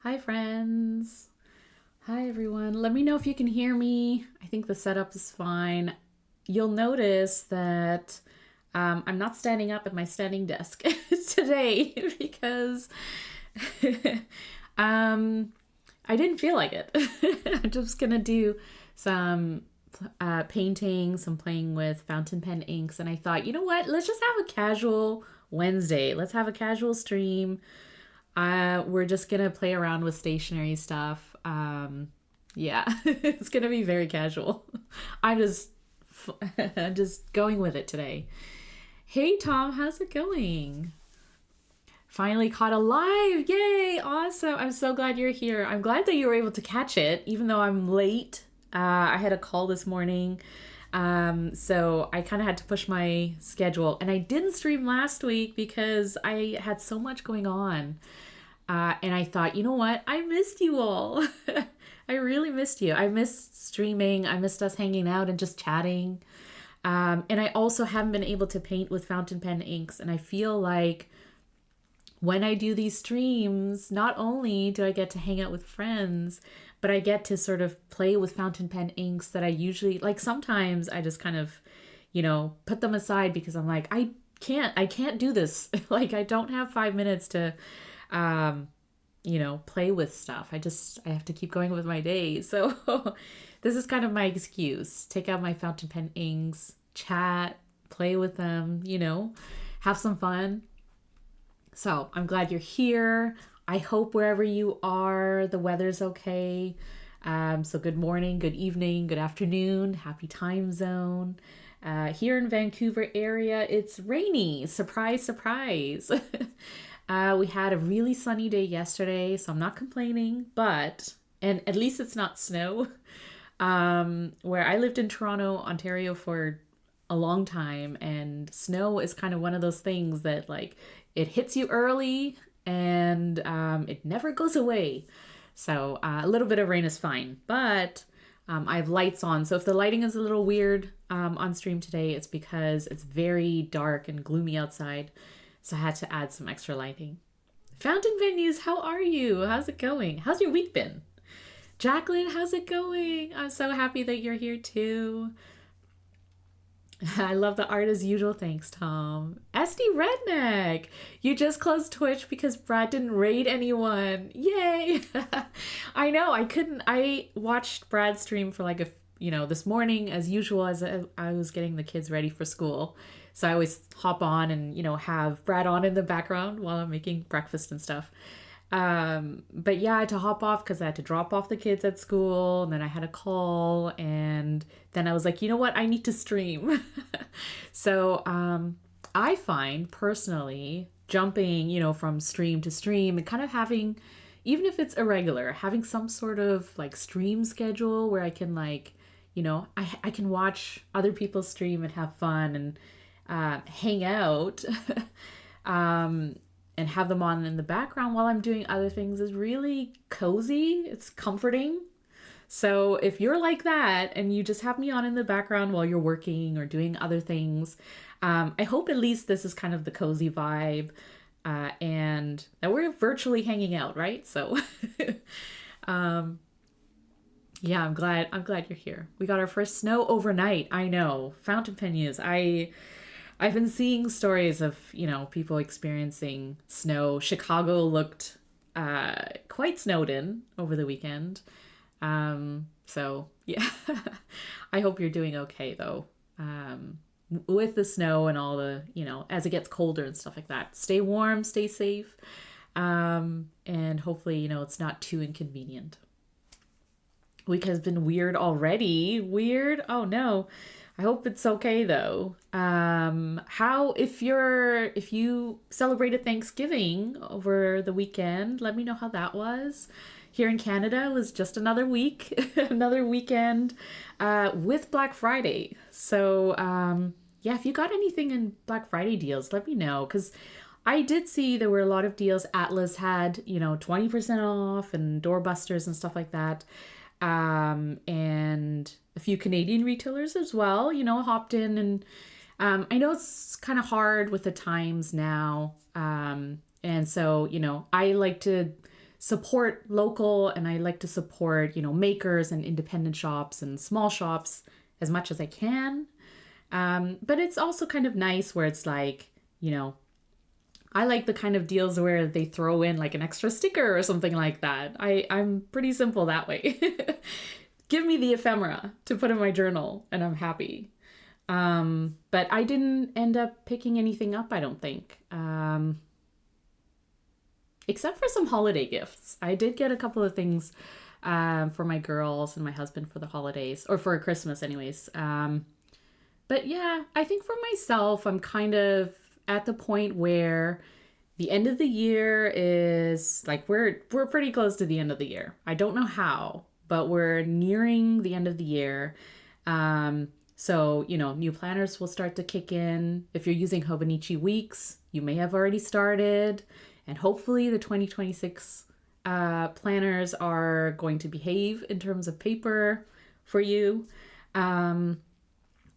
Hi, friends. Hi, everyone. Let me know if you can hear me. I think the setup is fine. You'll notice that I'm not standing up at my standing desk today because um, I didn't feel like it. I'm just gonna do some painting, some playing with fountain pen inks, and I thought, you know what? Let's just have a casual Wednesday. Let's have a casual stream. We're just gonna play around with stationery stuff. Yeah, it's gonna be very casual. I'm just, just going with it today. Hey Tom, how's it going? Finally caught a live! Yay! Awesome! I'm so glad you're here. I'm glad that you were able to catch it, even though I'm late. I had a call this morning, so I kind of had to push my schedule, and I didn't stream last week because I had so much going on. And I thought, you know what? I missed you all. I really missed you. I missed streaming. I missed us hanging out and just chatting. And I also haven't been able to paint with fountain pen inks. And I feel like when I do these streams, not only do I get to hang out with friends, but I get to sort of play with fountain pen inks that I usually, like sometimes I just kind of, put them aside because I'm like, I can't do this. Like I don't have 5 minutes to play with stuff. I have to keep going with my day. So this is kind of my excuse. Take out my fountain pen inks, chat, play with them, have some fun. So I'm glad you're here. I hope wherever you are, the weather's okay. So good morning, good evening, good afternoon, happy time zone. Here in Vancouver area, it's rainy. Surprise, surprise. We had a really sunny day yesterday, so I'm not complaining, and at least it's not snow. Where I lived in Toronto, Ontario for a long time, and snow is kind of one of those things that like it hits you early and it never goes away. So a little bit of rain is fine, but I have lights on. So if the lighting is a little weird on stream today, it's because it's very dark and gloomy outside. So I had to add some extra lighting. Fountain venues, how are you? How's it going? How's your week been? Jacqueline, how's it going? I'm so happy that you're here too. I love the art as usual. Thanks, Tom. SD Redneck, you just closed Twitch because Brad didn't raid anyone. Yay! I know. I watched Brad stream for like this morning as usual as I was getting the kids ready for school. So I always hop on and, have Brad on in the background while I'm making breakfast and stuff. But yeah, I had to hop off because I had to drop off the kids at school, and then I had a call, and then I was like, you know what? I need to stream. So I find personally jumping, from stream to stream and kind of having, even if it's irregular, having some sort of like stream schedule where I can like, I can watch other people stream and have fun and hang out and have them on in the background while I'm doing other things is really cozy. It's comforting. So if you're like that and you just have me on in the background while you're working or doing other things, I hope at least this is kind of the cozy vibe and that we're virtually hanging out, right? So yeah, I'm glad you're here. We got our first snow overnight. I know. Fountain pen use. I've been seeing stories of, people experiencing snow. Chicago looked quite snowed in over the weekend. So, yeah, I hope you're doing okay, though, with the snow and all the, as it gets colder and stuff like that. Stay warm, stay safe, and hopefully, it's not too inconvenient. Week has been weird already. Weird? Oh, no. I hope it's okay though. If you celebrated Thanksgiving over the weekend, let me know how that was. Here in Canada, it was just another week, another weekend with Black Friday. So yeah, if you got anything in Black Friday deals, let me know because I did see there were a lot of deals. Atlas had 20% off and doorbusters and stuff like that. And a few Canadian retailers as well, hopped in and I know it's kind of hard with the times now. And so, I like to support local, and I like to support, makers and independent shops and small shops as much as I can. But it's also kind of nice where it's like, I like the kind of deals where they throw in like an extra sticker or something like that. I'm pretty simple that way. Give me the ephemera to put in my journal and I'm happy. But I didn't end up picking anything up, I don't think. Except for some holiday gifts. I did get a couple of things for my girls and my husband for the holidays, or for Christmas anyways. But yeah, I think for myself, I'm kind of at the point where the end of the year is like, we're pretty close to the end of the year. I don't know how, but we're nearing the end of the year. So, new planners will start to kick in. If you're using Hobonichi weeks, you may have already started. And hopefully the 2026 planners are going to behave in terms of paper for you.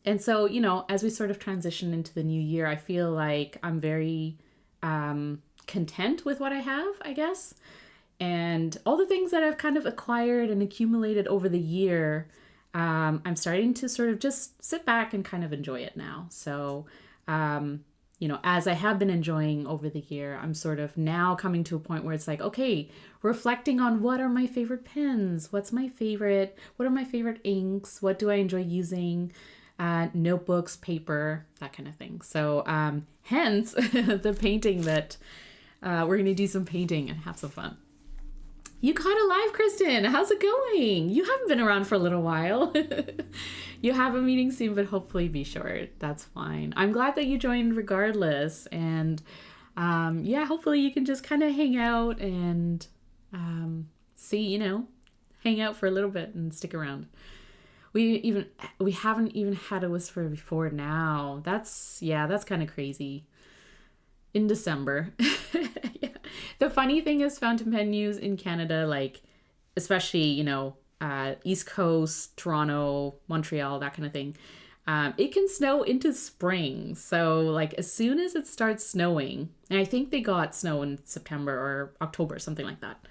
And so, as we sort of transition into the new year, I feel like I'm very content with what I have, I guess. And all the things that I've kind of acquired and accumulated over the year, I'm starting to sort of just sit back and kind of enjoy it now. So, as I have been enjoying over the year, I'm sort of now coming to a point where it's like, okay, reflecting on what are my favorite pens? What are my favorite inks? What do I enjoy using? Notebooks, paper, that kind of thing. So, hence the painting that we're going to do some painting and have some fun. You caught it live, Kristen. How's it going? You haven't been around for a little while. You have a meeting soon, but hopefully be short. That's fine. I'm glad that you joined regardless. And hopefully you can just kind of hang out and hang out for a little bit and stick around. We haven't even had a whisper before now. That's kind of crazy. In December. Yeah. The funny thing is fountain pen news in Canada, like especially, East Coast, Toronto, Montreal, that kind of thing. It can snow into spring. So like as soon as it starts snowing, and I think they got snow in September or October, something like that.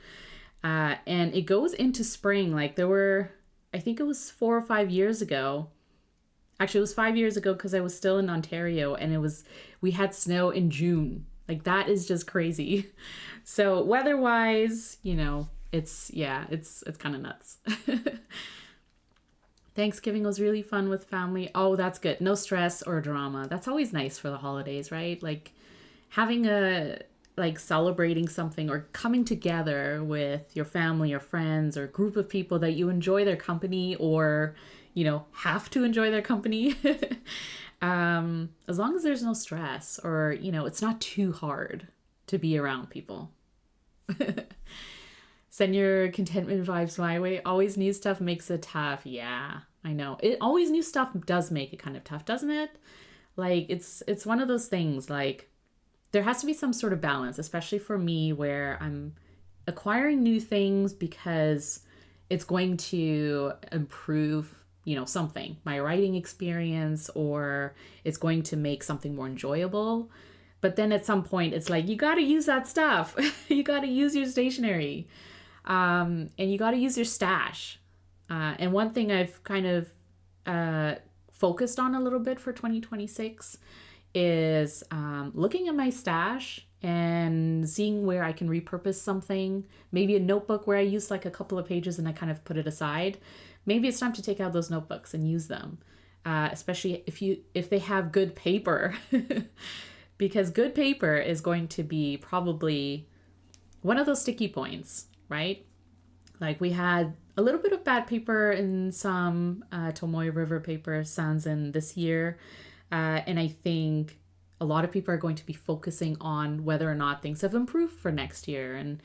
And it goes into spring. Like I think it was 4 or 5 years ago. Actually, it was 5 years ago because I was still in Ontario and we had snow in June. Like that is just crazy. So weather-wise, it's kind of nuts. Thanksgiving was really fun with family. Oh, that's good. No stress or drama. That's always nice for the holidays, right? Like having celebrating something or coming together with your family or friends or group of people that you enjoy their company or have to enjoy their company. As long as there's no stress or, it's not too hard to be around people. Send your contentment vibes my way. Always new stuff makes it tough. Yeah, I know. Always new stuff does make it kind of tough, doesn't it? Like, it's one of those things, like, there has to be some sort of balance, especially for me, where I'm acquiring new things because it's going to improve something, my writing experience, or it's going to make something more enjoyable. But then at some point it's like, you got to use that stuff. You got to use your stationery. And you got to use your stash. And one thing I've kind of focused on a little bit for 2026 is looking at my stash and seeing where I can repurpose something. Maybe a notebook where I use like a couple of pages and I kind of put it aside. Maybe it's time to take out those notebooks and use them, especially if they have good paper, because good paper is going to be probably one of those sticky points, right? Like we had a little bit of bad paper in some Tomoe River Paper Sanzen this year, and I think a lot of people are going to be focusing on whether or not things have improved for next year, and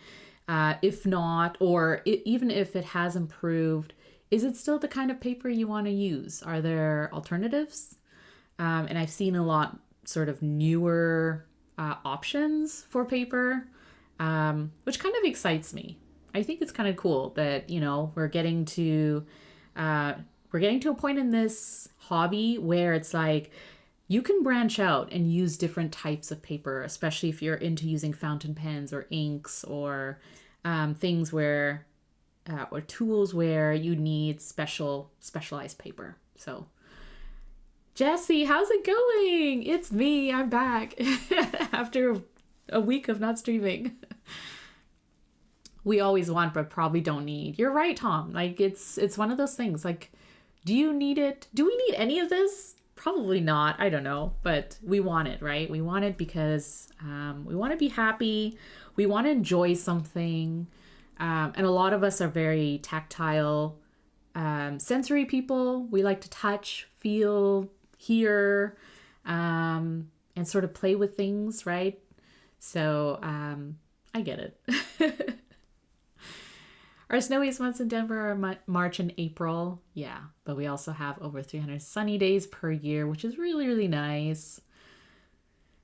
if not, or even if it has improved, is it still the kind of paper you want to use? Are there alternatives? And I've seen a lot sort of newer options for paper, which kind of excites me. I think it's kind of cool that, we're getting to a point in this hobby where it's like you can branch out and use different types of paper, especially if you're into using fountain pens or inks or things where, or tools where you need specialized paper. So, Jesse, how's it going? It's me. I'm back after a week of not streaming. We always want, but probably don't need. You're right, Tom. Like it's one of those things. Like, do you need it? Do we need any of this? Probably not. I don't know, but we want it, right? We want it because we want to be happy. We want to enjoy something. And a lot of us are very tactile, sensory people. We like to touch, feel, hear, and sort of play with things, right? So I get it. Our snowiest months in Denver are March and April. Yeah, but we also have over 300 sunny days per year, which is really, really nice.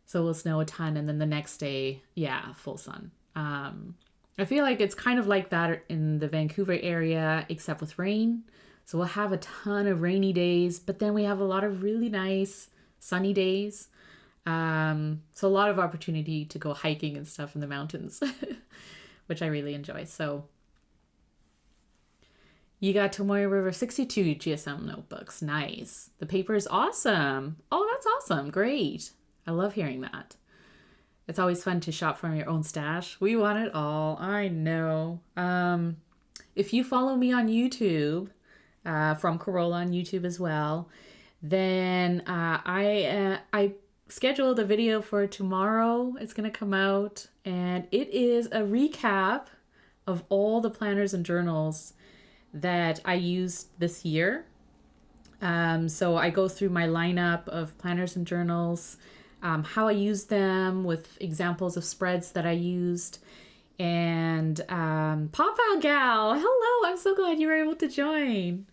So we'll snow a ton, and then the next day, yeah, full sun. I feel like it's kind of like that in the Vancouver area, except with rain. So we'll have a ton of rainy days, but then we have a lot of really nice sunny days. So a lot of opportunity to go hiking and stuff in the mountains, which I really enjoy. So you got Tomoe River 62 GSM notebooks. Nice. The paper is awesome. Oh, that's awesome. Great. I love hearing that. It's always fun to shop from your own stash. We want it all. I know. If you follow me on YouTube, from Corolla on YouTube as well, then I scheduled a video for tomorrow. It's going to come out, and it is a recap of all the planners and journals that I used this year. So I go through my lineup of planners and journals, how I used them with examples of spreads that I used. And Pop Out Gal, hello, I'm so glad you were able to join.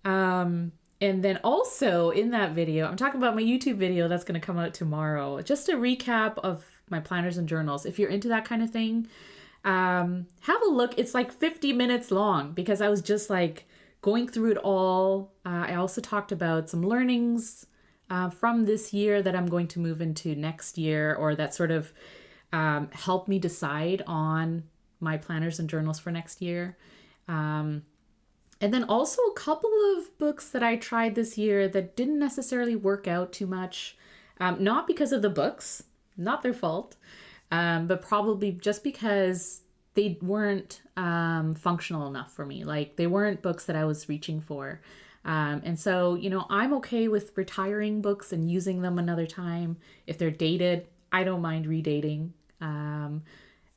And then also in that video, I'm talking about my YouTube video that's going to come out tomorrow. Just a recap of my planners and journals. If you're into that kind of thing, have a look. It's like 50 minutes long because I was just like going through it all. I also talked about some learnings from this year that I'm going to move into next year, or that sort of helped me decide on my planners and journals for next year. And then also a couple of books that I tried this year that didn't necessarily work out too much. Not because of the books, not their fault. But probably just because they weren't functional enough for me. Like they weren't books that I was reaching for. And so, you know, I'm okay with retiring books and using them another time. If they're dated, I don't mind redating.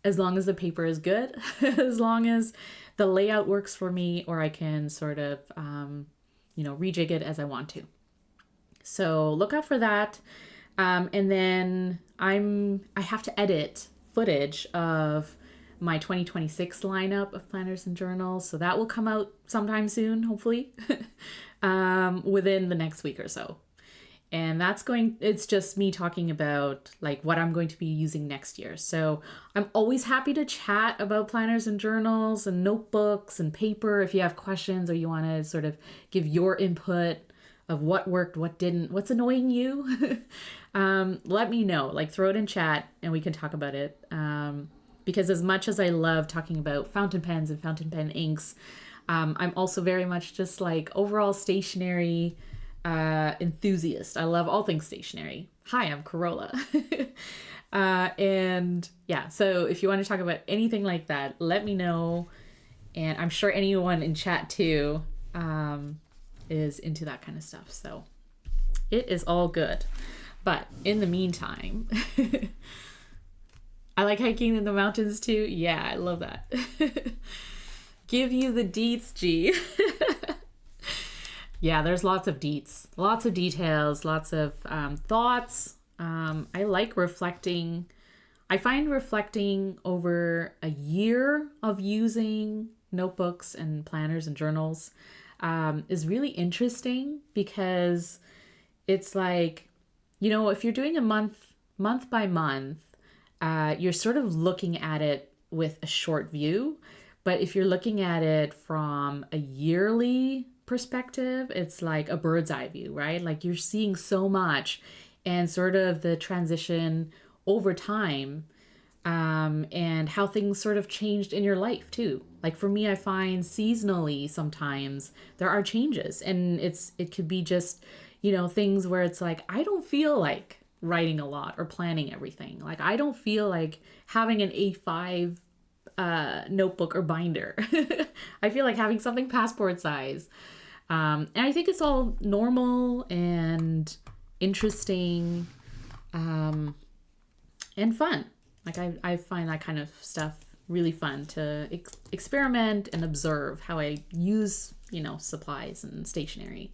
As long as the paper is good, as long as the layout works for me, or I can sort of, rejig it as I want to. So look out for that. And then I have to edit footage of my 2026 lineup of planners and journals. So that will come out sometime soon, hopefully, within the next week or so. And it's just me talking about like what I'm going to be using next year. So I'm always happy to chat about planners and journals and notebooks and paper. If you have questions or you want to sort of give your input of what worked, what didn't, what's annoying you, let me know. Like throw it in chat and we can talk about it. Because as much as I love talking about fountain pens and fountain pen inks, I'm also very much just like overall stationery enthusiast. I love all things stationery. Hi, I'm Corolla. And yeah, so if you want to talk about anything like that, let me know. And I'm sure anyone in chat too is into that kind of stuff. So it is all good. But in the meantime, I like hiking in the mountains too. Yeah, I love that. Give you the deets, G. Yeah, there's lots of deets, lots of details, lots of thoughts. I like reflecting. I find reflecting over a year of using notebooks and planners and journals is really interesting, because it's like, you know, if you're doing a month by month, you're sort of looking at it with a short view. But if you're looking at it from a yearly perspective, it's like a bird's eye view, right? Like you're seeing so much, and sort of the transition over time and how things sort of changed in your life too. Like for me, I find seasonally sometimes there are changes, and it could be just, things where it's like, I don't feel like writing a lot or planning everything. Like I don't feel like having an A5 notebook or binder. I feel like having something passport size. And I think it's all normal and interesting, and fun. Like I find that kind of stuff really fun to experiment and observe how I use, supplies and stationery.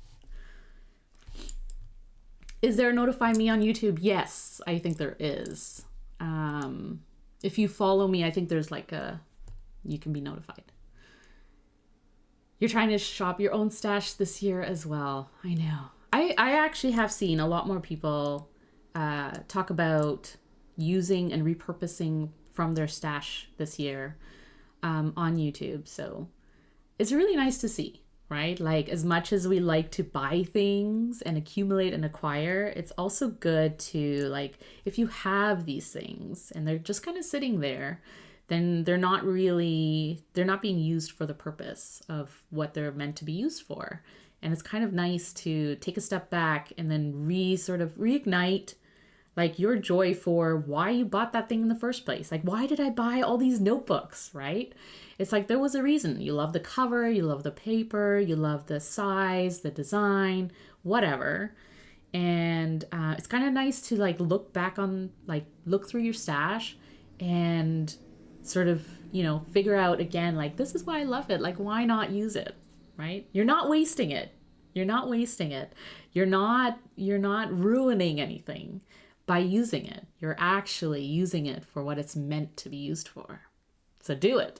Is there a notify me on YouTube? Yes, I think there is. If you follow me, I think there's you can be notified. You're trying to shop your own stash this year as well. I know. I actually have seen a lot more people talk about using and repurposing from their stash this year on YouTube. So it's really nice to see, right? Like as much as we like to buy things and accumulate and acquire, it's also good to if you have these things and they're just kind of sitting there, then they're not being used for the purpose of what they're meant to be used for. And it's kind of nice to take a step back and then reignite your joy for why you bought that thing in the first place. Like, why did I buy all these notebooks, right? It's like there was a reason. You love the cover, you love the paper, you love the size, the design, whatever. And it's kind of nice to look back on, look through your stash and sort of, figure out again, this is why I love it. Why not use it, right? You're not wasting it. You're not wasting it. You're not ruining anything by using it. You're actually using it for what it's meant to be used for. So do it.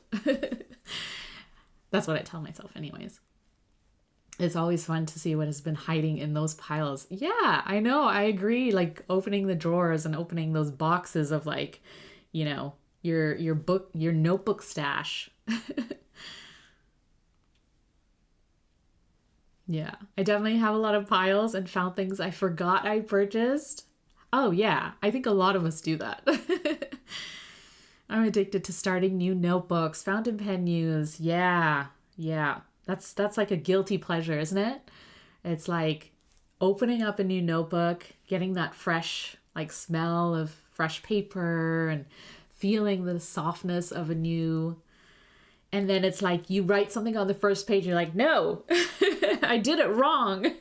That's what I tell myself anyways. It's always fun to see what has been hiding in those piles. Yeah, I know. I agree. Opening the drawers and opening those boxes of your notebook stash. Yeah, I definitely have a lot of piles and found things I forgot I purchased. Oh yeah, I think a lot of us do that. I'm addicted to starting new notebooks, fountain pen use. Yeah. That's like a guilty pleasure, isn't it? It's like opening up a new notebook, getting that fresh smell of fresh paper and feeling the softness of a new. And then it's like you write something on the first page and you're like, no, I did it wrong.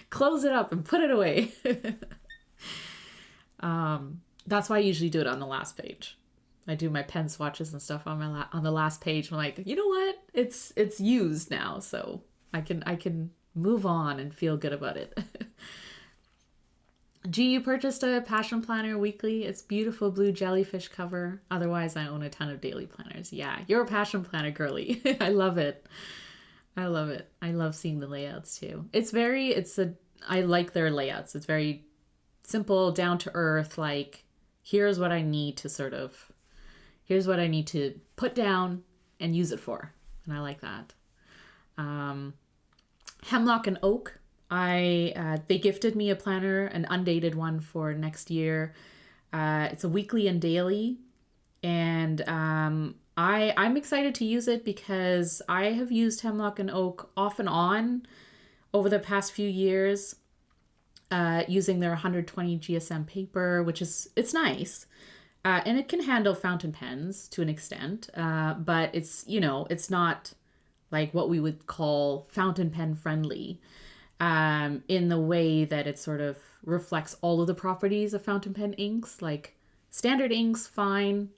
Close it up and put it away. That's why I usually do it on the last page. I do my pen swatches and stuff on on the last page. I'm like, you know what? It's used now, so I can move on and feel good about it. G, you purchased a Passion Planner weekly. It's beautiful blue jellyfish cover. Otherwise, I own a ton of daily planners. Yeah, you're a Passion Planner girly. I love it. I love it. I love seeing the layouts too. I like their layouts. It's very simple, down to earth. Here's what I need to put down and use it for. And I like that. Hemlock and Oak. They gifted me a planner, an undated one for next year. It's a weekly and daily. And I'm excited to use it because I have used Hemlock and Oak off and on over the past few years, using their 120 GSM paper, it's nice. And it can handle fountain pens to an extent, but it's not what we would call fountain pen friendly, in the way that it sort of reflects all of the properties of fountain pen inks. Standard inks, fine,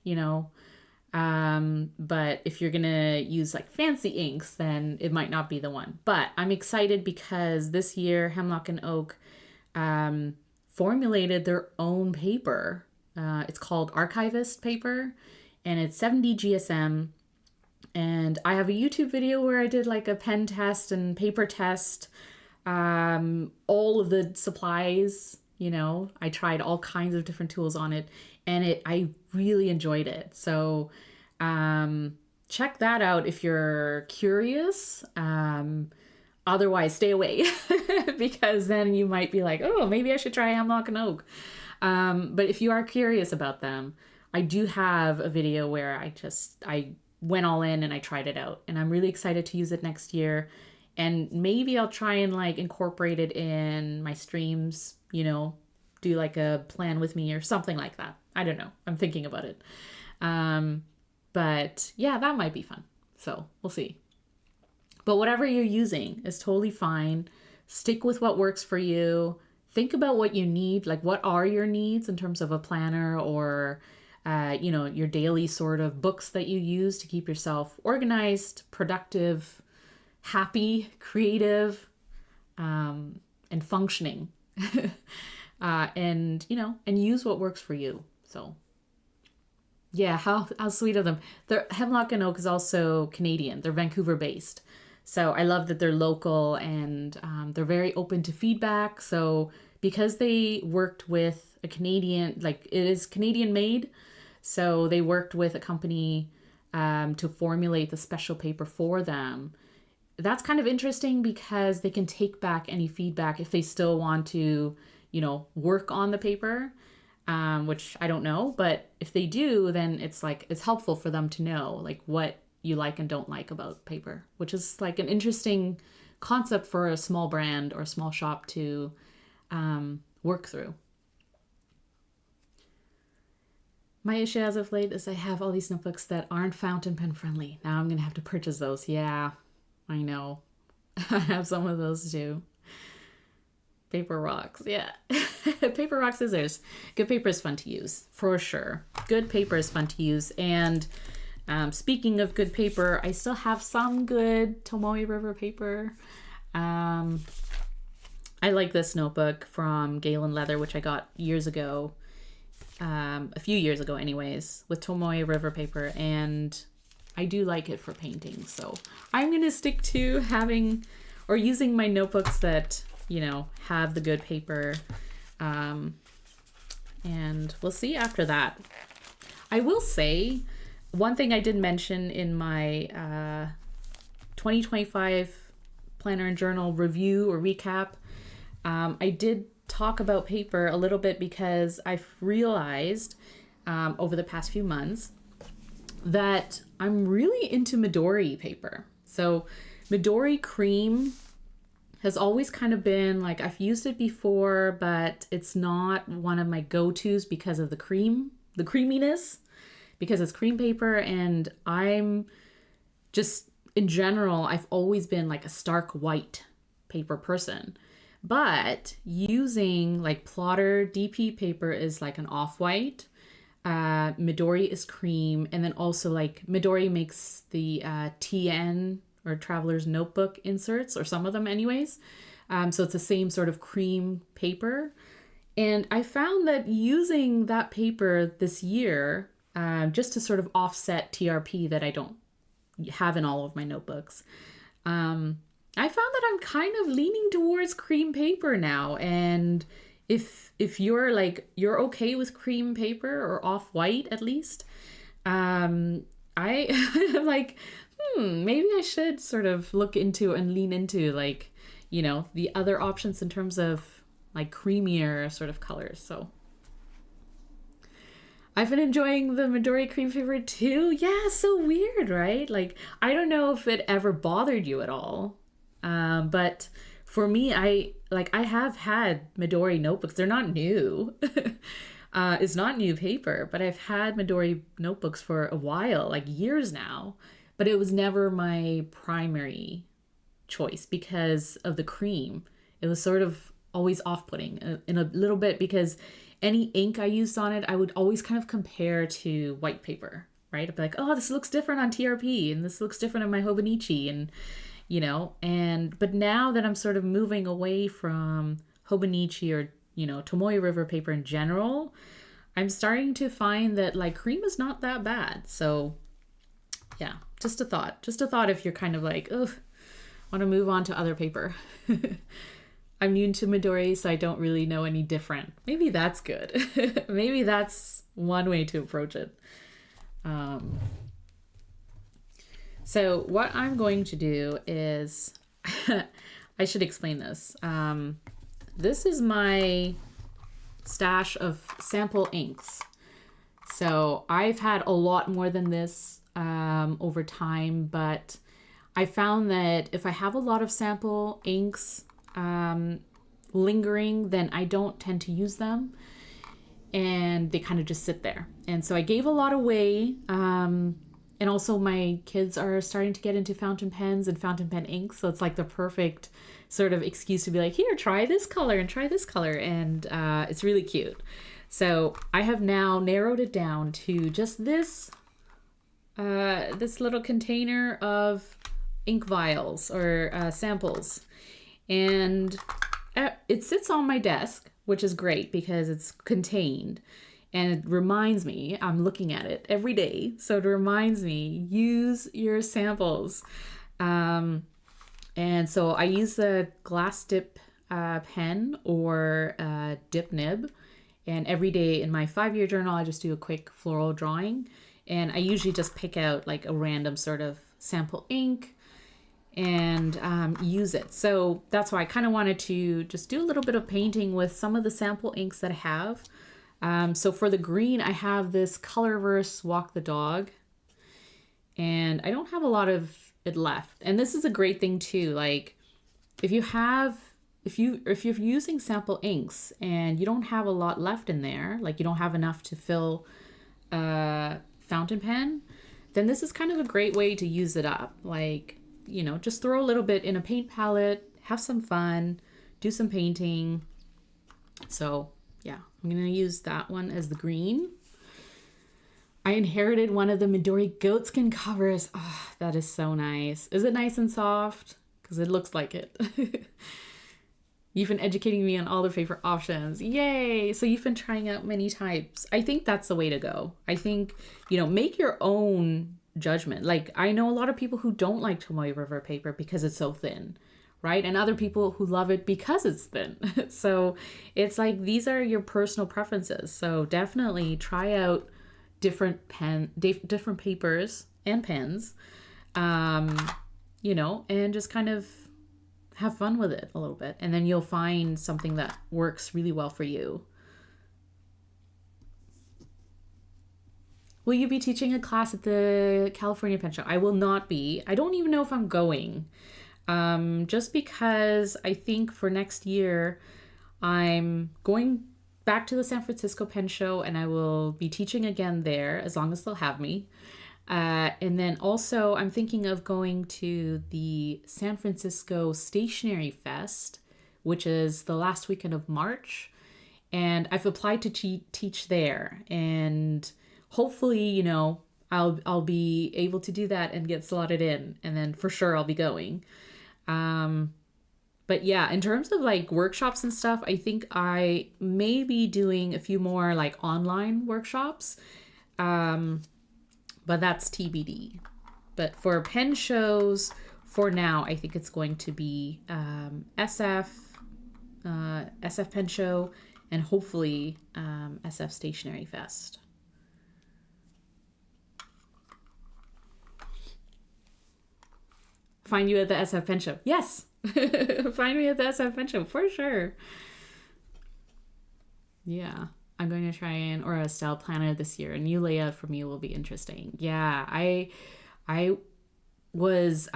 but if you're gonna use fancy inks, then it might not be the one. But I'm excited because this year Hemlock and Oak formulated their own paper. It's called Archivist paper, and it's 70 GSM. And I have a YouTube video where I did a pen test and paper test, all of the supplies, I tried all kinds of different tools on it, and I really enjoyed it. So check that out if you're curious. Otherwise, stay away because then you might be like, oh, maybe I should try Hemlock and Oak. But if you are curious about them, I do have a video where I went all in and I tried it out, and I'm really excited to use it next year. And maybe I'll try and like incorporate it in my streams, you know, do like a plan with me or something like that. I don't know. I'm thinking about it. But yeah, that might be fun. So we'll see. But whatever you're using is totally fine. Stick with what works for you. Think about what you need. Like, what are your needs in terms of a planner or, you know, your daily sort of books that you use to keep yourself organized, productive, happy, creative, and functioning. And, you know, and use what works for you. So yeah, how sweet of them. Hemlock and Oak is also Canadian. They're Vancouver based. So I love that they're local, and they're very open to feedback. So because they worked with a Canadian, like it is Canadian made, so they worked with a company to formulate the special paper for them. That's kind of interesting because they can take back any feedback if they still want to, you know, work on the paper, which I don't know. But if they do, then it's like, it's helpful for them to know like what you like and don't like about paper, which is like an interesting concept for a small brand or a small shop to work through. My issue as of late is I have all these notebooks that aren't fountain pen friendly. Now I'm going to have to purchase those. Yeah, I know. I have some of those too. Paper rocks. Yeah. Paper rock scissors. Good paper is fun to use, for sure. Good paper is fun to use. And speaking of good paper, I still have some good Tomoe River paper. I like this notebook from Galen Leather, which I got years ago. A few years ago anyways, with Tomoe River paper, and I do like it for painting. So I'm going to stick to having or using my notebooks that, you know, have the good paper. And we'll see after that. I will say one thing I did mention in my 2025 planner and journal review or recap. I did talk about paper a little bit because I've realized over the past few months that I'm really into Midori paper. So Midori cream has always kind of been like, I've used it before, but it's not one of my go-tos because of the creaminess, because it's cream paper. And I'm just, in general, I've always been like a stark white paper person. But using like plotter DP paper is like an off-white. Midori is cream. And then also like Midori makes the TN or Traveler's Notebook inserts, or some of them anyways. So it's the same sort of cream paper. And I found that using that paper this year, just to sort of offset TRP that I don't have in all of my notebooks, I found that I'm kind of leaning towards cream paper now. And if you're like, you're okay with cream paper or off-white at least, I'm like, maybe I should sort of look into and lean into like, you know, the other options in terms of like creamier sort of colors. So I've been enjoying the Midori cream paper too. Yeah, so weird, right? Like, I don't know if it ever bothered you at all. But for me, I have had Midori notebooks. They're not new. It's not new paper, but I've had Midori notebooks for a while, like years now. But it was never my primary choice because of the cream. It was sort of always off-putting in a little bit because any ink I used on it, I would always kind of compare to white paper, right? I'd be like, oh, this looks different on TRP and this looks different on my Hobonichi, and you know, but now that I'm sort of moving away from Hobonichi or, you know, Tomoe River paper in general, I'm starting to find that like cream is not that bad. So yeah, just a thought if you're kind of like, ugh, want to move on to other paper. I'm new to Midori, so I don't really know any different. Maybe that's good. Maybe that's one way to approach it. So what I'm going to do is, I should explain this. This is my stash of sample inks. So I've had a lot more than this over time, but I found that if I have a lot of sample inks lingering, then I don't tend to use them, and they kind of just sit there. And so I gave a lot away. And also my kids are starting to get into fountain pens and fountain pen inks. So it's like the perfect sort of excuse to be like, here, try this color and try this color. And it's really cute. So I have now narrowed it down to just this little container of ink vials or samples. And it sits on my desk, which is great because it's contained. And it reminds me, I'm looking at it every day. So it reminds me, use your samples. And so I use the glass dip pen or dip nib. And every day in my 5-year journal, I just do a quick floral drawing. And I usually just pick out like a random sort of sample ink and use it. So that's why I kind of wanted to just do a little bit of painting with some of the sample inks that I have. So for the green, I have this Colorverse Walk the Dog, and I don't have a lot of it left. And this is a great thing too. Like if you're using sample inks and you don't have a lot left in there, like you don't have enough to fill a fountain pen, then this is kind of a great way to use it up. Like, you know, just throw a little bit in a paint palette, have some fun, do some painting. So yeah, I'm going to use that one as the green. I inherited one of the Midori goatskin covers. Oh, that is so nice. Is it nice and soft? Because it looks like it. You've been educating me on all the favorite options. Yay! So you've been trying out many types. I think that's the way to go. I think, you know, make your own judgment. Like, I know a lot of people who don't like Tomoe River Paper because it's so thin, right? And other people who love it because it's thin. So it's like, these are your personal preferences. So definitely try out different papers and pens, you know, and just kind of have fun with it a little bit. And then you'll find something that works really well for you. Will you be teaching a class at the California Pen Show? I will not be. I don't even know if I'm going. Just because I think for next year, I'm going back to the San Francisco Pen Show and I will be teaching again there as long as they'll have me. And then also I'm thinking of going to the San Francisco Stationery Fest, which is the last weekend of March. And I've applied to teach there, and hopefully, you know, I'll be able to do that and get slotted in, and then for sure I'll be going. But yeah, in terms of like workshops and stuff, I think I may be doing a few more like online workshops. But that's TBD. But for pen shows, for now, I think it's going to be SF Pen Show, and hopefully SF Stationery Fest. Find you at the SF Pen Show. Yes! Find me at the SF Pen Show, for sure. Yeah. I'm going to try an Aura style planner this year. A new layout for me will be interesting. Yeah, I was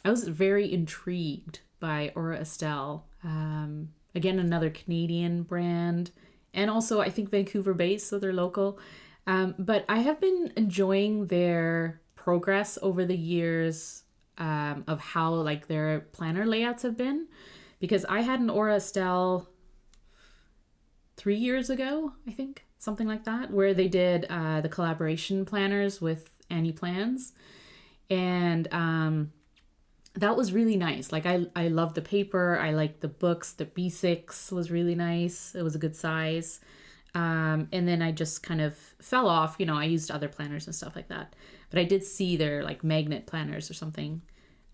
very intrigued by Aura Estelle. Again, another Canadian brand, and also I think Vancouver based, so they're local. But I have been enjoying their progress over the years of how like their planner layouts have been, because I had an Aura Estelle 3 years ago, I think, something like that, where they did the collaboration planners with Annie Plans. And that was really nice. Like, I loved the paper. I liked the books. The B6 was really nice. It was a good size. And then I just kind of fell off. You know, I used other planners and stuff like that. But I did see their, like, magnet planners or something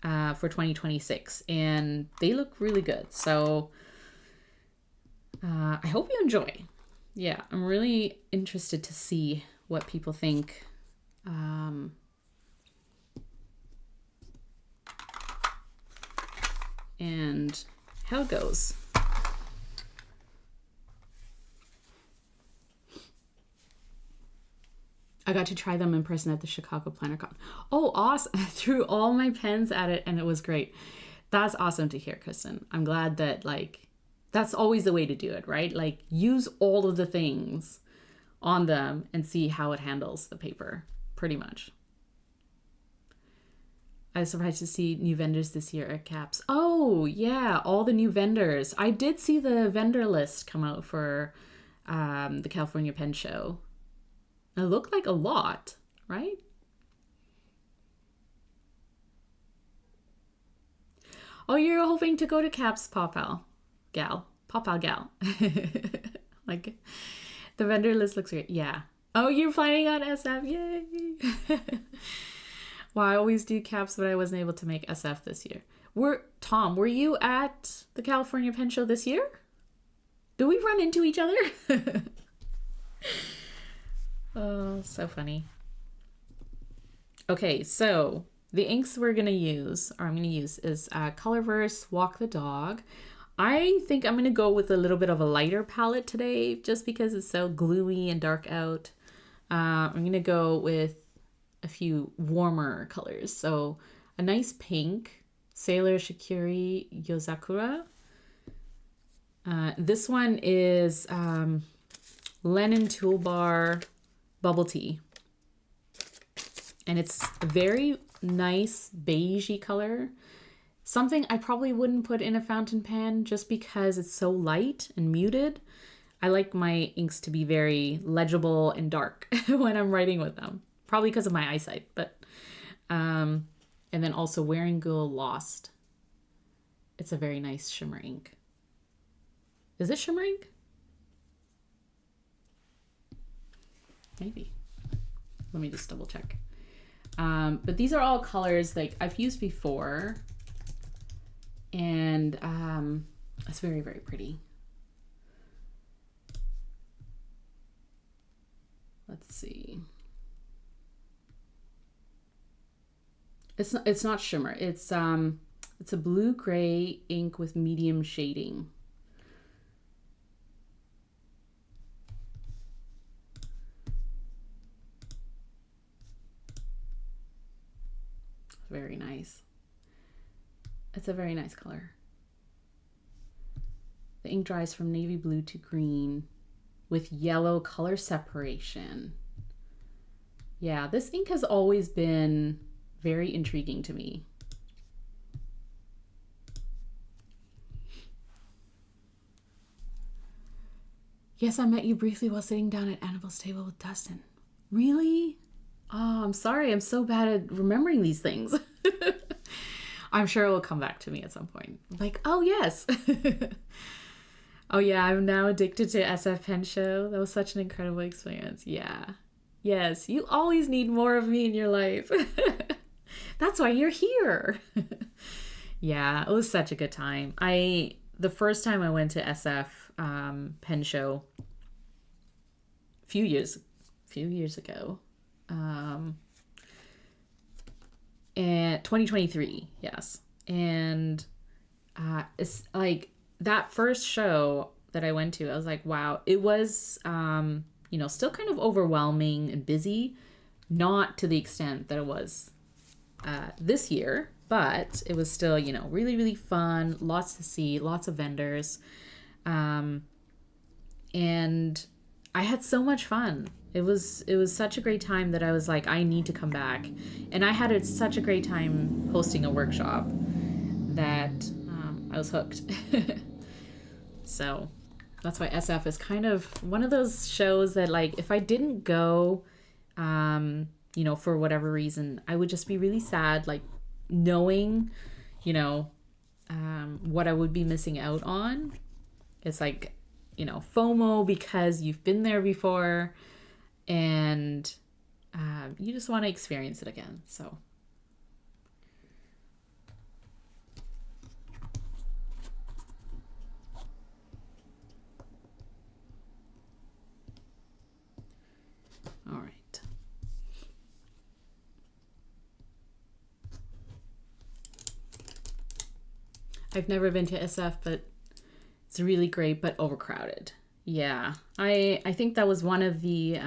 for 2026. And they look really good. So I hope you enjoy. Yeah, I'm really interested to see what people think. And how it goes. I got to try them in person at the Chicago Planner Con. Oh, awesome. I threw all my pens at it and it was great. That's awesome to hear, Kristen. I'm glad that like, that's always the way to do it, right? Like use all of the things on them and see how it handles the paper, pretty much. I was surprised to see new vendors this year at CAPS. Oh, yeah, all the new vendors. I did see the vendor list come out for the California Pen Show. It looked like a lot, right? Oh, you're hoping to go to CAPS, Pawpaw Gal. Like, the vendor list looks great. Yeah. Oh, you're planning on SF. Yay. Well, I always do CAPS, but I wasn't able to make SF this year. Tom, were you at the California Pen Show this year? Did we run into each other? Oh, so funny. Okay, so the inks I'm going to use is Colorverse Walk the Dog. I think I'm going to go with a little bit of a lighter palette today just because it's so gloomy and dark out. I'm going to go with a few warmer colors. So a nice pink, Sailor Shikiori Yozakura. This one is Lennon Toolbar Bubble Tea. And it's a very nice beigey color. Something I probably wouldn't put in a fountain pen just because it's so light and muted. I like my inks to be very legible and dark when I'm writing with them. Probably because of my eyesight, but and then also Wearing Ghoul Lost. It's a very nice shimmer ink. Is it shimmer ink? Maybe. Let me just double check. But these are all colors like I've used before, and it's very, very pretty. Let's see. It's not shimmer. It's a blue gray ink with medium shading. Very nice. It's a very nice color. The ink dries from navy blue to green with yellow color separation. Yeah, this ink has always been very intriguing to me. Yes, I met you briefly while sitting down at Annabelle's table with Dustin. Really? Oh, I'm sorry. I'm so bad at remembering these things. I'm sure it will come back to me at some point. Like, oh, yes. Oh, yeah. I'm now addicted to SF Pen Show. That was such an incredible experience. Yeah. Yes. You always need more of me in your life. That's why you're here. Yeah. It was such a good time. The first time I went to SF Pen Show a few years ago, and 2023, yes. And it's like that first show that I went to, I was like, wow, it was still kind of overwhelming and busy, not to the extent that it was this year, but it was still, really, really fun, lots to see, lots of vendors, and I had so much fun. It was such a great time that I was like, I need to come back. And I had such a great time hosting a workshop that I was hooked. So that's why SF is kind of one of those shows that, like, if I didn't go, for whatever reason, I would just be really sad, like knowing, what I would be missing out on. It's like, FOMO because you've been there before. And you just want to experience it again. So all right. I've never been to SF, but it's really great, but overcrowded. Yeah, I think that was one of the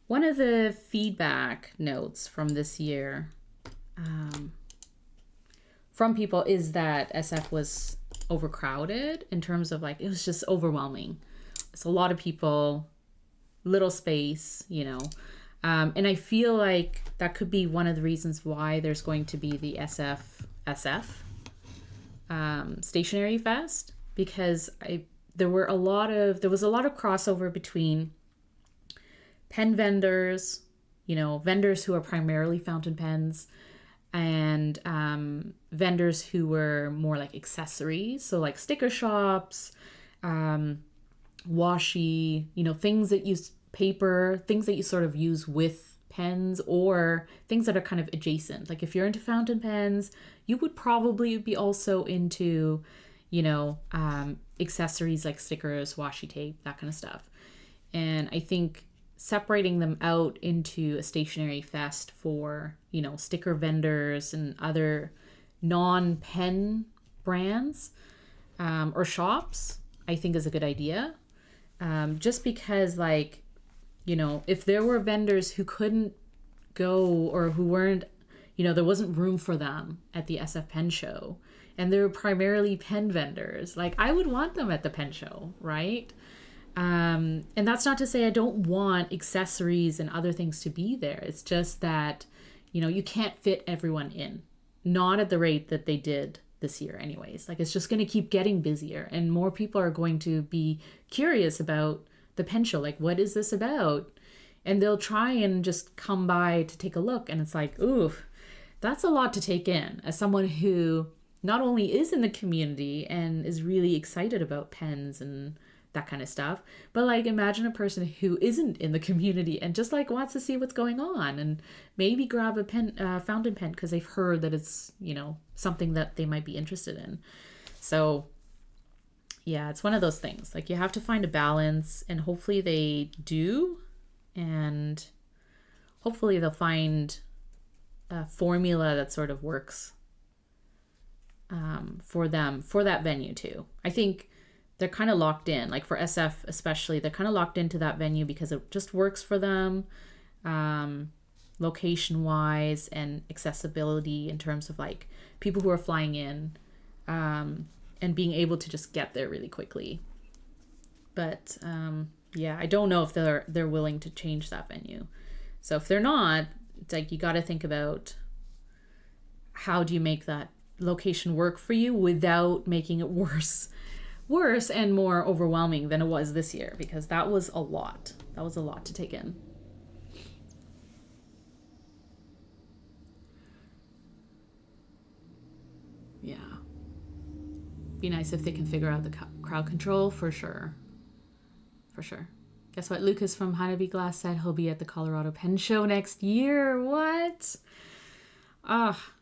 One of the feedback notes from this year from people is that SF was overcrowded in terms of like, it was just overwhelming. It's a lot of people, little space, you know. And I feel like that could be one of the reasons why there's going to be the SF Stationery Fest, because there was a lot of crossover between pen vendors, you know, vendors who are primarily fountain pens, and vendors who were more like accessories, so like sticker shops, washi, you know, things that use paper, things that you sort of use with pens, or things that are kind of adjacent. Like if you're into fountain pens, you would probably be also into, you know, accessories like stickers, washi tape, that kind of stuff. And I think separating them out into a stationery fest for, you know, sticker vendors and other non-pen brands or shops, I think is a good idea. Just because, like, you know, if there were vendors who couldn't go or who weren't, you know, there wasn't room for them at the SF Pen Show, and they were primarily pen vendors, like, I would want them at the pen show, right? And that's not to say I don't want accessories and other things to be there. It's just that, you know, you can't fit everyone in, not at the rate that they did this year anyways. Like, it's just going to keep getting busier, and more people are going to be curious about the pen show. Like, what is this about? And they'll try and just come by to take a look. And it's like, ooh, that's a lot to take in as someone who not only is in the community and is really excited about pens and that kind of stuff, but like, imagine a person who isn't in the community and just like wants to see what's going on and maybe grab a pen, fountain pen, because they've heard that it's, you know, something that they might be interested in. So yeah, it's one of those things. Like, you have to find a balance, and hopefully they do, and hopefully they'll find a formula that sort of works for them, for that venue too. I think they're kind of locked in, like for SF especially, they're kind of locked into that venue because it just works for them, location wise and accessibility in terms of like people who are flying in, and being able to just get there really quickly. But yeah, I don't know if they're willing to change that venue. So if they're not, it's like, you got to think about how do you make that location work for you without making it worse and more overwhelming than it was this year, because that was a lot. That was a lot to take in. Yeah. Be nice if they can figure out the crowd control, for sure. For sure. Guess what? Lucas from Hahnemühle Glass said he'll be at the Colorado Pen Show next year. What? Ah,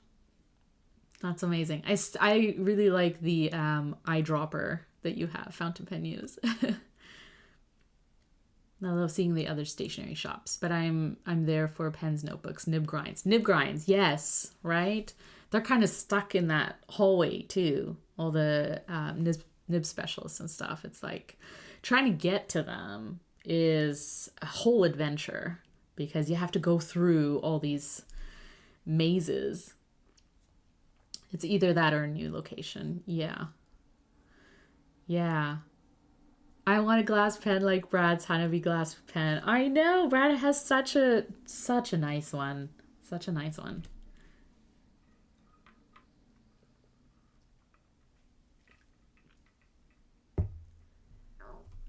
that's amazing. I really like the eyedropper that you have, fountain pen use. I love seeing the other stationery shops, but I'm there for pens, notebooks, nib grinds. Yes, right? They're kind of stuck in that hallway too. All the nib specialists and stuff. It's like trying to get to them is a whole adventure, because you have to go through all these mazes. It's either that or a new location. Yeah. Yeah. I want a glass pen like Brad's Hahnemühle glass pen. I know, Brad has such a nice one. Such a nice one.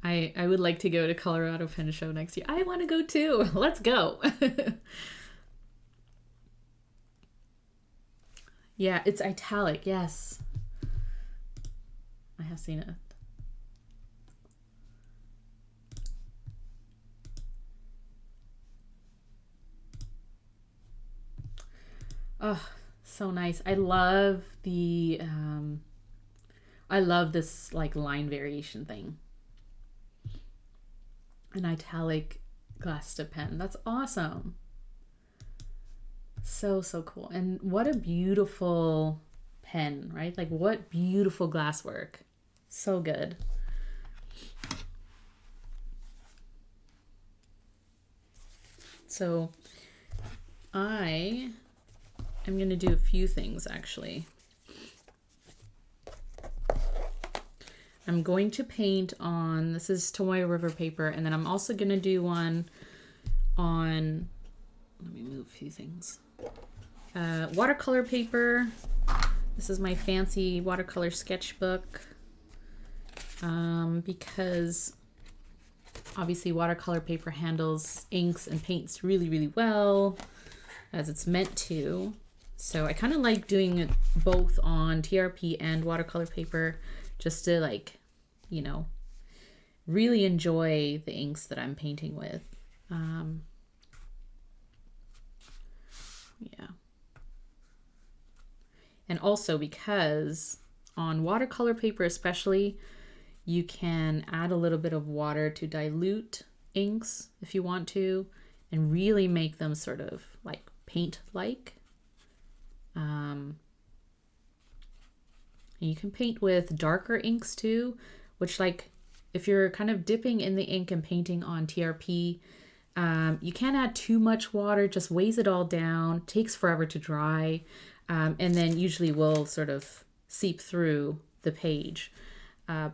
I would like to go to Colorado Pen Show next year. I want to go too. Let's go. Yeah, it's italic. Yes. I have seen it. Oh, so nice. I love this like line variation thing. An italic glass tip pen. That's awesome. So cool. And what a beautiful pen, right? Like, what beautiful glasswork. So good. So I am going to do a few things actually. I'm going to paint on, this is Tomoe River Paper, and then I'm also going to do one on, let me move a few things. Watercolor paper. This is my fancy watercolor sketchbook. Because obviously watercolor paper handles inks and paints really, really well, as it's meant to. So I kind of like doing it both on TRP and watercolor paper, just to like, you know, really enjoy the inks that I'm painting with. Yeah. And also because on watercolor paper especially, you can add a little bit of water to dilute inks if you want to, and really make them sort of like paint-like. And you can paint with darker inks too, which, like, if you're kind of dipping in the ink and painting on TRP, you can't add too much water, just weighs it all down, takes forever to dry, and then usually will sort of seep through the page.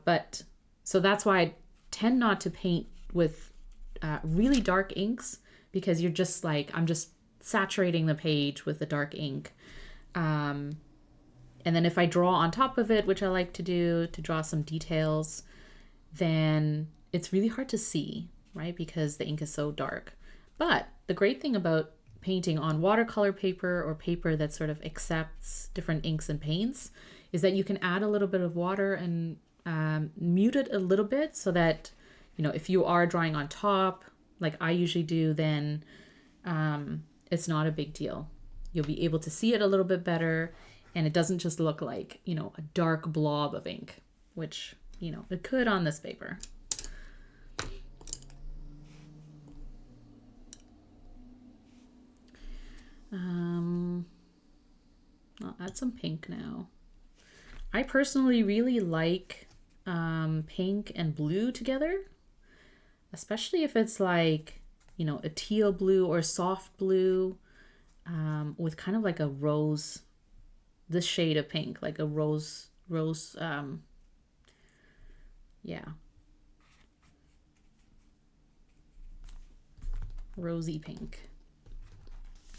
But so that's why I tend not to paint with really dark inks, because you're just like, I'm just saturating the page with the dark ink. And then if I draw on top of it, which I like to do to draw some details, then it's really hard to see, right? Because the ink is so dark. But the great thing about painting on watercolor paper or paper that sort of accepts different inks and paints is that you can add a little bit of water and mute it a little bit, so that, you know, if you are drawing on top, like I usually do, then it's not a big deal. You'll be able to see it a little bit better, and it doesn't just look like, you know, a dark blob of ink, which, you know, it could on this paper. I'll add some pink now. I personally really like pink and blue together, especially if it's like, you know, a teal blue or soft blue with kind of like a rose, this shade of pink, like a rose, yeah, rosy pink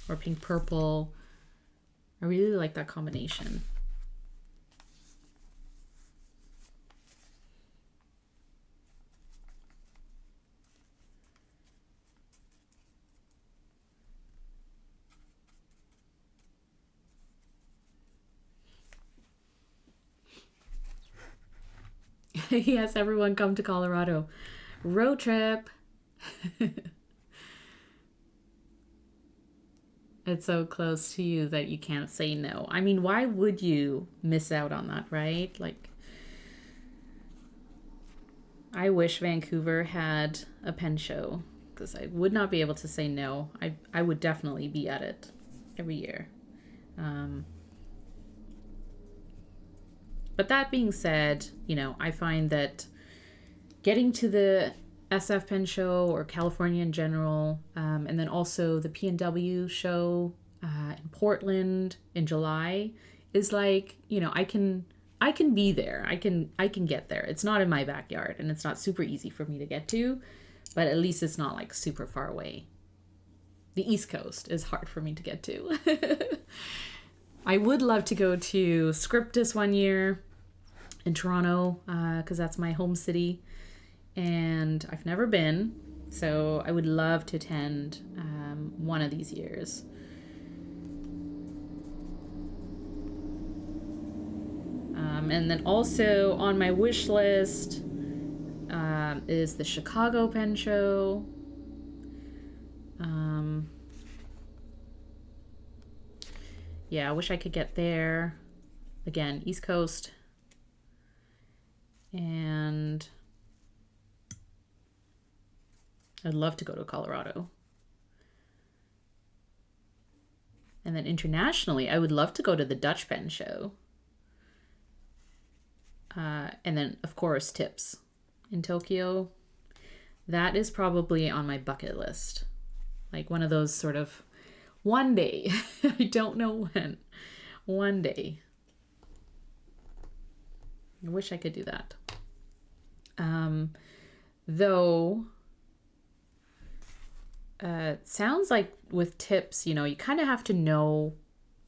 or pink purple. I really like that combination. Yes, everyone come to Colorado. Road trip. It's so close to you that you can't say no. I mean, why would you miss out on that, right? Like, I wish Vancouver had a pen show, because I would not be able to say no. I would definitely be at it every year. But that being said, you know, I find that getting to the SF Pen Show or California in general, and then also the P&W show in Portland in July, is like, you know, I can be there. I can get there. It's not in my backyard, and it's not super easy for me to get to, but at least it's not like super far away. The East Coast is hard for me to get to. I would love to go to Scriptus one year in Toronto, because that's my home city, and I've never been, so I would love to attend one of these years. And then also on my wish list is the Chicago Pen Show. Yeah, I wish I could get there. Again, East Coast. And I'd love to go to Colorado. And then internationally, I would love to go to the Dutch Pen Show. And then, of course, TIPS in Tokyo. That is probably on my bucket list. Like one of those sort of one day. I don't know when. One day. I wish I could do that. Though, sounds like with tips, you know, you kind of have to know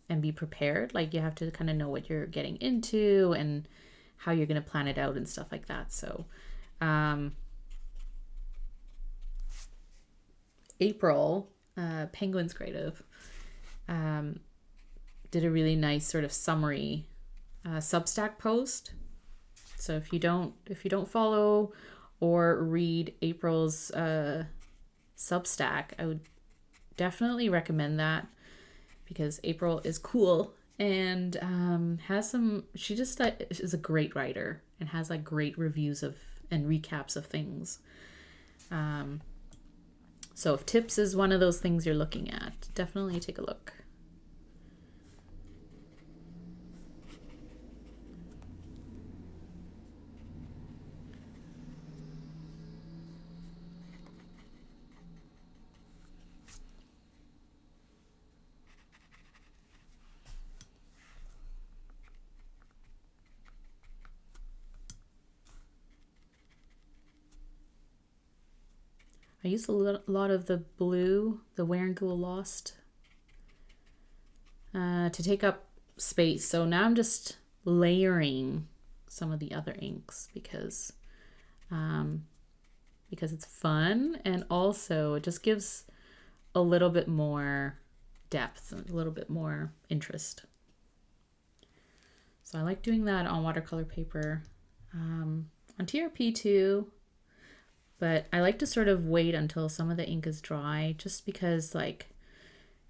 and be prepared. Like you have to kind of know what you're getting into and how you're going to plan it out and stuff like that. So, April, Penguins Creative, did a really nice sort of summary Substack post. So if you don't follow or read April's Substack, I would definitely recommend that, because April is cool and has some. She just is a great writer and has like great reviews of and recaps of things. So if tips is one of those things you're looking at, definitely take a look. I used a lot of the blue, the Warangul Lost, to take up space. So now I'm just layering some of the other inks because it's fun, and also it just gives a little bit more depth, a little bit more interest. So I like doing that on watercolor paper, on TRP too. But I like to sort of wait until some of the ink is dry, just because like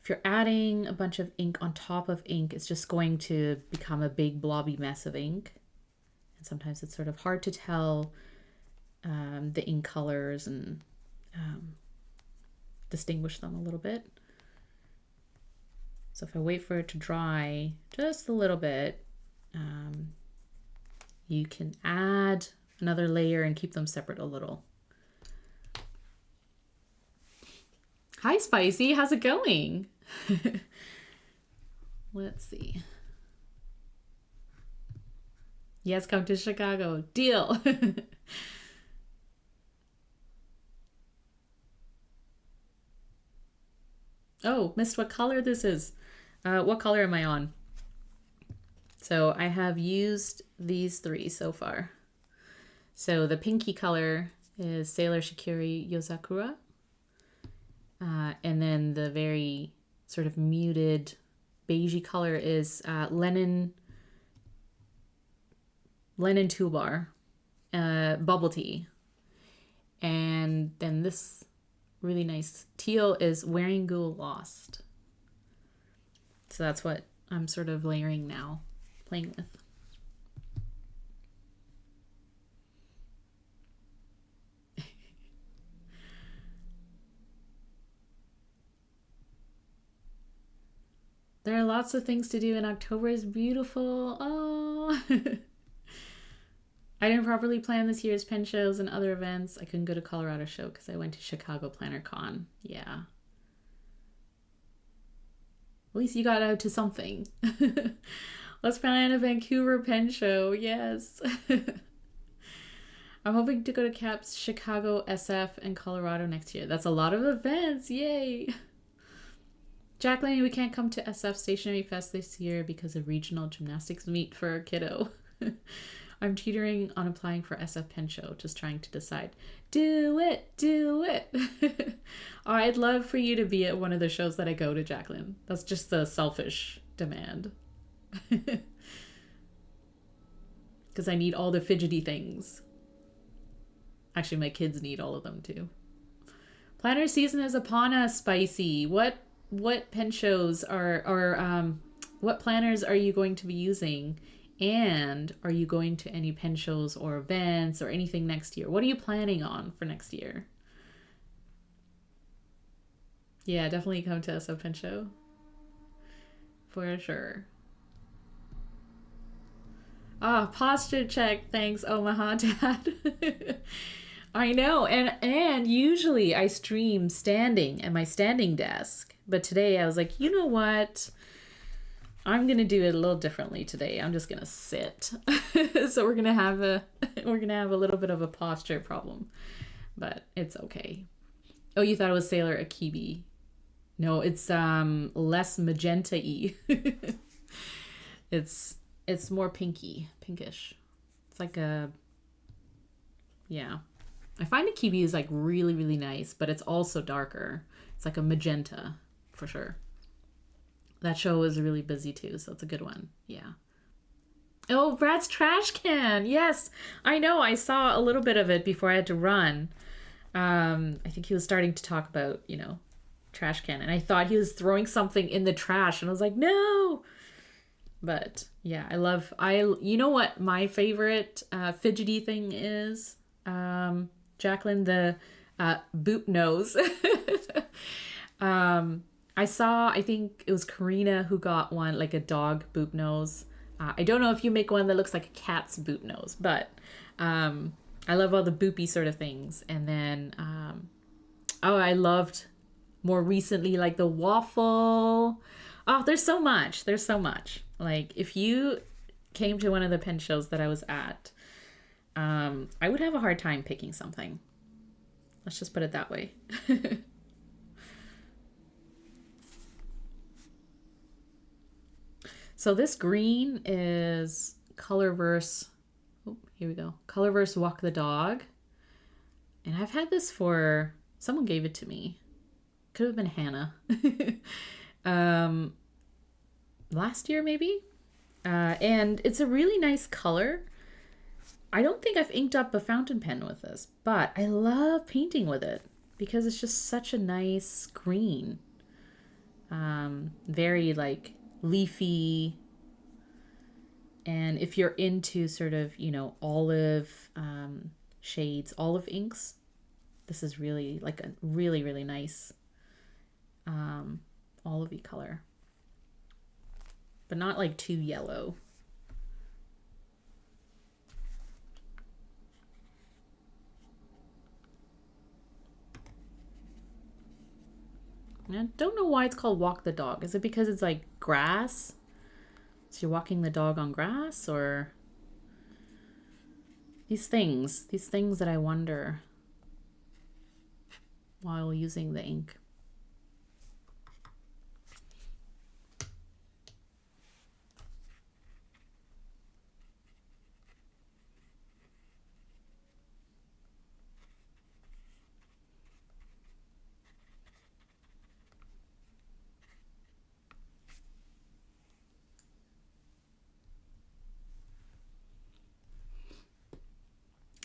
if you're adding a bunch of ink on top of ink, it's just going to become a big blobby mess of ink. And sometimes it's sort of hard to tell the ink colors and distinguish them a little bit. So if I wait for it to dry just a little bit, you can add another layer and keep them separate a little. Hi, Spicy. How's it going? Let's see. Yes, come to Chicago. Deal. Oh, missed what color this is. What color am I on? So I have used these three so far. So the pinky color is Sailor Shikiori Yozakura. And then the very sort of muted beigey color is Lennon Toolbar, Bubble Tea. And then this really nice teal is Warangul Lost. So that's what I'm sort of layering now, playing with. There are lots of things to do, and October is beautiful. Oh, I didn't properly plan this year's pen shows and other events. I couldn't go to Colorado show because I went to Chicago Planner Con. Yeah. At least you got out to something. Let's plan a Vancouver pen show. Yes. I'm hoping to go to CAP's Chicago, SF, and Colorado next year. That's a lot of events. Yay. Jacqueline, we can't come to SF Stationery Fest this year because of regional gymnastics meet for our kiddo. I'm teetering on applying for SF Pen Show, just trying to decide. Do it, do it. Oh, I'd love for you to be at one of the shows that I go to, Jacqueline. That's just a selfish demand. Because I need all the fidgety things. Actually, my kids need all of them too. Planner season is upon us, Spicy. What pen shows what planners are you going to be using? And are you going to any pen shows or events or anything next year? What are you planning on for next year? Yeah, definitely come to SF Pen Show. For sure. Ah, posture check. Thanks, Omaha Dad. I know. And usually I stream standing at my standing desk. But today I was like, you know what? I'm gonna do it a little differently today. I'm just gonna sit. So we're gonna have a little bit of a posture problem. But it's okay. Oh, you thought it was Sailor Akibi. No, it's less magenta-y. It's more pinkish. It's like a, yeah. I find Akibi is like really, really nice, but it's also darker. It's like a magenta for sure. That show is really busy too, so it's a good one. Yeah. Oh, Brad's trash can. Yes, I know. I saw a little bit of it before I had to run. I think he was starting to talk about, trash can, and I thought he was throwing something in the trash, and I was like, no. But yeah, you know what my favorite fidgety thing is, Jacqueline, the boop nose. I think it was Karina who got one, like a dog boop nose. I don't know if you make one that looks like a cat's boop nose, but I love all the boopy sort of things. And then, I loved more recently, like the waffle. Oh, there's so much. Like, if you came to one of the pen shows that I was at, I would have a hard time picking something. Let's just put it that way. So this green is Colorverse. Oh, here we go. Colorverse Walk the Dog. And I've had this for, someone gave it to me. Could have been Hannah. Last year maybe. And it's a really nice color. I don't think I've inked up a fountain pen with this, but I love painting with it because it's just such a nice green. Very like leafy. And if you're into sort of, olive shades, olive inks, this is really like a really, really nice olivey color. But not like too yellow. I don't know why it's called Walk the Dog. Is it because it's like grass? So you're walking the dog on grass, or these things that I wonder while using the ink.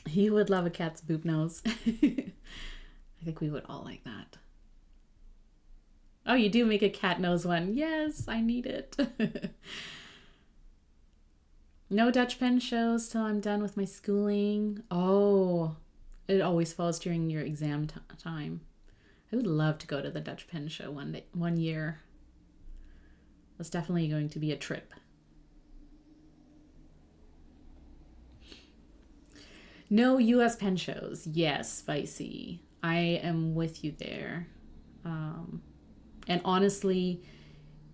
You would love a cat's boop nose. I think we would all like that. Oh, you do make a cat nose one. Yes, I need it. No Dutch pen shows till I'm done with my schooling. Oh, it always falls during your exam time. I would love to go to the Dutch pen show one year. That's definitely going to be a trip. No US pen shows. Yes, Spicy. I am with you there. And honestly,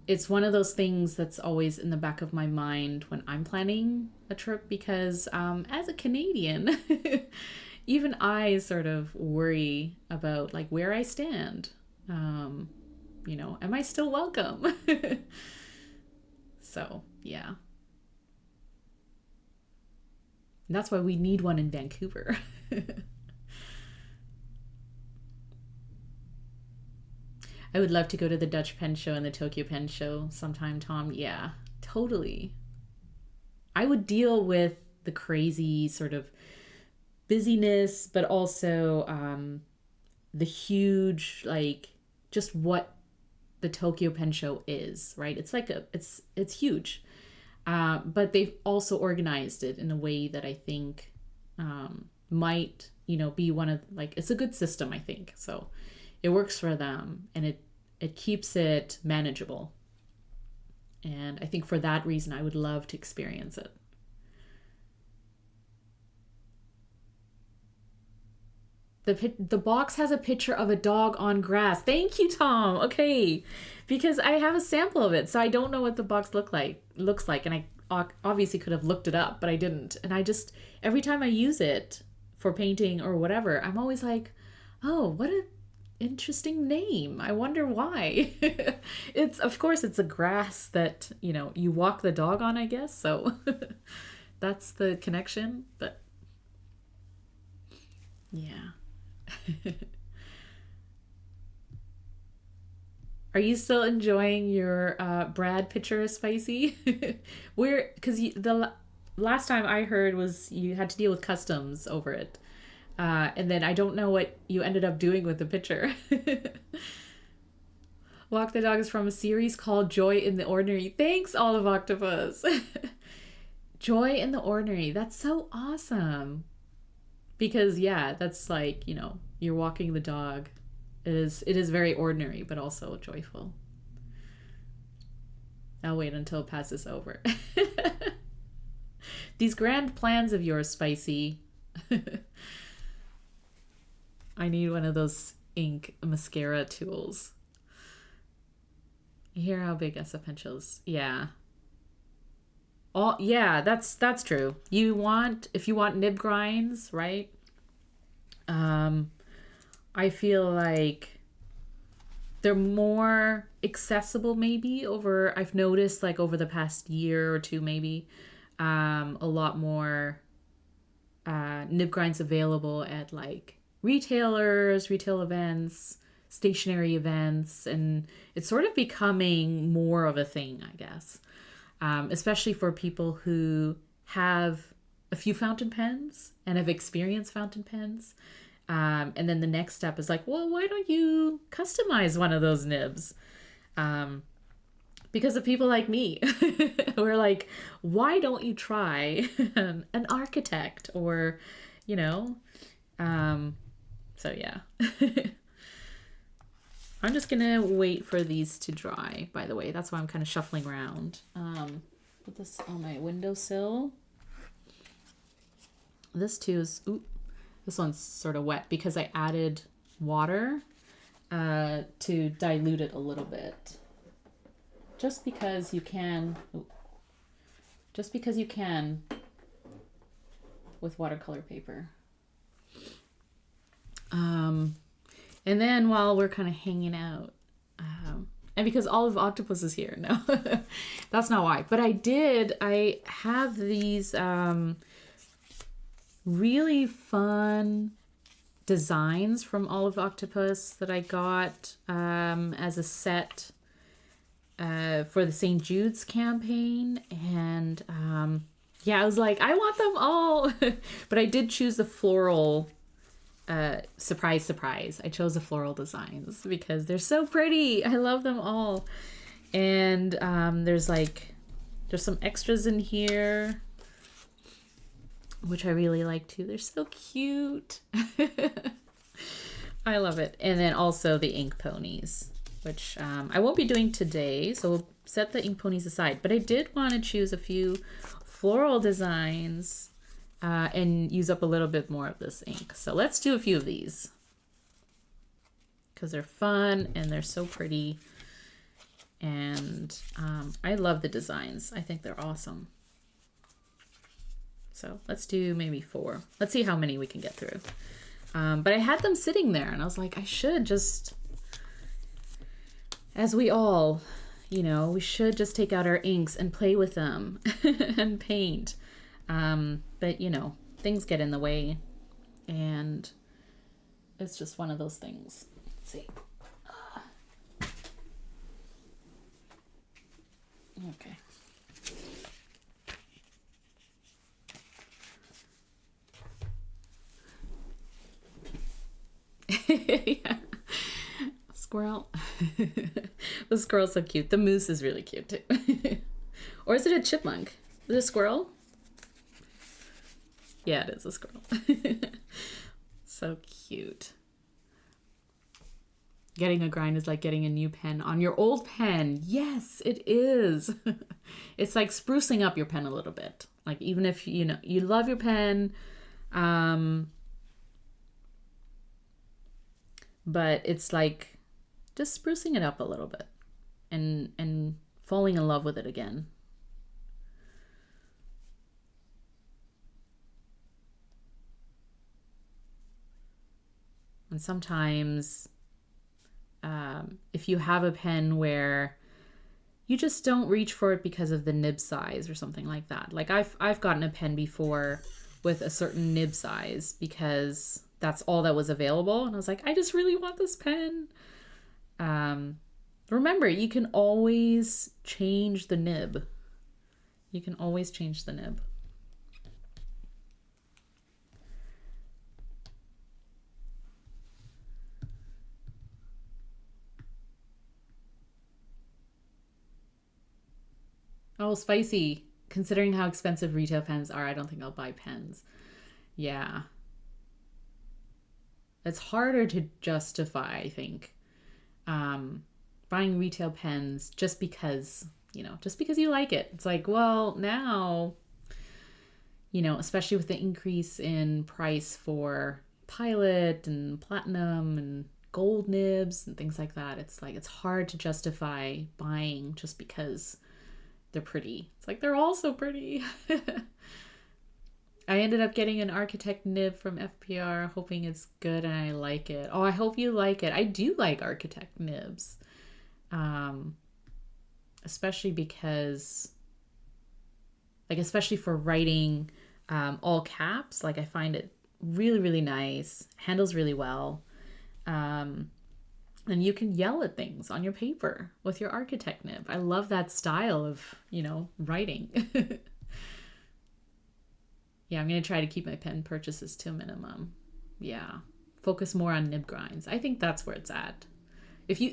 it's one of those things that's always in the back of my mind when I'm planning a trip because as a Canadian, even I sort of worry about like where I stand. Am I still welcome? So, yeah. That's why we need one in Vancouver. I would love to go to the Dutch Pen Show and the Tokyo Pen Show sometime, Tom. Yeah, totally. I would deal with the crazy sort of busyness, but also the huge, like, just what the Tokyo Pen Show is, right? It's like it's huge. But they've also organized it in a way that I think might, be one of, like, it's a good system, I think. So it works for them and it keeps it manageable. And I think for that reason, I would love to experience it. The box has a picture of a dog on grass. Thank you, Tom. Okay, because I have a sample of it, so I don't know what the box looks like, and I obviously could have looked it up, but I didn't. And I just every time I use it for painting or whatever, I'm always like, oh, what a interesting name. I wonder why. It's of course it's a grass that you walk the dog on, I guess. So that's the connection. But yeah. Are you still enjoying your Brad picture, Spicy? Because the last time I heard was you had to deal with customs over it. And then I don't know what you ended up doing with the picture. Walk the Dog is from a series called Joy in the Ordinary. Thanks, Olive Octopus. Joy in the Ordinary. That's so awesome. Because yeah, that's like, you're walking the dog. It is very ordinary, but also joyful. I'll wait until it passes over. These grand plans of yours, Spicy. I need one of those ink mascara tools. You hear how big SF pencil is? Yeah. Yeah, that's true. If you want nib grinds, right? I feel like they're more accessible maybe I've noticed like over the past year or two maybe, a lot more nib grinds available at like retailers, retail events, stationary events, and it's sort of becoming more of a thing, I guess. Especially for people who have a few fountain pens and have experienced fountain pens. And then the next step is like, well, why don't you customize one of those nibs? Because of people like me, we're like, why don't you try an architect or, so yeah. I'm just gonna wait for these to dry, by the way. That's why I'm kind of shuffling around. Put this on my windowsill. This too is, this one's sort of wet because I added water to dilute it a little bit. Just because you can with watercolor paper. And then while we're kind of hanging out, and because Olive Octopus is here, no, that's not why. But I have these really fun designs from Olive Octopus that I got as a set for the St. Jude's campaign. And yeah, I was like, I want them all. But I did choose the floral. Surprise, surprise. I chose the floral designs because they're so pretty. I love them all. And there's some extras in here, which I really like too. They're so cute. I love it. And then also the ink ponies, which I won't be doing today. So we'll set the ink ponies aside. But I did want to choose a few floral designs and use up a little bit more of this ink. So let's do a few of these because they're fun and they're so pretty. And I love the designs. I think they're awesome. So let's do maybe 4. Let's see how many we can get through. But I had them sitting there and I was like, I should just, as we all, we should just take out our inks and play with them and paint. But things get in the way and it's just one of those things. Let's see. Okay. Yeah. Squirrel. The squirrel's so cute. The moose is really cute too. Or is it a chipmunk? Is it a squirrel? Yeah, it is a squirrel. So cute. Getting a grind is like getting a new pen on your old pen. Yes, it is. It's like sprucing up your pen a little bit. Like even if you love your pen, but it's like just sprucing it up a little bit and falling in love with it again. And sometimes if you have a pen where you just don't reach for it because of the nib size or something like that. Like I've gotten a pen before with a certain nib size because that's all that was available. And I was like, I just really want this pen. Remember, you can always change the nib. You can always change the nib. Oh, spicy. Considering how expensive retail pens are, I don't think I'll buy pens. Yeah. It's harder to justify, I think, buying retail pens just because, just because you like it. It's like, well, now, especially with the increase in price for Pilot and Platinum and gold nibs and things like that, it's like, it's hard to justify buying just because they're pretty. It's like, they're all so pretty. I ended up getting an Architect nib from FPR, hoping it's good and I like it. Oh, I hope you like it. I do like Architect nibs. Especially because, especially for writing all caps, I find it really, really nice. Handles really well. And you can yell at things on your paper with your Architect nib. I love that style of, writing. Yeah, I'm going to try to keep my pen purchases to a minimum. Yeah. Focus more on nib grinds. I think that's where it's at.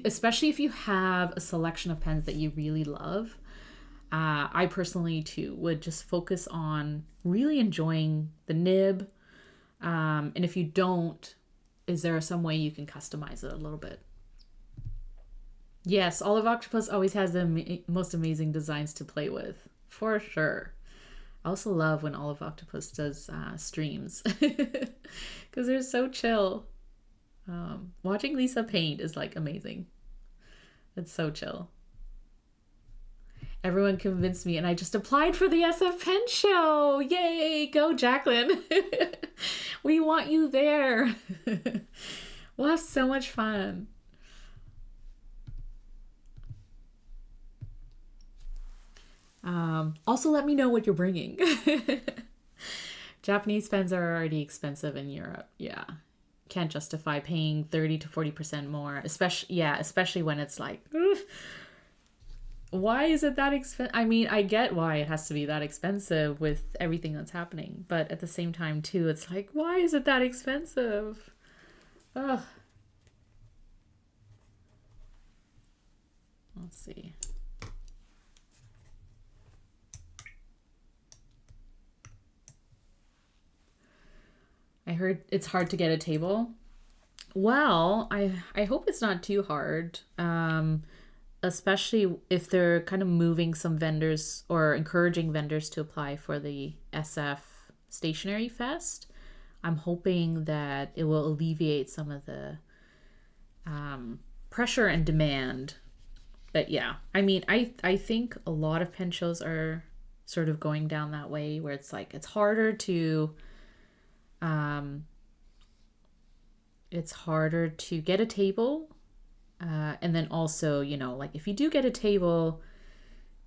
Especially if you have a selection of pens that you really love, I personally too would just focus on really enjoying the nib. And if you don't, is there some way you can customize it a little bit? Yes, Olive Octopus always has the most amazing designs to play with, for sure. I also love when Olive Octopus does streams because they're so chill. Watching Lisa paint is amazing. It's so chill. Everyone convinced me and I just applied for the SF Pen Show. Yay, go Jacqueline. We want you there. We'll have so much fun. Also, let me know what you're bringing. Japanese pens are already expensive in Europe. Yeah. Can't justify paying 30 to 40% more, especially when it's like, why is it that expensive? I mean, I get why it has to be that expensive with everything that's happening, but at the same time too, it's like, why is it that expensive? Ugh. Let's see. I heard it's hard to get a table. Well, I hope it's not too hard, especially if they're kind of moving some vendors or encouraging vendors to apply for the SF Stationery Fest. I'm hoping that it will alleviate some of the pressure and demand. But yeah, I mean, I think a lot of pen shows are sort of going down that way where it's like it's harder to get a table, and then also, if you do get a table,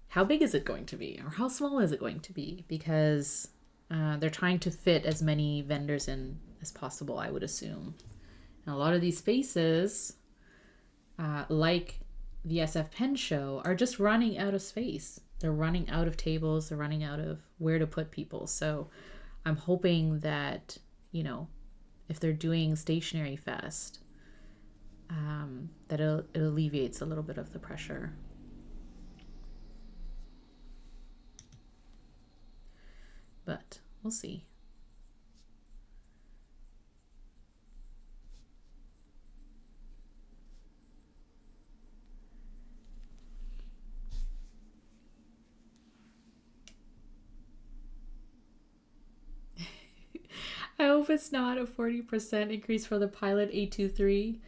how big is it going to be or how small is it going to be? Because they're trying to fit as many vendors in as possible, I would assume. And a lot of these spaces, like the SF Pen Show, are just running out of space. They're running out of tables. They're running out of where to put people. So I'm hoping that, if they're doing Stationery Fest, that it alleviates a little bit of the pressure. But we'll see. I hope it's not a 40% increase for the Pilot 823.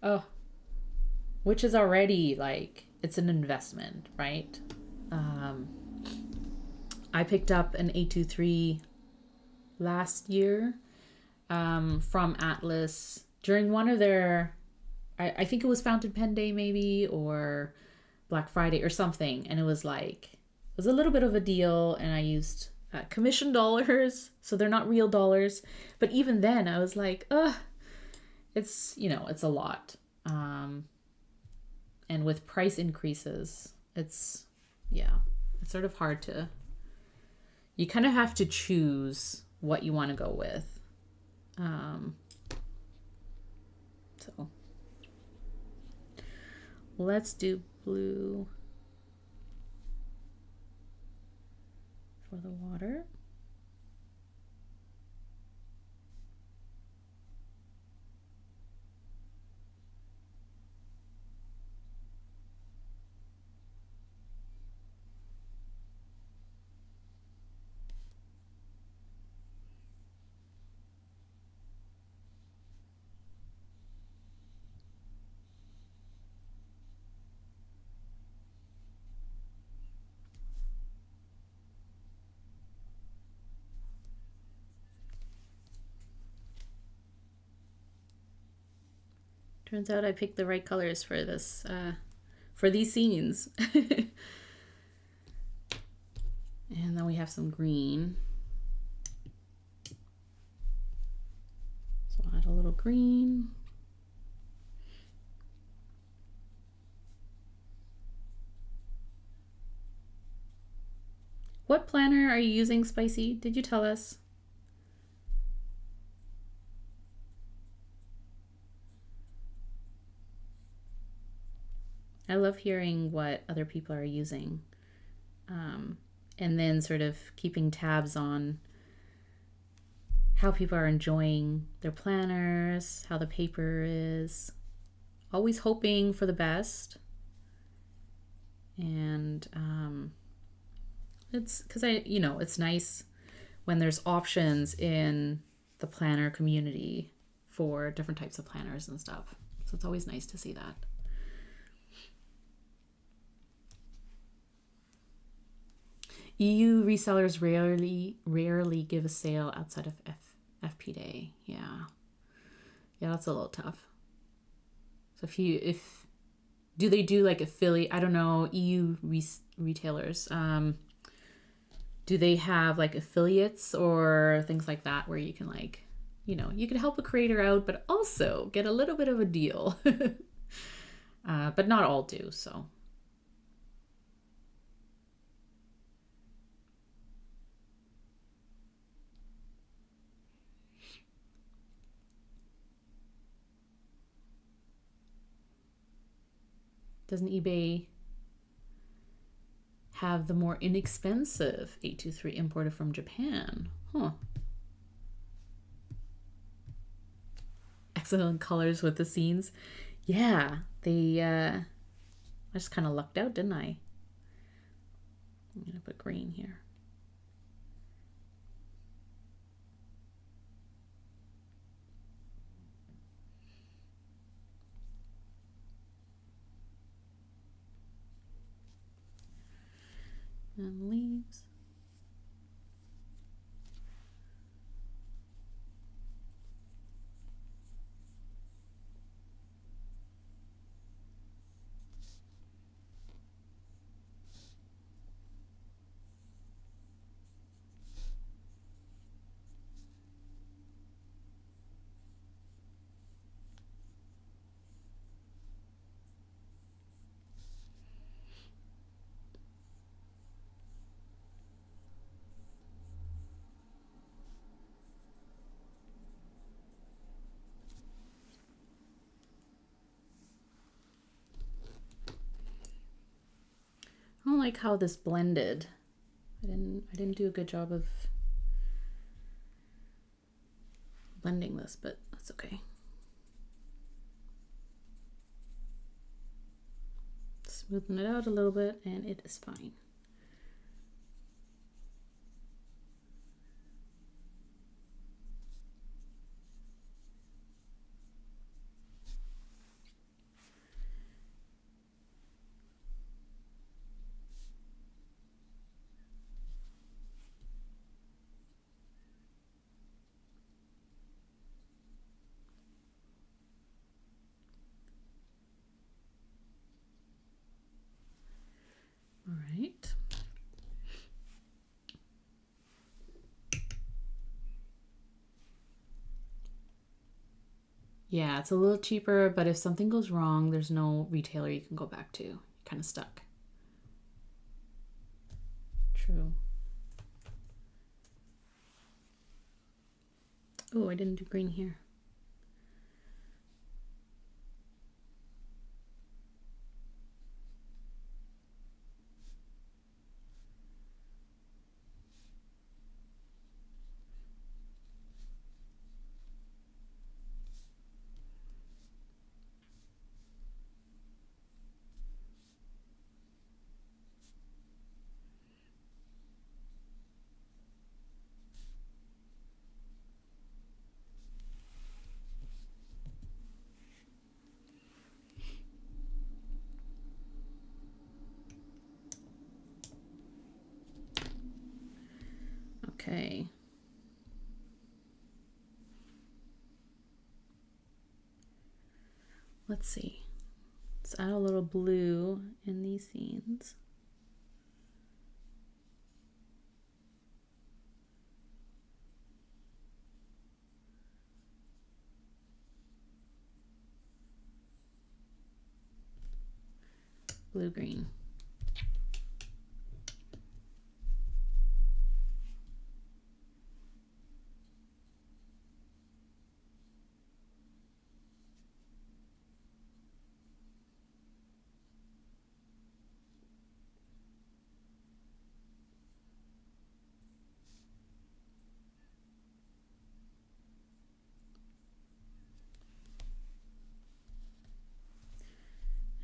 Oh, which is already like, it's an investment, right? Um, I picked up an 823 last year from Atlas during one of their, I think it was Fountain Pen Day maybe, or Black Friday or something. And it was like, it was a little bit of a deal. And I used commission dollars. So they're not real dollars. But even then I was like, it's, you know, it's a lot. And with price increases, it's, yeah, it's sort of hard to, you kind of have to choose what you want to go with. So let's do blue for the water. Turns out I picked the right colors for this, for these scenes. And then we have some green. So I'll add a little green. What planner are you using, Spicy? Did you tell us? I love hearing what other people are using. And then sort of keeping tabs on how people are enjoying their planners, how the paper is. Always hoping for the best. And it's because it's nice when there's options in the planner community for different types of planners and stuff. So it's always nice to see that. EU resellers rarely give a sale outside of FP Day. Yeah, that's a little tough. So if do they do like affiliate? I don't know, EU retailers. Do they have like affiliates or things like that where you can like, you can help a creator out, but also get a little bit of a deal. But not all do. So. Doesn't eBay have the more inexpensive 823 imported from Japan? Huh. Excellent colors with the scenes. Yeah, I just kind of lucked out, didn't I? I'm gonna put green here. And leaves. I don't like how this blended. I didn't do a good job of blending this, but that's okay. Smoothing it out a little bit and it is fine. Yeah, it's a little cheaper, but if something goes wrong, there's no retailer you can go back to. You're kind of stuck. True. Oh, I didn't do green here. Okay. Let's see. Let's add a little blue in these scenes. Blue green.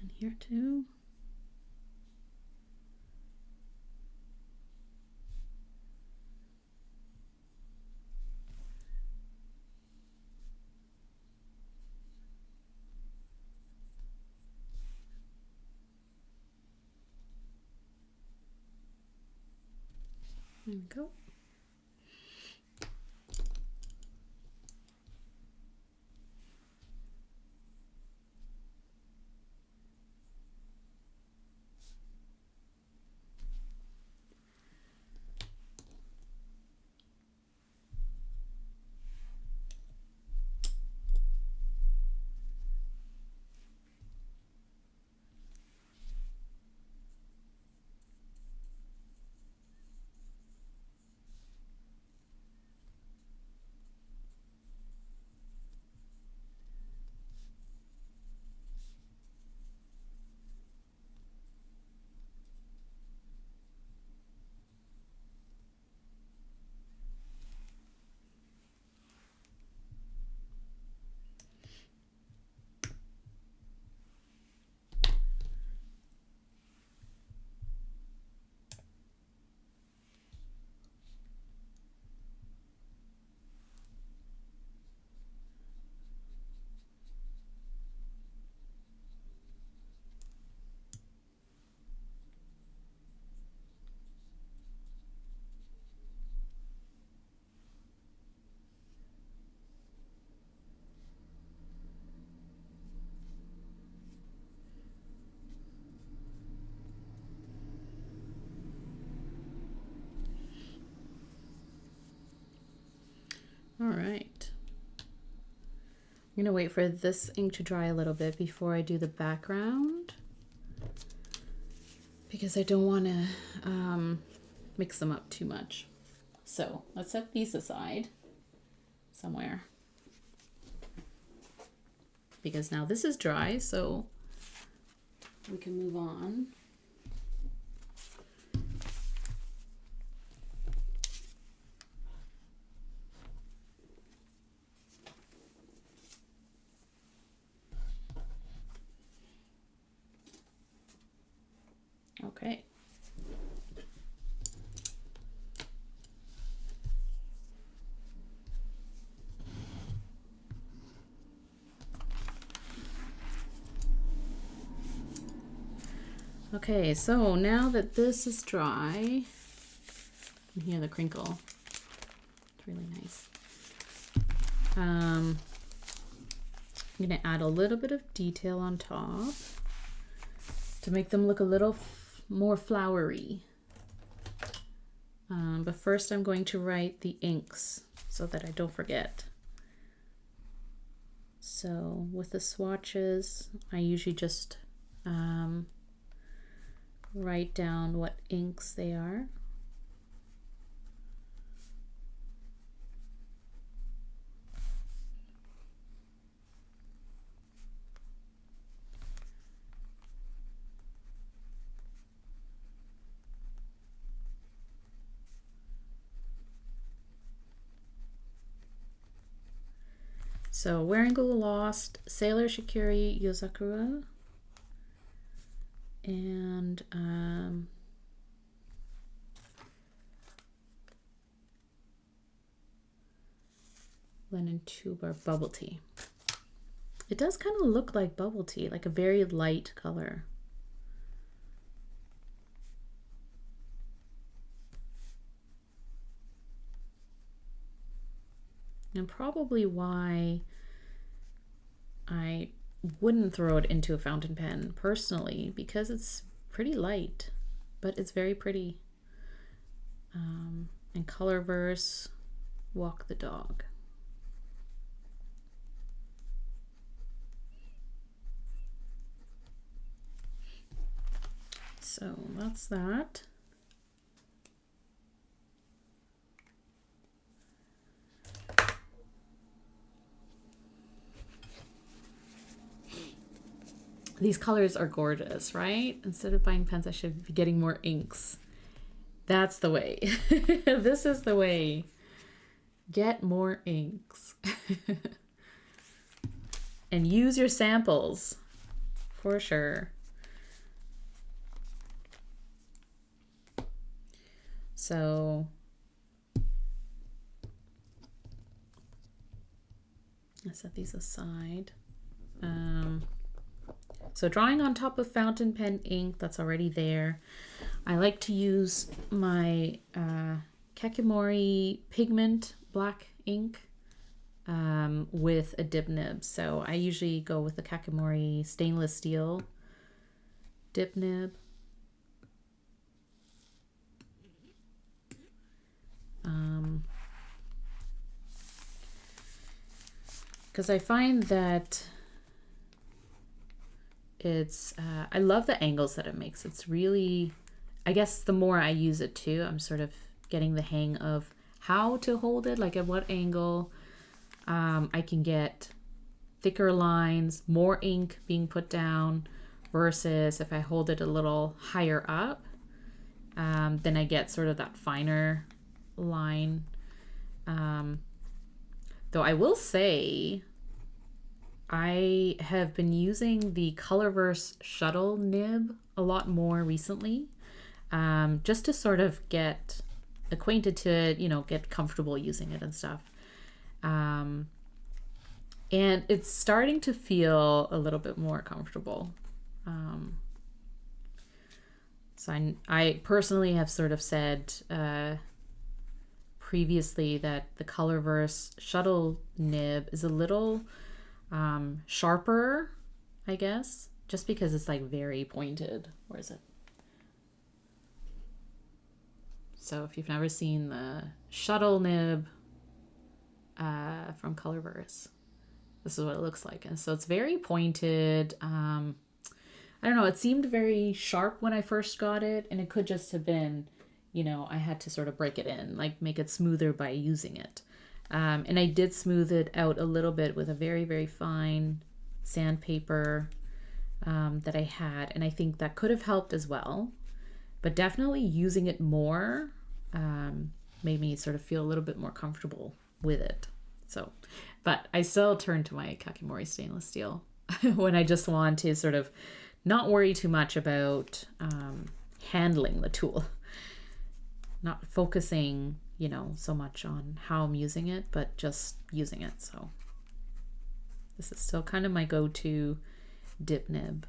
And here too. There we go. All right. I'm gonna wait for this ink to dry a little bit before I do the background because I don't want to mix them up too much. So let's set these aside somewhere because now this is dry, so we can move on. Okay. Okay, so now that this is dry, you can hear the crinkle. It's really nice. I'm gonna add a little bit of detail on top to make them look a little more flowery. But first I'm going to write the inks so that I don't forget. So with the swatches, I usually just write down what inks they are. So Wearing Gold Lost, Sailor Shikiori, Yozakura, and Lennon Tuber Bubble Tea. It does kind of look like bubble tea, like a very light color. And probably why I wouldn't throw it into a fountain pen personally, because it's pretty light, but it's very pretty. And Colorverse, Walk the Dog. So that's that. These colors are gorgeous, right? Instead of buying pens, I should be getting more inks. That's the way. This is the way. Get more inks. And use your samples, for sure. So I set these aside. So drawing on top of fountain pen ink that's already there, I like to use my Kakimori pigment black ink with a dip nib. So I usually go with the Kakimori stainless steel dip nib. Because I find that it's, I love the angles that it makes. It's really, I guess the more I use it too, I'm sort of getting the hang of how to hold it, like at what angle I can get thicker lines, more ink being put down, versus if I hold it a little higher up, then I get sort of that finer line. Though I will say, I have been using the Colorverse shuttle nib a lot more recently, just to sort of get acquainted to it, you know, get comfortable using it and stuff. And it's starting to feel a little bit more comfortable. So I personally have sort of said previously that the Colorverse shuttle nib is a little sharper, I guess, just because it's like very pointed. Where is it? So if you've never seen the shuttle nib from Colorverse, this is what it looks like. And so it's very pointed. I don't know, it seemed very sharp when I first got it, and it could just have been, you know, I had to sort of break it in, like make it smoother by using it. And I did smooth it out a little bit with a very, very fine sandpaper that I had. And I think that could have helped as well. But definitely using it more made me sort of feel a little bit more comfortable with it. So, but I still turn to my Kakimori stainless steel when I just want to sort of not worry too much about handling the tool. Not focusing, you know, so much on how I'm using it, but just using it. So this is still kind of my go-to dip nib.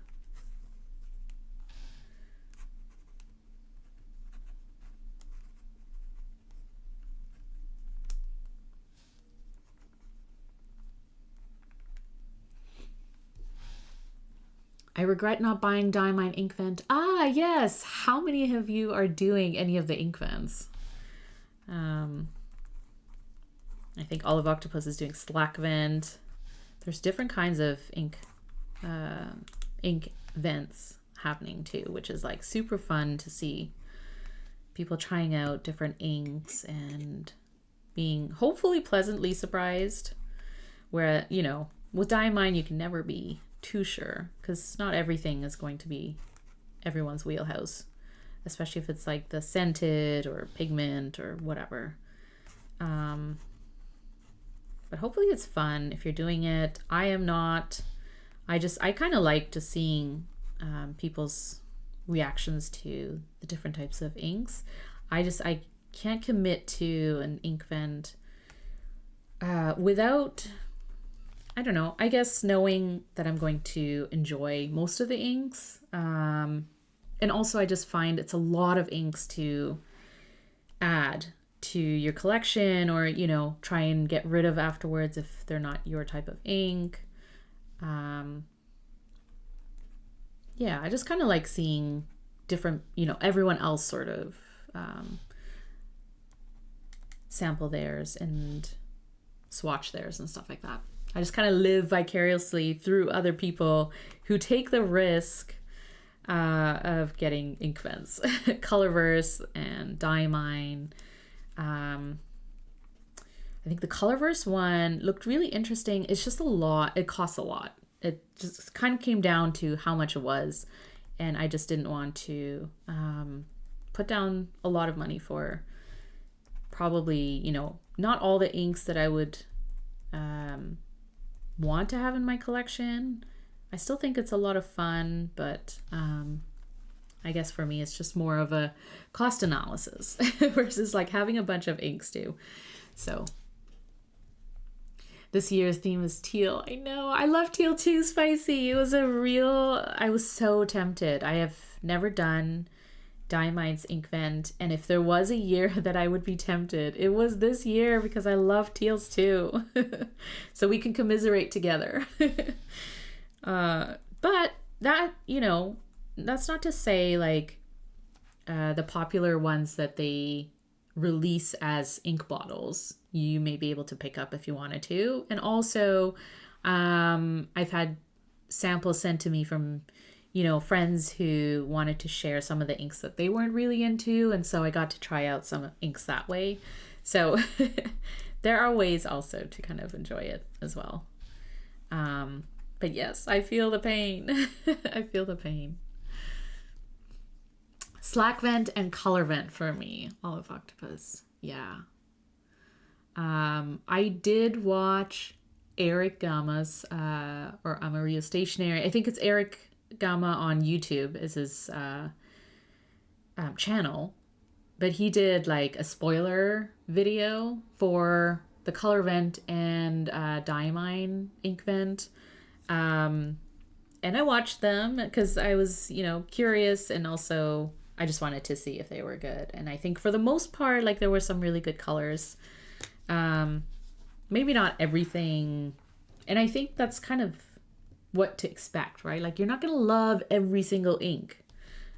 I regret not buying Diamine ink vent. Ah, yes. How many of you are doing any of the ink vents? I think Olive Octopus is doing Slack Vent. there's different kinds of ink vents happening too, which is like super fun to see people trying out different inks and being hopefully pleasantly surprised. Where, you know, with Diamine you can never be too sure, because not everything is going to be everyone's wheelhouse, especially if it's like the scented or pigment or whatever. But hopefully it's fun if you're doing it. I am not. I kind of like just seeing people's reactions to the different types of inks. I can't commit to an ink vent without, I don't know, I guess knowing that I'm going to enjoy most of the inks. And also I just find it's a lot of inks to add to your collection, or, you know, try and get rid of afterwards if they're not your type of ink. Yeah, I just kind of like seeing different, you know, everyone else sort of sample theirs and swatch theirs and stuff like that. I just kind of live vicariously through other people who take the risk of getting ink vents. Colorverse and Diamine. I think the Colorverse one looked really interesting. It's just a lot. It costs a lot. It just kind of came down to how much it was. And I just didn't want to put down a lot of money for probably, you know, not all the inks that I would want to have in my collection. I still think it's a lot of fun, but I guess for me it's just more of a cost analysis versus like having a bunch of inks too. So this year's theme is teal. I know, I love teal too, Spicy. It was I was so tempted. I have never done Diamine's ink vent, and if there was a year that I would be tempted, it was this year, because I love teals too. So we can commiserate together. But that, you know, that's not to say like the popular ones that they release as ink bottles you may be able to pick up if you wanted to. And also I've had samples sent to me from, you know, friends who wanted to share some of the inks that they weren't really into, and so I got to try out some inks that way. So there are ways also to kind of enjoy it as well. But yes, I feel the pain. I feel the pain. Slack vent and color vent for me. Olive Octopus. Yeah. I did watch Eric Gama's, or Amarillo Stationery. I think it's Eric Gama on YouTube is his channel. But he did like a spoiler video for the color vent and Diamine ink vent. And I watched them because I was, you know, curious, and also I just wanted to see if they were good. And I think for the most part, like, there were some really good colors. Maybe not everything. And I think that's kind of what to expect, right? Like, you're not going to love every single ink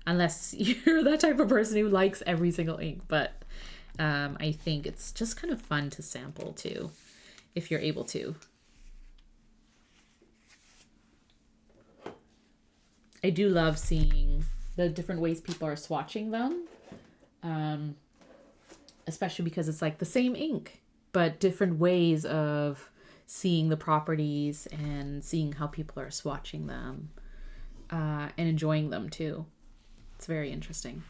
unless you're that type of person who likes every single ink. But I think it's just kind of fun to sample too, if you're able to. I do love seeing the different ways people are swatching them, especially because it's like the same ink, but different ways of seeing the properties and seeing how people are swatching them and enjoying them too. It's very interesting.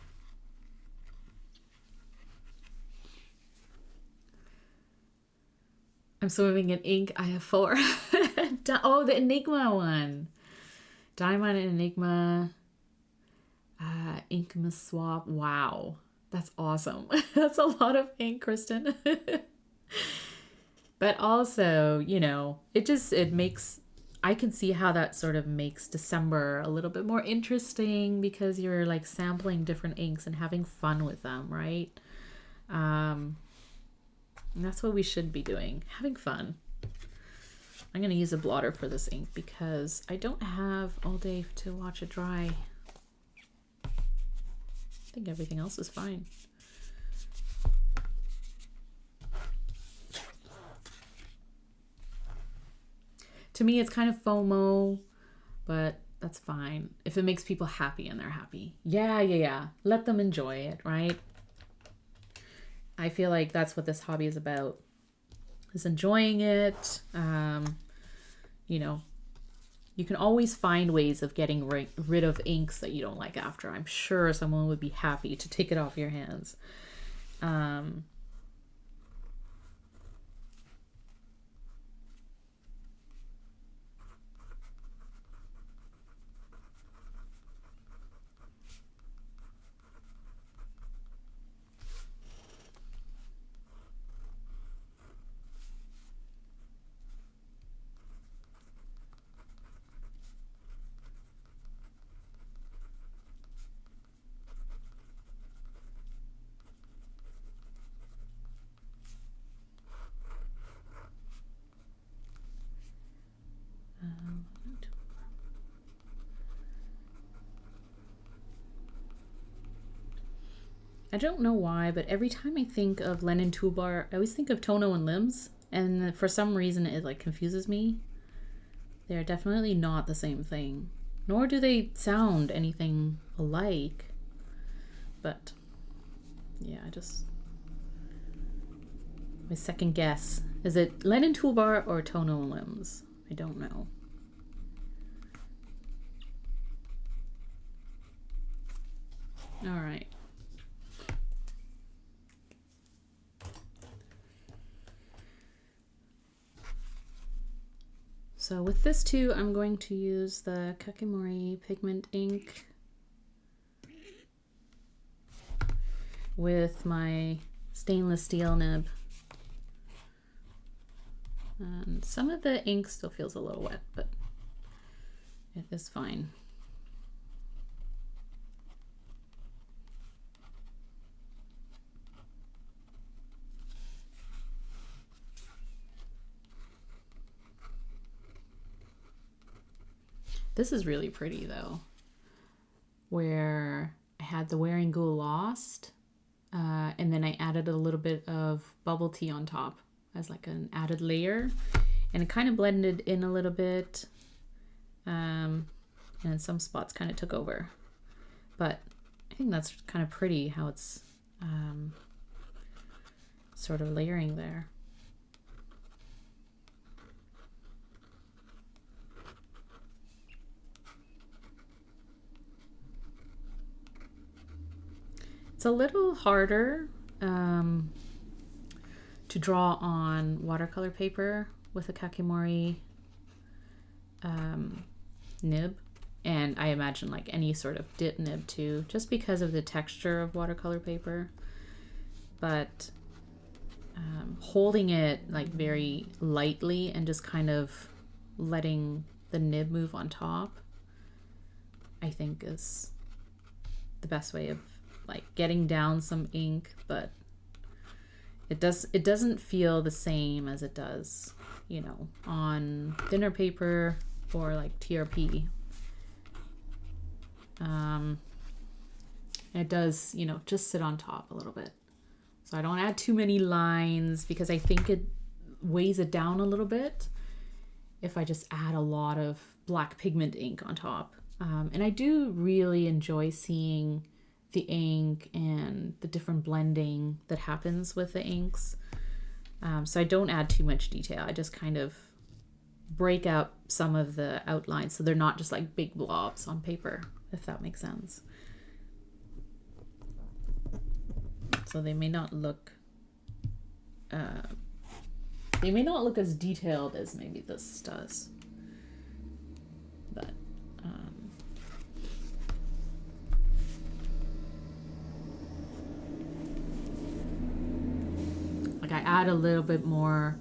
I'm swimming in ink. I have 4. Oh, the Enigma one. Diamond and Enigma. Inkma swap. Wow. That's awesome. That's a lot of ink, Kristen. But also, you know, it makes, I can see how that sort of makes December a little bit more interesting, because you're like sampling different inks and having fun with them, right? And that's what we should be doing, having fun. I'm going to use a blotter for this ink because I don't have all day to watch it dry. I think everything else is fine. To me, it's kind of FOMO, but that's fine. If it makes people happy and they're happy. Yeah. Let them enjoy it, right? I feel like that's what this hobby is about. Is enjoying it. You know, you can always find ways of getting rid of inks that you don't like after. I'm sure someone would be happy to take it off your hands. I don't know why, but every time I think of Lennon toolbar, I always think of Tono and Limbs, and for some reason it like confuses me. They're definitely not the same thing, nor do they sound anything alike. But yeah, my second guess. Is it Lennon toolbar or Tono and Limbs? I don't know. All right. So with this too, I'm going to use the Kakimori pigment ink with my stainless steel nib. And some of the ink still feels a little wet, but it is fine. This is really pretty though, where I had the Wearing Ghoul Lost, and then I added a little bit of bubble tea on top as like an added layer, and it kind of blended in a little bit, and in some spots kind of took over. But I think that's kind of pretty how it's sort of layering there. It's a little harder to draw on watercolor paper with a Kakimori nib, and I imagine like any sort of dip nib too, just because of the texture of watercolor paper. But holding it like very lightly and just kind of letting the nib move on top, I think is the best way of like getting down some ink, but it doesn't feel the same as it does, you know, on thinner paper or like TRP. It does, you know, just sit on top a little bit. So I don't add too many lines because I think it weighs it down a little bit if I just add a lot of black pigment ink on top. And I do really enjoy seeing the ink and the different blending that happens with the inks. So I don't add too much detail. I just kind of break up some of the outlines so they're not just like big blobs on paper, if that makes sense. So they may not look as detailed as maybe this does, but like I add a little bit more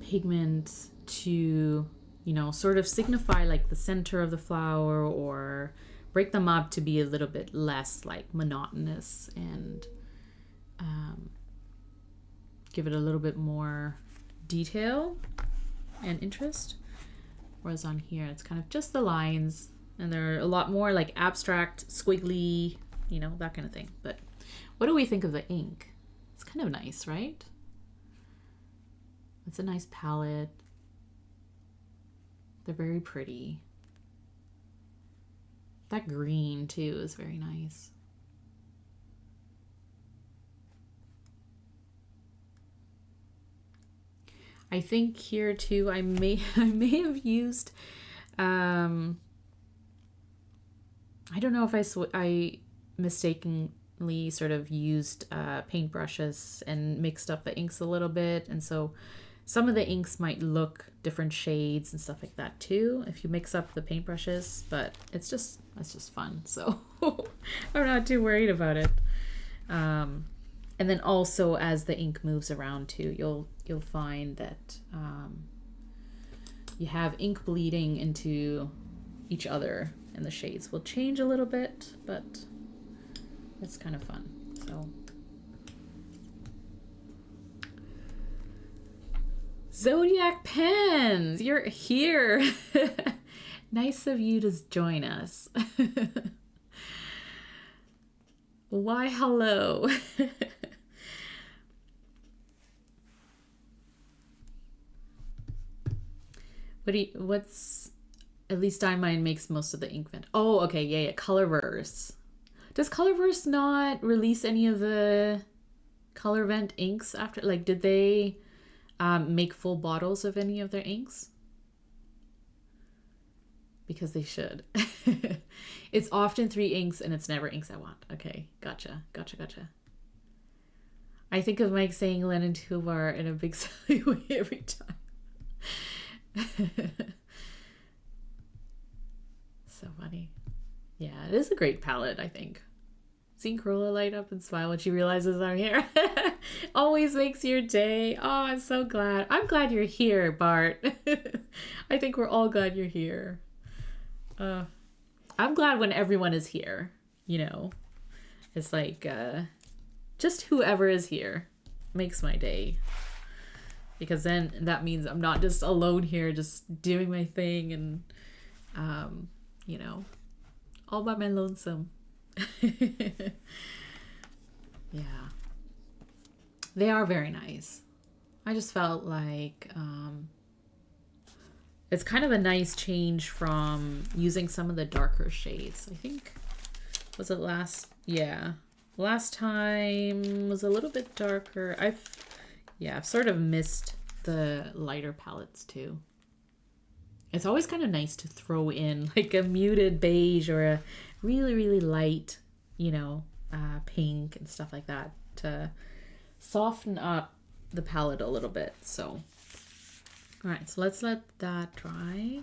pigment to, you know, sort of signify like the center of the flower, or break them up to be a little bit less like monotonous, and give it a little bit more detail and interest. Whereas on here it's kind of just the lines, and they're a lot more like abstract, squiggly, you know, that kind of thing. But what do we think of the ink? It's kind of nice, right? It's a nice palette. They're very pretty. That green too is very nice. I think here too, I may have used, I don't know if I mistakenly sort of used paintbrushes and mixed up the inks a little bit, and so some of the inks might look different shades and stuff like that too if you mix up the paintbrushes, but it's just fun, so I'm not too worried about it. And then also as the ink moves around too, you'll find that you have ink bleeding into each other, and the shades will change a little bit, but it's kind of fun. So Zodiac Pens, you're here. Nice of you to join us. Why, hello. What's, at least mine makes most of the ink vent. Oh, okay, yeah, Colorverse. Does Colorverse not release any of the color vent inks after, like, did they make full bottles of any of their inks? Because they should. It's often 3 inks and it's never inks I want. Okay, gotcha. I think of Mike saying Lennon toolbar in a big silly way every time. So funny. Yeah, it is a great palette, I think. Seeing Corolla light up and smile when she realizes I'm here always makes your day. Oh, I'm so glad. I'm glad you're here, Bart. I think we're all glad you're here. I'm glad when everyone is here, you know. It's like just whoever is here makes my day. Because then that means I'm not just alone here just doing my thing and you know, all by my lonesome. Yeah, they are very nice. I just felt like it's kind of a nice change from using some of the darker shades. I think, was it last time was a little bit darker. I've sort of missed the lighter palettes too. It's always kind of nice to throw in like a muted beige or a really, really light, you know, pink and stuff like that to soften up the palette a little bit. So, all right, so let's let that dry.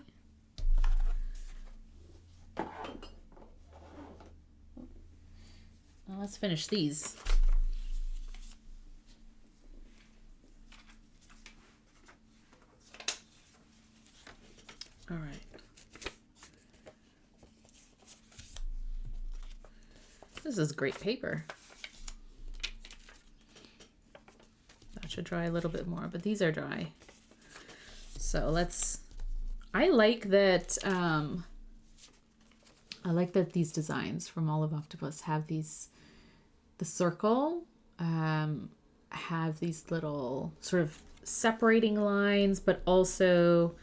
Well, let's finish these. All right. This is great paper. That should dry a little bit more, but these are dry. So I like that these designs from Olive Octopus have the circle, have these little sort of separating lines, but also,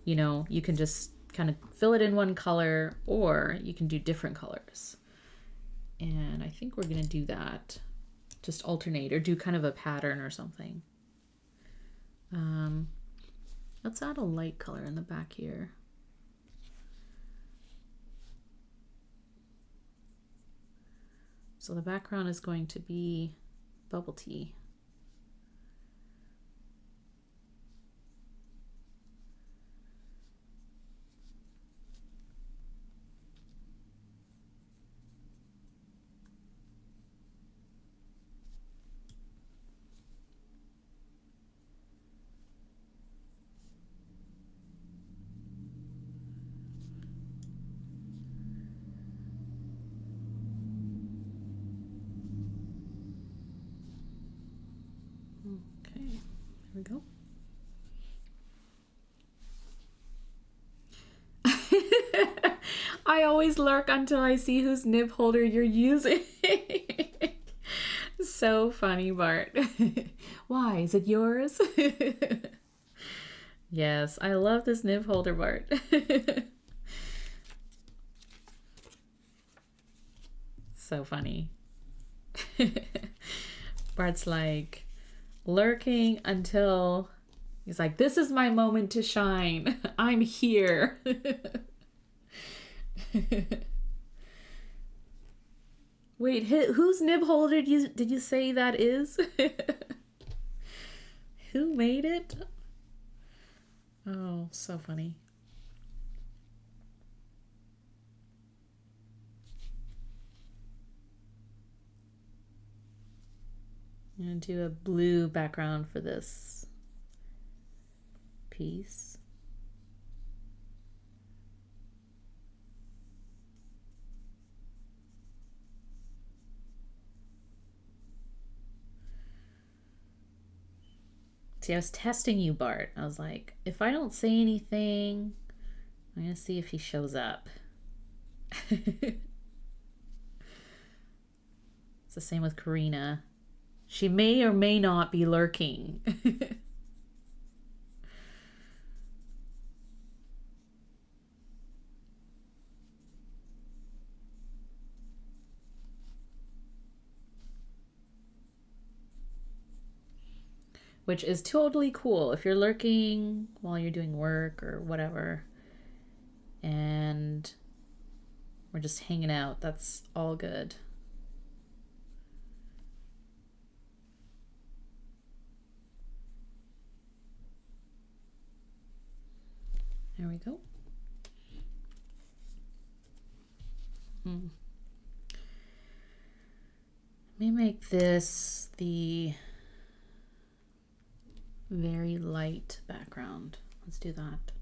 you know, you can just kind of fill it in one color or you can do different colors. And I think we're going to do that. Just alternate or do kind of a pattern or something. Let's add a light color in the back here. So the background is going to be bubble tea. Okay, here we go. I always lurk until I see whose nib holder you're using. So funny, Bart. Why? Is it yours? Yes, I love this nib holder, Bart. So funny. Bart's like lurking until he's like, this is my moment to shine. I'm here. Wait, whose nib holder did you say that is? Who made it? Oh, so funny. I'm gonna do a blue background for this piece. See, I was testing you, Bart. I was like, if I don't say anything, I'm gonna see if he shows up. It's the same with Karina. She may or may not be lurking. Which is totally cool if you're lurking while you're doing work or whatever. And we're just hanging out. That's all good. There we go. Let me make this the very light background. Let's do that.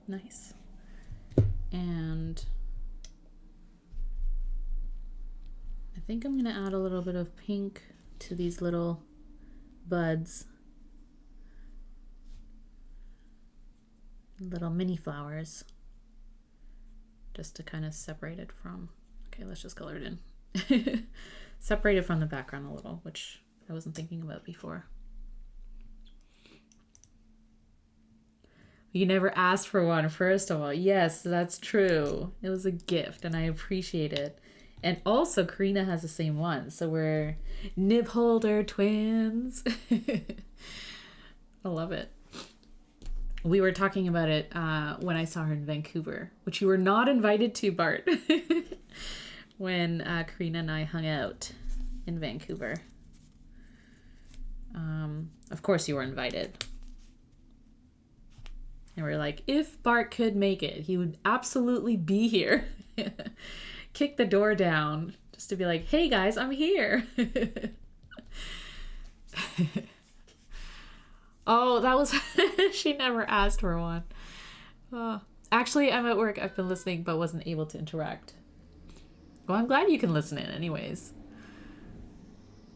Nice. And I think I'm going to add a little bit of pink to these little buds. Little mini flowers. Just to kind of separate it from... Okay, let's just color it in. Separate it from the background a little, which I wasn't thinking about before. You never asked for one, first of all. Yes, that's true. It was a gift, and I appreciate it. And also, Karina has the same one, so we're nib holder twins. I love it. We were talking about it when I saw her in Vancouver, which you were not invited to, Bart. When Karina and I hung out in Vancouver. Of course you were invited. And we're like, if Bart could make it, he would absolutely be here. Kick the door down just to be like, hey guys, I'm here. Oh, that was... She never asked for one. Actually, I'm at work. I've been listening, but wasn't able to interact. Well, I'm glad you can listen in anyways.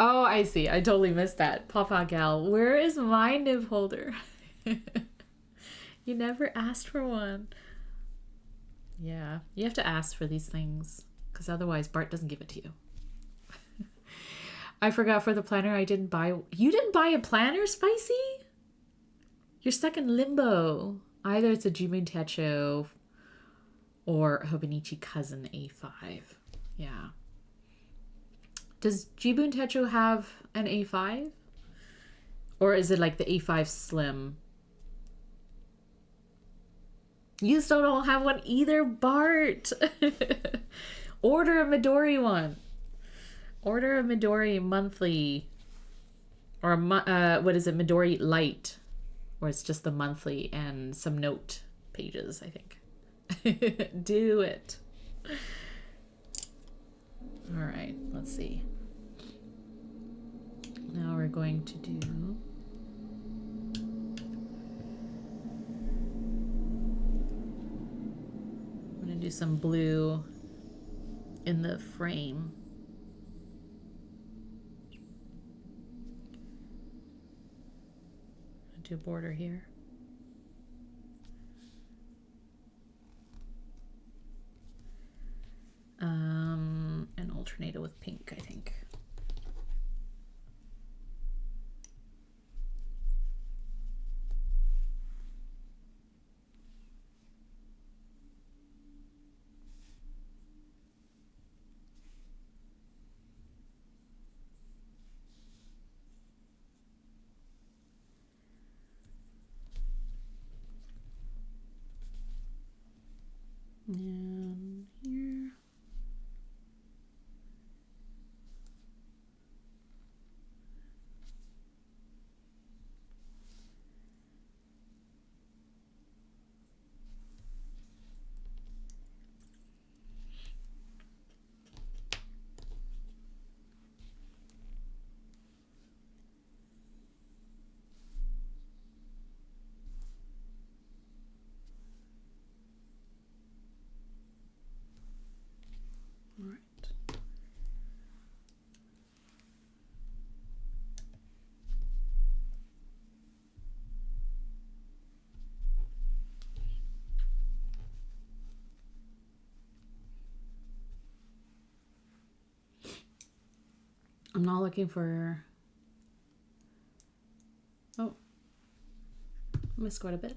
Oh, I see. I totally missed that. Papa Gal, where is my nib holder? You never asked for one. Yeah, you have to ask for these things because otherwise Bart doesn't give it to you. I forgot for the planner I didn't buy... You didn't buy a planner, Spicy? You're stuck in limbo. Either it's a Jibun Techo or Hobonichi Cousin A5. Yeah. Does Jibun Techo have an A5? Or is it like the A5 Slim? You still don't have one either, Bart. Order a Midori one. Order a Midori monthly. Or what is it? Midori Light. Or it's just the monthly and some note pages, I think. Do it. All right, let's see. Now we're going to do... I'm going to do some blue in the frame. Do a border here. And alternate it with pink, I think. And here. All right. I'm not looking for... Oh, I missed quite a bit.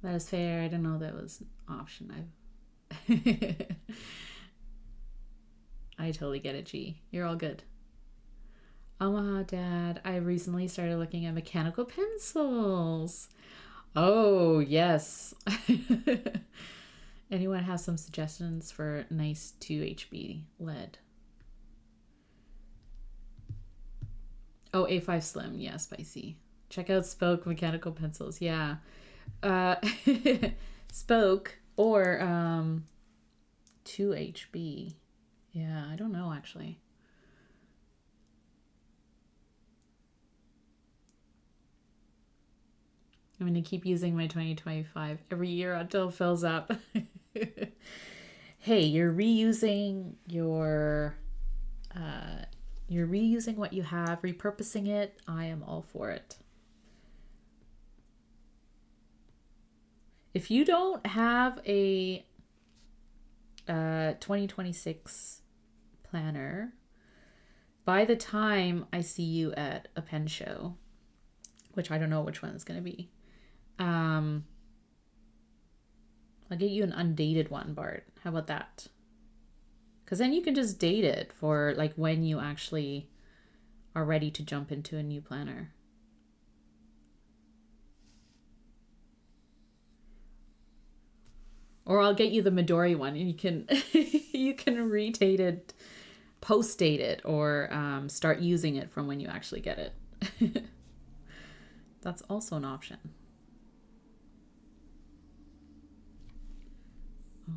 That is fair. I didn't know that was an option. I totally get it, G. You're all good. Omaha, Dad. I recently started looking at mechanical pencils. Oh, yes. Anyone have some suggestions for nice 2HB lead? Oh, A5 Slim. Yeah, spicy. Check out Spoke mechanical pencils. Yeah. Spoke or 2HB. Yeah, I don't know actually. I'm going to keep using my 2025 every year until it fills up. Hey, you're reusing what you have, repurposing it. I am all for it. If you don't have a 2026 planner, by the time I see you at a pen show, which I don't know which one it's going to be, I'll get you an undated one, Bart. How about that? Because then you can just date it for like when you actually are ready to jump into a new planner. Or I'll get you the Midori one and you can you can redate it, post date it, or start using it from when you actually get it. That's also an option. Oh.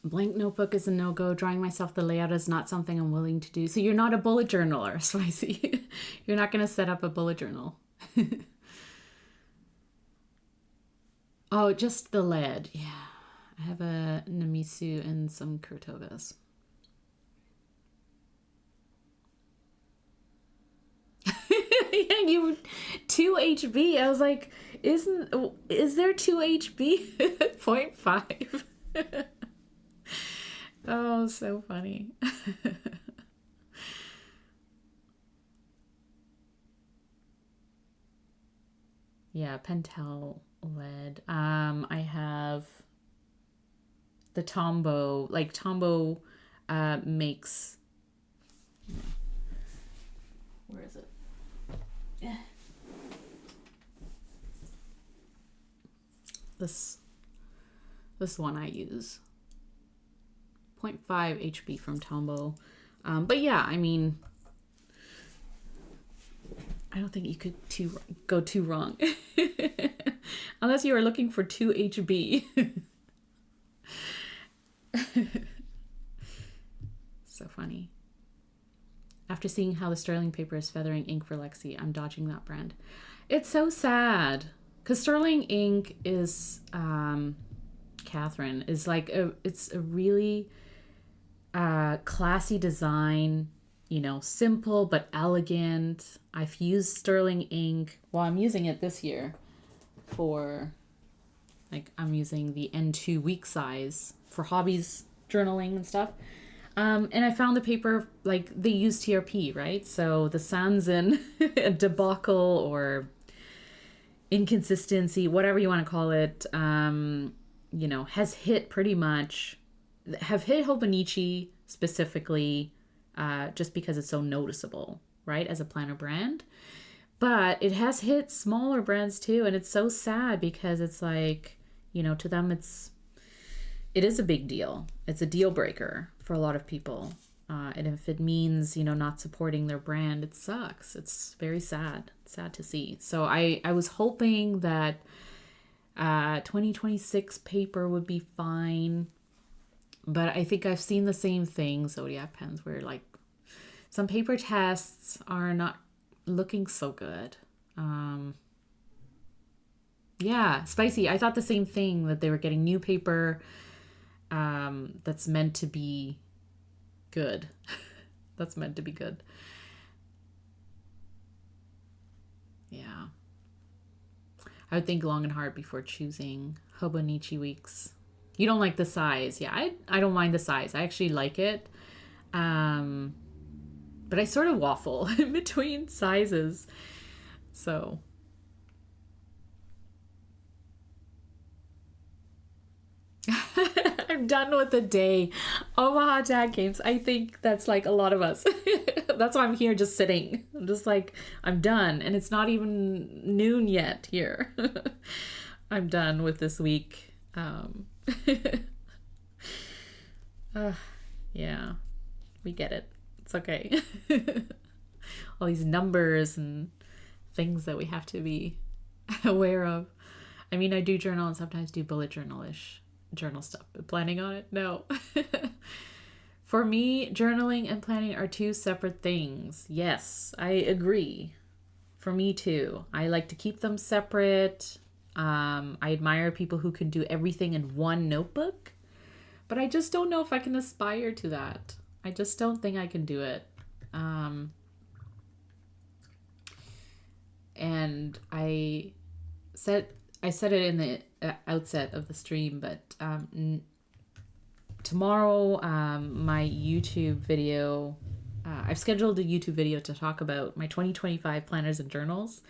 Blank notebook is a no-go. Drawing myself the layout is not something I'm willing to do. So you're not a bullet journaler, Spicy. You're not going to set up a bullet journal. Oh, just the lead. Yeah. I have a Namisu and some Kurtovas. Yeah, you 2 HB. I was like, is there 2 HB? 0.5. Oh, so funny. Yeah, Pentel lead. I have the Tombow. Like Tombow makes. Where is it? Yeah. This one I use. 0.5 HB from Tombow. But yeah, I mean, I don't think you could go too wrong. Unless you are looking for 2 HB. So funny. After seeing how the sterling paper is feathering ink for Lexi, I'm dodging that brand. It's so sad. Because sterling ink is, Catherine, is like, it's a really classy design. You know, simple but elegant. I've used sterling ink. Well, I'm using it this year for, like, I'm using the N2 week size for hobbies, journaling and stuff. And I found the paper, like, they use TRP, right? So the Sanzen debacle or inconsistency, whatever you want to call it, you know, has hit pretty much, have hit Hobonichi specifically, just because it's so noticeable, right, as a planner brand. But it has hit smaller brands too, and it's so sad because it's like, you know, to them it is a big deal. It's a deal breaker for a lot of people. And if it means, you know, not supporting their brand, it sucks. It's very sad to see. So I was hoping that 2026 paper would be fine. But I think I've seen the same thing, Zodiac pens, where like some paper tests are not looking so good. Yeah, Spicy. I thought the same thing, that they were getting new paper that's meant to be good. That's meant to be good. Yeah. I would think long and hard before choosing Hobonichi weeks. You don't like the size. Yeah, I don't mind the size. I actually like it. But I sort of waffle in between sizes. So. I'm done with the day. Omaha Tag Games. I think that's like a lot of us. That's why I'm here just sitting. I'm just like, I'm done. And it's not even noon yet here. I'm done with this week. Yeah, we get it. It's okay. All these numbers and things that we have to be aware of. I mean, I do journal and sometimes do bullet journal-ish journal stuff, but planning on it, no. For me, journaling and planning are two separate things. Yes, I agree. For me too. I like to keep them separate. I admire people who can do everything in one notebook, but I just don't know if I can aspire to that. I just don't think I can do it. And I said it in the outset of the stream, but tomorrow, my YouTube video, I've scheduled a YouTube video to talk about my 2025 planners and journals.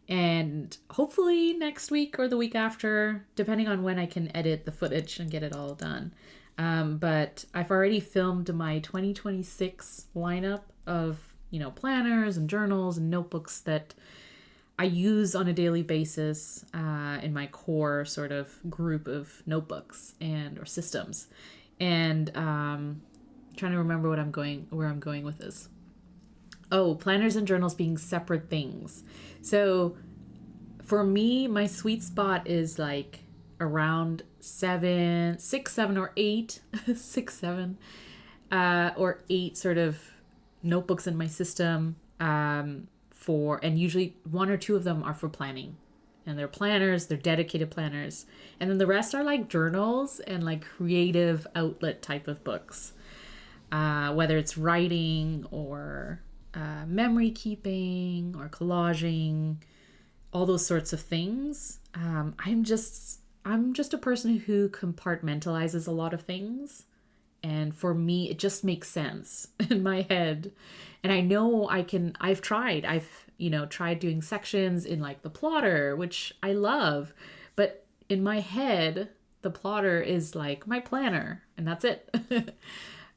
And hopefully next week or the week after, depending on when I can edit the footage and get it all done. But I've already filmed my 2026 lineup of, you know, planners and journals and notebooks that I use on a daily basis in my core sort of group of notebooks or systems. And trying to remember where I'm going with this. Oh, planners and journals being separate things. So for me, my sweet spot is like around 6, 7, or 8, 6, 7, or 8 sort of notebooks in my system. And usually 1 or 2 of them are for planning. And they're planners, they're dedicated planners. And then the rest are like journals and like creative outlet type of books. Whether it's writing or memory keeping or collaging, all those sorts of things. I'm just a person who compartmentalizes a lot of things. And for me, it just makes sense in my head. And I know I've tried doing sections in like the plotter, which I love. But in my head, the plotter is like my planner and that's it.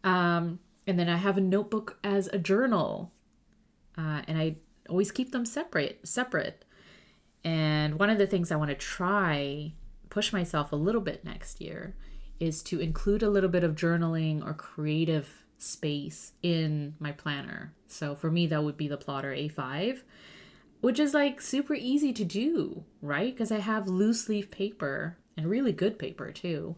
And then I have a notebook as a journal. And I always keep them separate. And one of the things I want to push myself a little bit next year, is to include a little bit of journaling or creative space in my planner. So for me, that would be the Plotter A5, which is like super easy to do, right? Because I have loose leaf paper and really good paper too,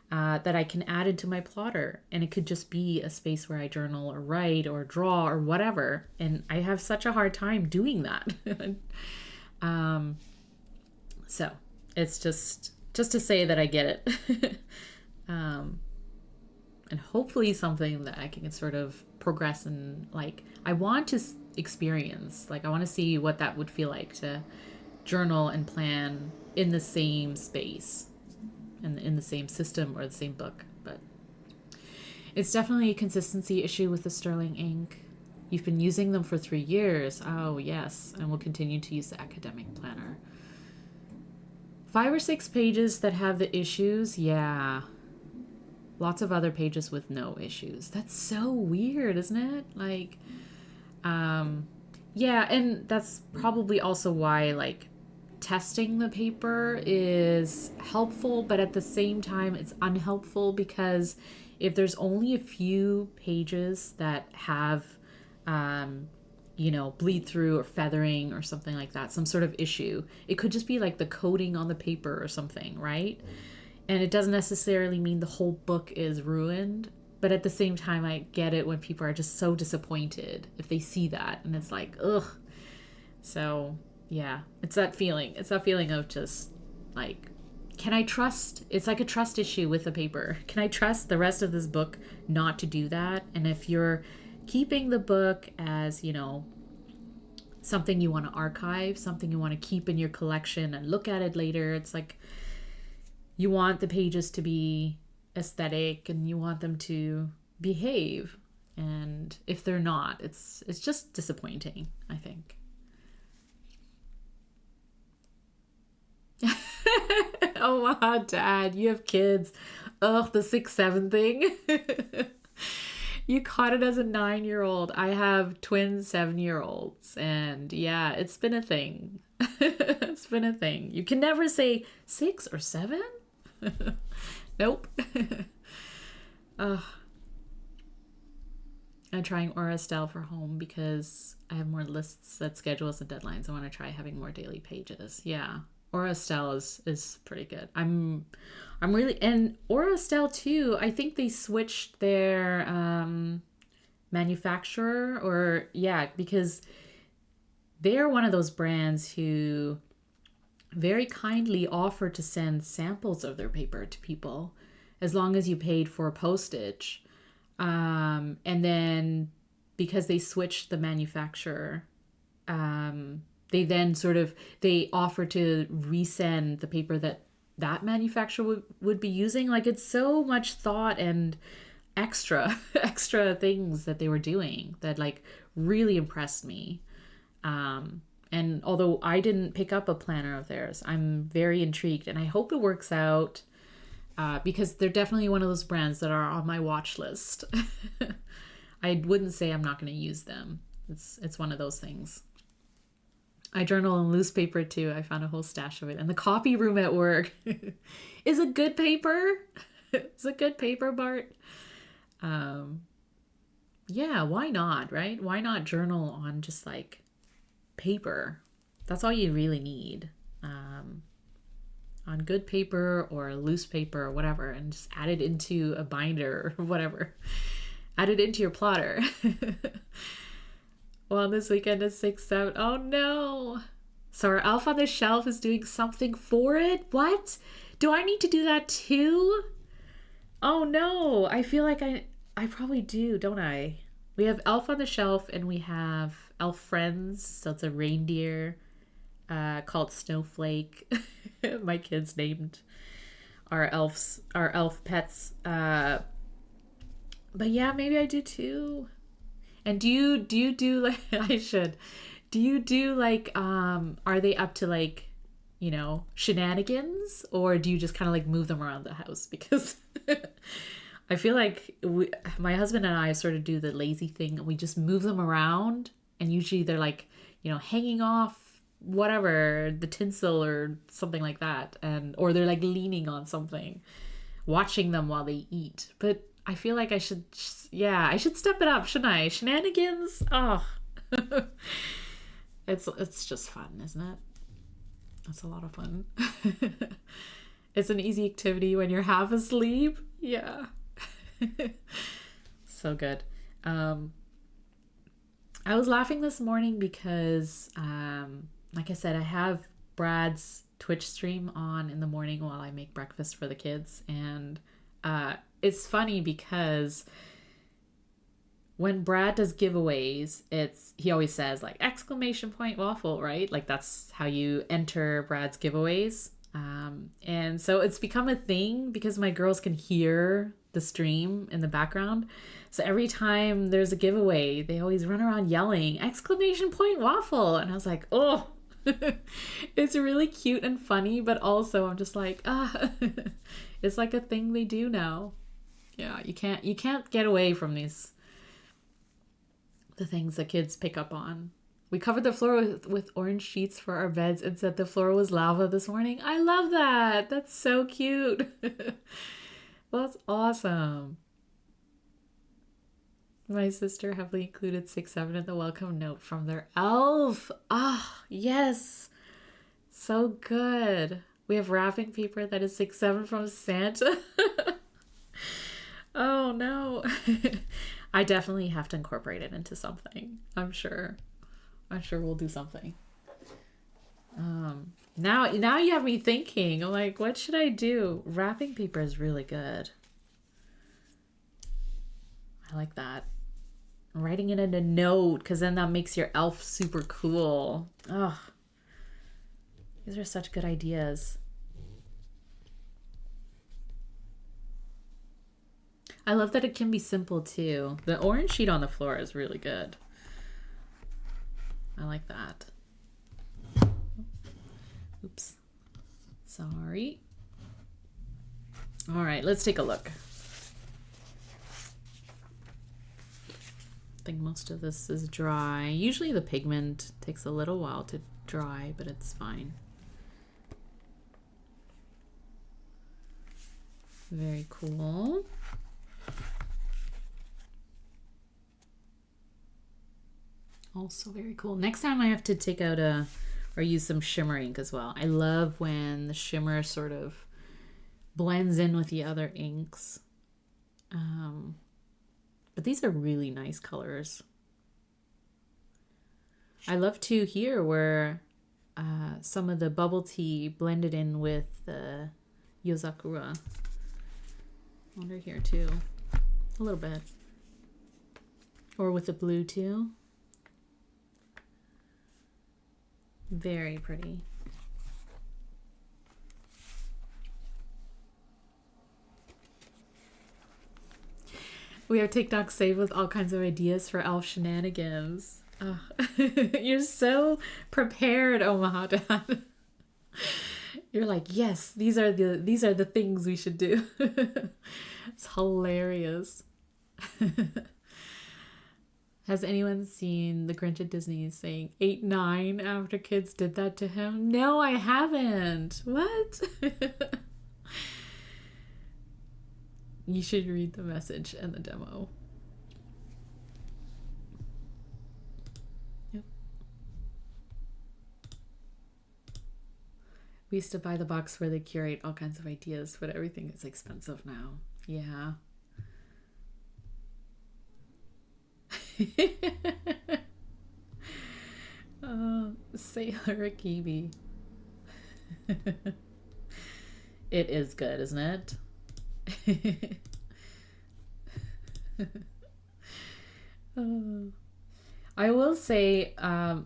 that I can add into my plotter. And it could just be a space where I journal or write or draw or whatever. And I have such a hard time doing that. So it's just to say that I get it. And hopefully something that I can sort of progress and like, I want to experience, like I want to see what that would feel like to journal and plan in the same space and in the same system or the same book. But it's definitely a consistency issue with the Sterling ink. You've been using them for 3 years. Oh yes, and we'll continue to use the academic planner. 5 or 6 pages that have the issues, yeah. Lots of other pages with no issues. That's so weird, isn't it? Like, yeah, and that's probably also why, like, testing the paper is helpful, but at the same time, it's unhelpful because if there's only a few pages that have, bleed through or feathering or something like that, some sort of issue, it could just be like the coating on the paper or something, right? And it doesn't necessarily mean the whole book is ruined. But at the same time, I get it when people are just so disappointed if they see that. And it's like, ugh. So, yeah. It's that feeling. It's that feeling of just, like, can I trust? It's like a trust issue with the paper. Can I trust the rest of this book not to do that? And if you're keeping the book as, something you want to archive, something you want to keep in your collection and look at it later, it's like, you want the pages to be aesthetic and you want them to behave. And if they're not, it's just disappointing, I think. Oh, wow, Dad, you have kids. Ugh, the 6-7 thing. You caught it as a 9-year-old. I have twin 7-year-olds. And yeah, it's been a thing. It's been a thing. You can never say 6 or 7. Nope. I'm trying Aura Estelle for home because I have more lists that schedules and deadlines. I want to try having more daily pages. Yeah. Aura Estelle is pretty good. I'm really, and Aura Estelle too, I think they switched their manufacturer because they're one of those brands who very kindly offer to send samples of their paper to people as long as you paid for postage. And then because they switched the manufacturer, they then they offer to resend the paper that manufacturer would be using. Like, it's so much thought and extra things that they were doing that like really impressed me. And although I didn't pick up a planner of theirs, I'm very intrigued and I hope it works out because they're definitely one of those brands that are on my watch list. I wouldn't say I'm not going to use them. It's one of those things. I journal in loose paper too. I found a whole stash of it. And the copy room at work is a good paper. It's a good paper, Bart. Yeah, why not, right? Why not journal on just like paper? That's all you really need. On good paper or loose paper or whatever, and just add it into a binder or whatever. Add it into your plotter. Well, this weekend is 6-7. Oh no. So our elf on the shelf is doing something for it? What? Do I need to do that too? Oh no, I feel like I probably do, don't I? We have elf on the shelf and we have elf friends. So it's a reindeer called Snowflake. My kids named our elf pets. But yeah, maybe I do too. And do you do like I should. Do you do like are they up to like, you know, shenanigans, or do you just kind of like move them around the house? Because I feel like my husband and I sort of do the lazy thing and we just move them around, and usually they're like, you know, hanging off whatever, the tinsel or something like that, and or they're like leaning on something, watching them while they eat. But I feel like I should step it up, shouldn't I? Shenanigans? Oh. It's just fun, isn't it? It's a lot of fun. It's an easy activity when you're half asleep. Yeah. So good. I was laughing this morning because, like I said, I have Brad's Twitch stream on in the morning while I make breakfast for the kids. And it's funny because when Brad does giveaways, he always says like exclamation point waffle, right? Like that's how you enter Brad's giveaways. And so it's become a thing because my girls can hear the stream in the background. So every time there's a giveaway, they always run around yelling exclamation point waffle. And I was like, oh, it's really cute and funny, but also I'm just like, it's like a thing they do now. Yeah, you can't get away from the things that kids pick up on. We covered the floor with orange sheets for our beds and said the floor was lava this morning. I love that. That's so cute. Well, that's awesome. My sister heavily included 6-7 in the welcome note from their elf. Ah, yes. So good. We have wrapping paper that is 6-7 from Santa. Oh no. I definitely have to incorporate it into something. I'm sure we'll do something. Now you have me thinking. I'm like, what should I do? Wrapping paper is really good. I like that. Writing it in a note, because then that makes your elf super cool. Ugh. These are such good ideas. I love that it can be simple too. The orange sheet on the floor is really good. I like that. Oops. Sorry. All right, let's take a look. I think most of this is dry. Usually the pigment takes a little while to dry, but it's fine. Very cool. Also very cool. Next time I have to take out or use some shimmer ink as well. I love when the shimmer sort of blends in with the other inks. But these are really nice colors. I love too here where some of the bubble tea blended in with the Yozakura. Under here too. A little bit. Or with the blue too. Very pretty. We have TikTok saved with all kinds of ideas for elf shenanigans. Oh. You're so prepared, Omaha Dad. You're like, yes, these are the things we should do. It's hilarious. Has anyone seen The Grinch at Disney saying 8-9 after kids did that to him? No, I haven't. What? You should read the message and the demo. Yep. We used to buy the box where they curate all kinds of ideas, but everything is expensive now. Yeah. Sailor Kiwi. It is good, isn't it? I will say, I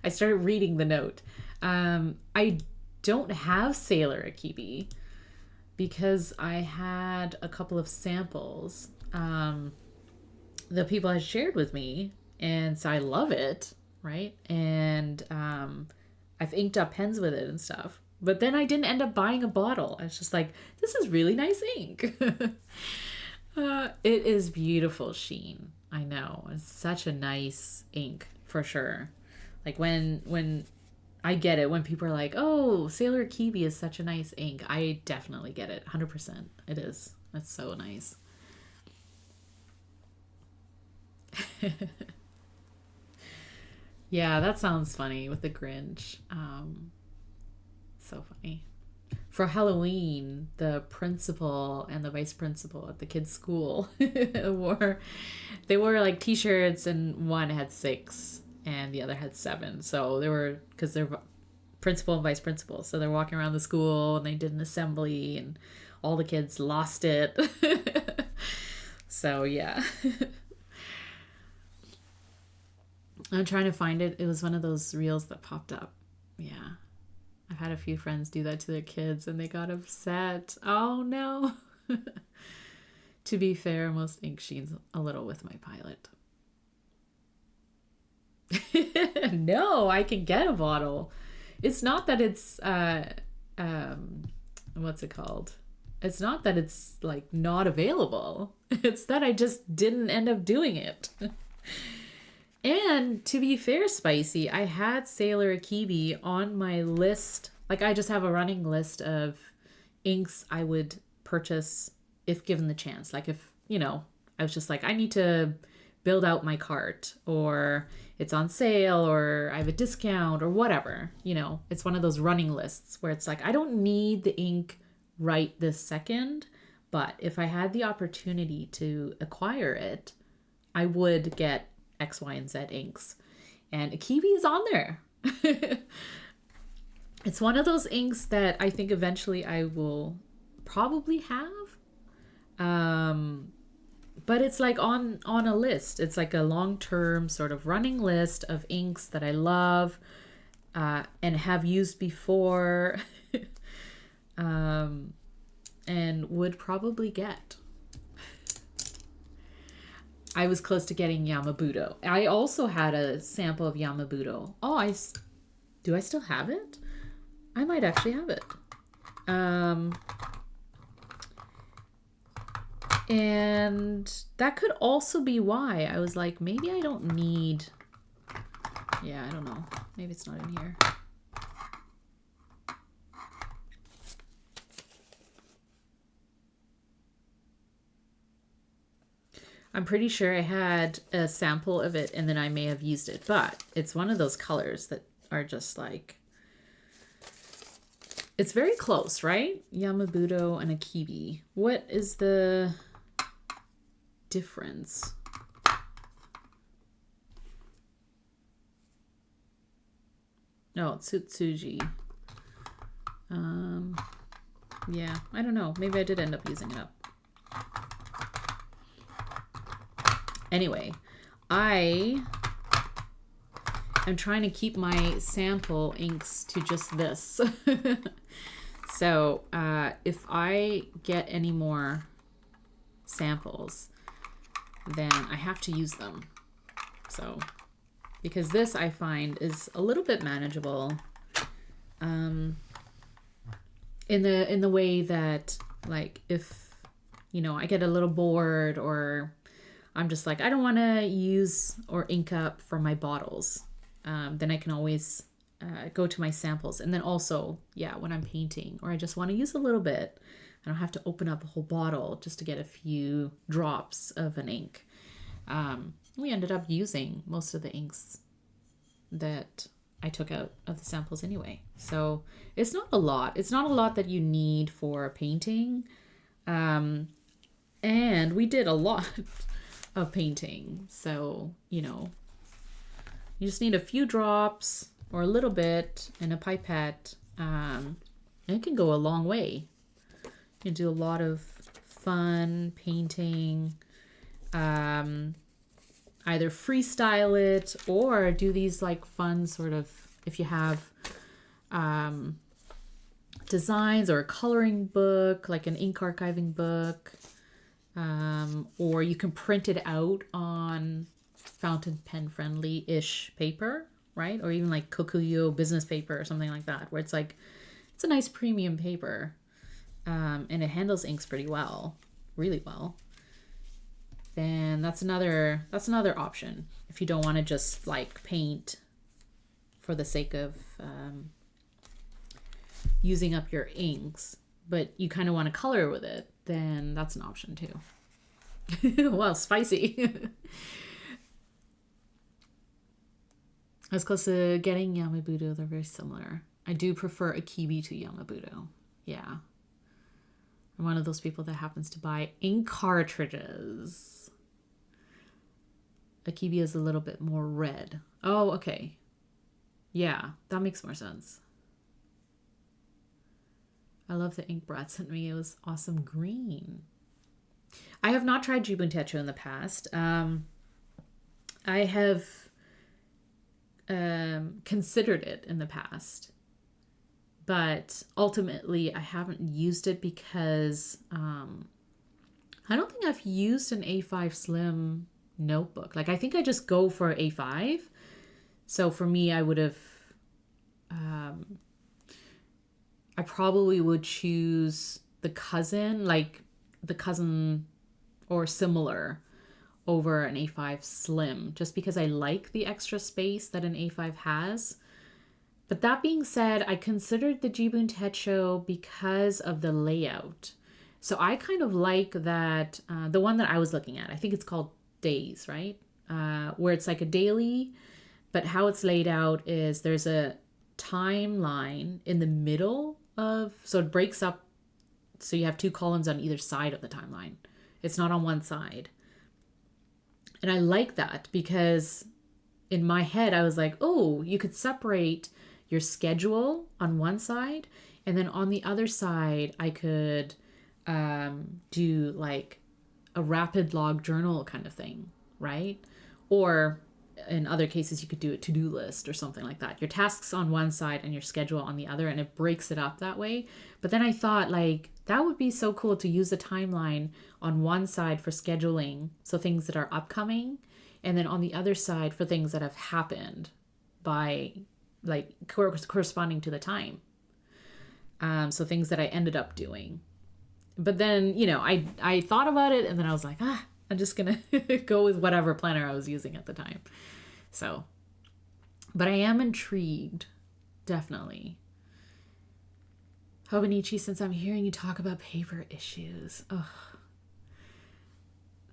started reading the note. I don't have Sailor Akibi because I had a couple of samples the people had shared with me, and so I love it, right? And I've inked up pens with it and stuff. But then I didn't end up buying a bottle. I was just like, this is really nice ink. It is beautiful sheen. I know. It's such a nice ink for sure. Like when I get it when people are like, "Oh, Sailor Kiwi is such a nice ink." I definitely get it. 100%. It is. That's so nice. Yeah, that sounds funny with the Grinch. So funny. For Halloween, the principal and the vice principal at the kids' school wore like t-shirts, and one had 6 and the other had 7. So they were, because they're principal and vice principal, so they're walking around the school and they did an assembly and all the kids lost it. So yeah. I'm trying to find it. It was one of those reels that popped up. Yeah. I've had a few friends do that to their kids and they got upset. Oh no. To be fair, most ink sheens a little with my Pilot. No, I can get a bottle. It's not that it's what's it called? It's not that it's like not available. It's that I just didn't end up doing it. And to be fair, Spicy, I had Sailor Akibi on my list. Like, I just have a running list of inks I would purchase if given the chance. Like, if, I was just like, I need to build out my cart, or it's on sale, or I have a discount, or whatever. It's one of those running lists where it's like, I don't need the ink right this second, but if I had the opportunity to acquire it, I would get X, Y, and Z inks. And Akibi is on there. It's one of those inks that I think eventually I will probably have. But it's like on a list. It's like a long-term sort of running list of inks that I love and have used before and would probably get. I was close to getting Yamabudo. I also had a sample of Yamabudo. Oh, do I still have it? I might actually have it. And that could also be why I was like, maybe I don't need... Yeah, I don't know. Maybe it's not in here. I'm pretty sure I had a sample of it and then I may have used it, but it's one of those colors that are just like, it's very close, right? Yamabudo and Akibi. What is the difference? No, it's Tsutsuji. Yeah, I don't know. Maybe I did end up using it up. Anyway, I am trying to keep my sample inks to just this. So if I get any more samples, then I have to use them. So, because this I find is a little bit manageable in the way that, like, if, I get a little bored, or I'm just like, I don't want to use or ink up for my bottles. Then I can always go to my samples. And then also, yeah, when I'm painting or I just want to use a little bit, I don't have to open up a whole bottle just to get a few drops of an ink. We ended up using most of the inks that I took out of the samples anyway. So it's not a lot. It's not a lot that you need for painting. And we did a lot of painting. So, You just need a few drops or a little bit in a pipette. And it can go a long way. You can do a lot of fun painting. Either freestyle it or do these like fun sort of, if you have designs or a coloring book, like an ink archiving book, or you can print it out on fountain pen friendly-ish paper, right? Or even like Kokuyo business paper or something like that, where it's like, it's a nice premium paper, and it handles inks pretty well, really well. Then that's another option if you don't want to just like paint for the sake of using up your inks, but you kind of want to color with it, then that's an option too. Well, spicy. As close to getting Yamabudo, they're very similar. I do prefer Akibi to Yamabudo. Yeah. I'm one of those people that happens to buy ink cartridges. Akibi is a little bit more red. Oh, okay. Yeah, that makes more sense. I love the ink Brad sent me. It was awesome green. I have not tried Jibun Techo in the past. I have considered it in the past, but ultimately I haven't used it because I don't think I've used an A5 Slim notebook. Like, I think I just go for A5. So for me, I would have I probably would choose the cousin or similar over an A5 Slim, just because I like the extra space that an A5 has. But that being said, I considered the Jibun Techo because of the layout. So I kind of like that, the one that I was looking at, I think it's called Days, right? Where it's like a daily, but how it's laid out is there's a timeline in the middle of, so it breaks up, so you have two columns on either side of the timeline. It's not on one side. And I like that because in my head, I was like, oh, you could separate your schedule on one side, and then on the other side, I could do like a rapid log journal kind of thing, right? Or in other cases, you could do a to-do list or something like that. Your tasks on one side and your schedule on the other, and it breaks it up that way. But then I thought, like, that would be so cool to use a timeline on one side for scheduling, so things that are upcoming, and then on the other side for things that have happened by, like, corresponding to the time. So things that I ended up doing. But then, you know, I thought about it, and then I was like, I'm just going to go with whatever planner I was using at the time. So, but I am intrigued, definitely. Hobonichi, since I'm hearing you talk about paper issues,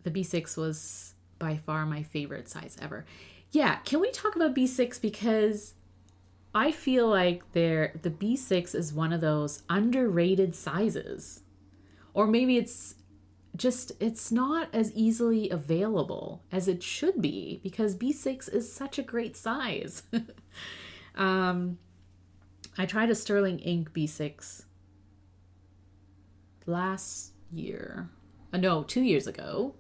the B6 was by far my favorite size ever. Yeah, can we talk about B6? Because I feel like the B6 is one of those underrated sizes. Or maybe it's not as easily available as it should be, because B6 is such a great size. I tried a Sterling Ink B6 last year. 2 years ago,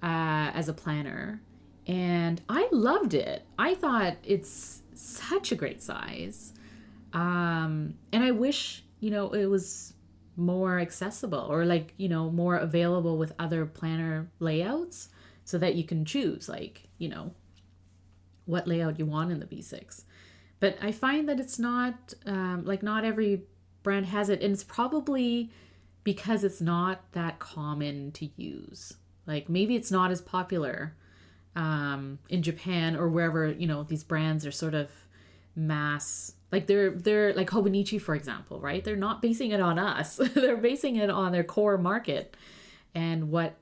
as a planner, and I loved it. I thought it's such a great size. And I wish, it was more accessible, or like, more available with other planner layouts, so that you can choose what layout you want in the B6. But I find that it's not, not every brand has it. And it's probably because it's not that common to use. Like, maybe it's not as popular in Japan or wherever, these brands are sort of mass. Like they're like Hobonichi, for example, right? They're not basing it on us. They're basing it on their core market and what's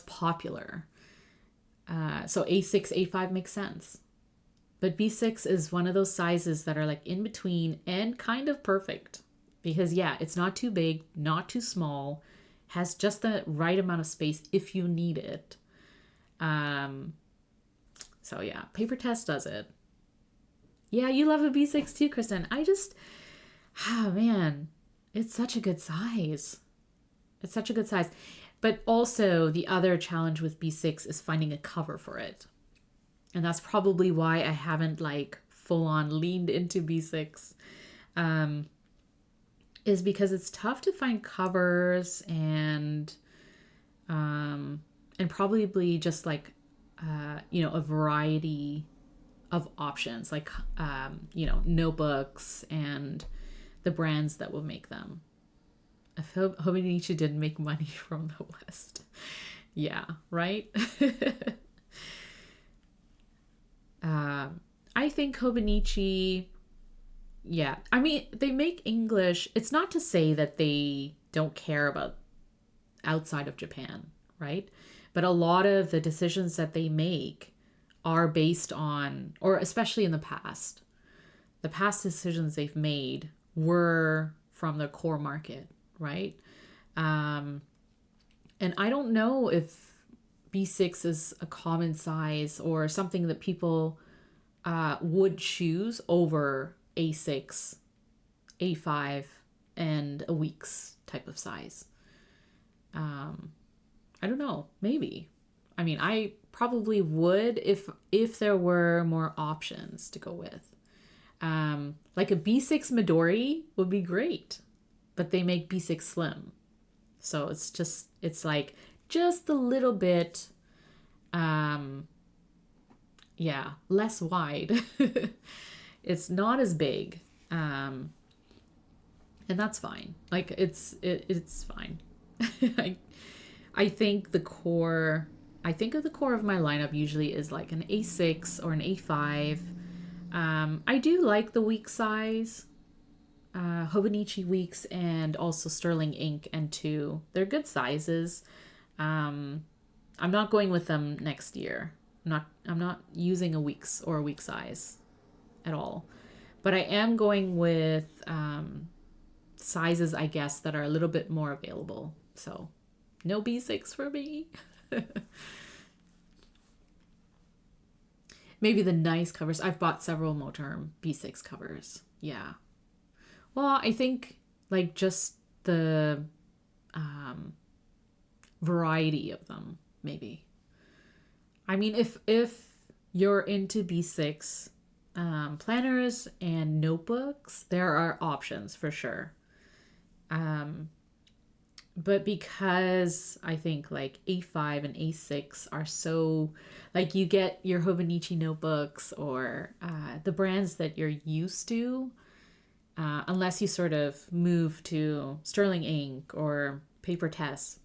popular. So A6, A5 makes sense. But B6 is one of those sizes that are like in between and kind of perfect. Because it's not too big, not too small, has just the right amount of space if you need it. So So yeah, Paper Test does it. Yeah, you love a B6 too, Kristen. Oh man, it's such a good size. It's such a good size. But also the other challenge with B6 is finding a cover for it. And that's probably why I haven't like full on leaned into B6. Is because it's tough to find covers and probably just like a variety of options, like notebooks and the brands that will make them. I feel Hobonichi didn't make money from the West. Yeah, right? I think Hobonichi, yeah. I mean, they make English. It's not to say that they don't care about outside of Japan, right? But a lot of the decisions that they make are based on, or especially in the past decisions they've made were from their core market, right? And I don't know if B6 is a common size or something that people would choose over A6, A5, and a week's type of size. I don't know, maybe. I mean, I probably would if there were more options to go with. Like a B6 Midori would be great, but they make B6 Slim. So it's like just a little bit, less wide. It's not as big. And that's fine. Like it's fine. I think of the core of my lineup usually is like an A6 or an A5. I do like the week size, Hobonichi weeks, and also Sterling Ink and 2. They're good sizes. I'm not going with them next year. I'm not using a weeks or a week size at all. But I am going with sizes, I guess, that are a little bit more available. So no B6 for me. Maybe the nice covers. I've bought several Moterm B6 covers. Yeah. Well, I think like just the variety of them, maybe. I mean, if you're into B6 planners and notebooks, there are options for sure. But because I think like A5 and A6 are so, like you get your Hobonichi notebooks or the brands that you're used to, unless you sort of move to Sterling Ink or Paper Test.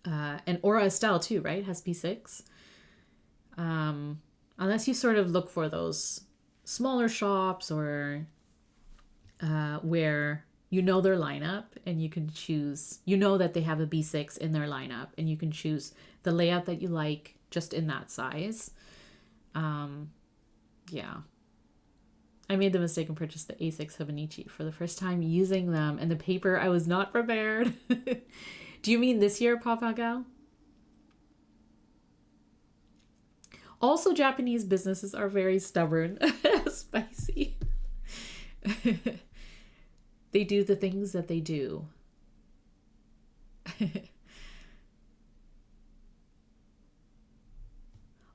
And Aura Estelle too, right? Has B6. Unless you sort of look for those smaller shops or where you know their lineup and you can choose, you know that they have a B6 in their lineup and you can choose the layout that you like just in that size. Yeah. I made the mistake and purchased the A6 Hobonichi for the first time using them, and the paper, I was not prepared. Do you mean this year, Papa Gal? Also, Japanese businesses are very stubborn. Spicy. They do the things that they do.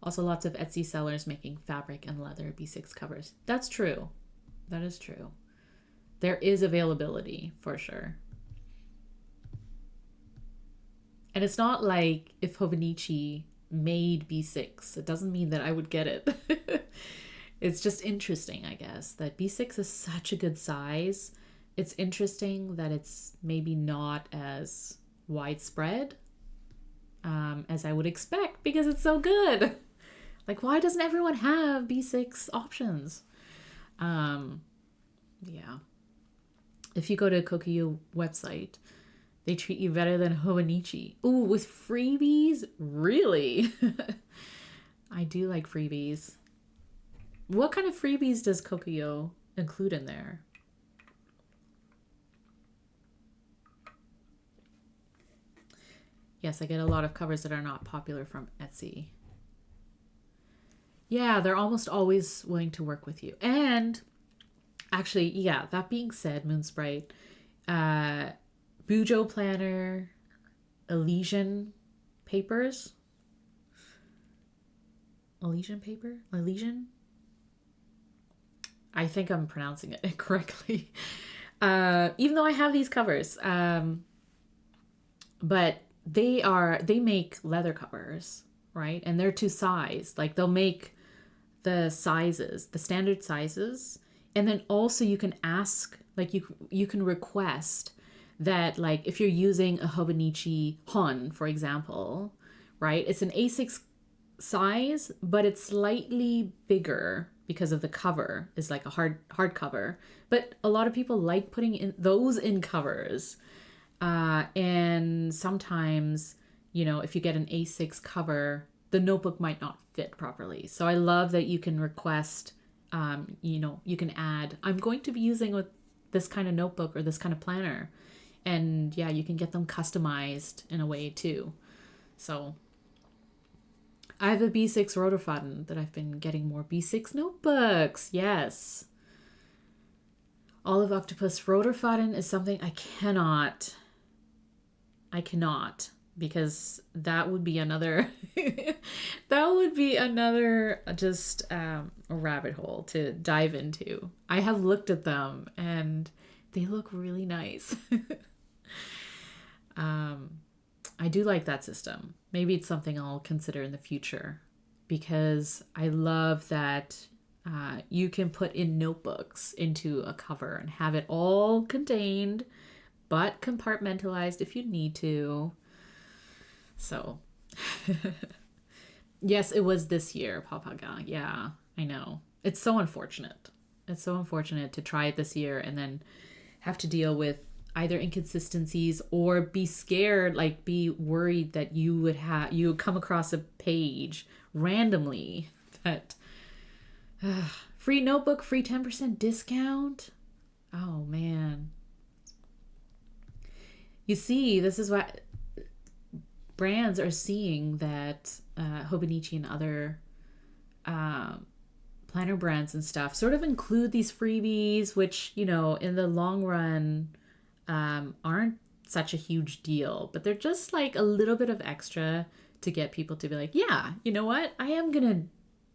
Also, lots of Etsy sellers making fabric and leather B6 covers. That's true. That is true. There is availability for sure. And it's not like if Hobonichi made B6, it doesn't mean that I would get it. It's just interesting, I guess, that B6 is such a good size. It's interesting that it's maybe not as widespread as I would expect because it's so good. Like, why doesn't everyone have B6 options? Yeah. If you go to Kokuyo website, they treat you better than Hobonichi. Ooh, with freebies? Really? I do like freebies. What kind of freebies does Kokuyo include in there? Yes, I get a lot of covers that are not popular from Etsy. Yeah, they're almost always willing to work with you. And actually, yeah, that being said, Moonsprite, uh, Bujo Planner, Elysian Papers, Elysian Paper? Elysian? I think I'm pronouncing it incorrectly. Even though I have these covers. But they make leather covers, right? And they're to size. Like they'll make the sizes, the standard sizes. And then also you can ask, like you can request that, like if you're using a Hobonichi Hon, for example, right? It's an A6 size, but it's slightly bigger because of the cover is like a hard cover. But a lot of people like putting in those in covers. And sometimes, you know, if you get an A6 cover, the notebook might not fit properly. So I love that you can request, you know, you can add, I'm going to be using with this kind of notebook or this kind of planner. And yeah, you can get them customized in a way too. So I have a B6 Rotorfaden that I've been getting more B6 notebooks. Yes. Olive Octopus Rotorfaden is something I cannot, because that would be another just a rabbit hole to dive into. I have looked at them and they look really nice. I do like that system. Maybe it's something I'll consider in the future, because I love that you can put in notebooks into a cover and have it all contained but compartmentalized if you need to. So, yes, it was this year, Papaga. Yeah, I know. It's so unfortunate. It's so unfortunate to try it this year and then have to deal with either inconsistencies or be scared, like be worried that you would come across a page randomly that free notebook, free 10% discount. Oh man. You see, this is what brands are seeing, that Hobonichi and other planner brands and stuff sort of include these freebies, which, you know, in the long run aren't such a huge deal, but they're just like a little bit of extra to get people to be like, yeah, you know what? I am going to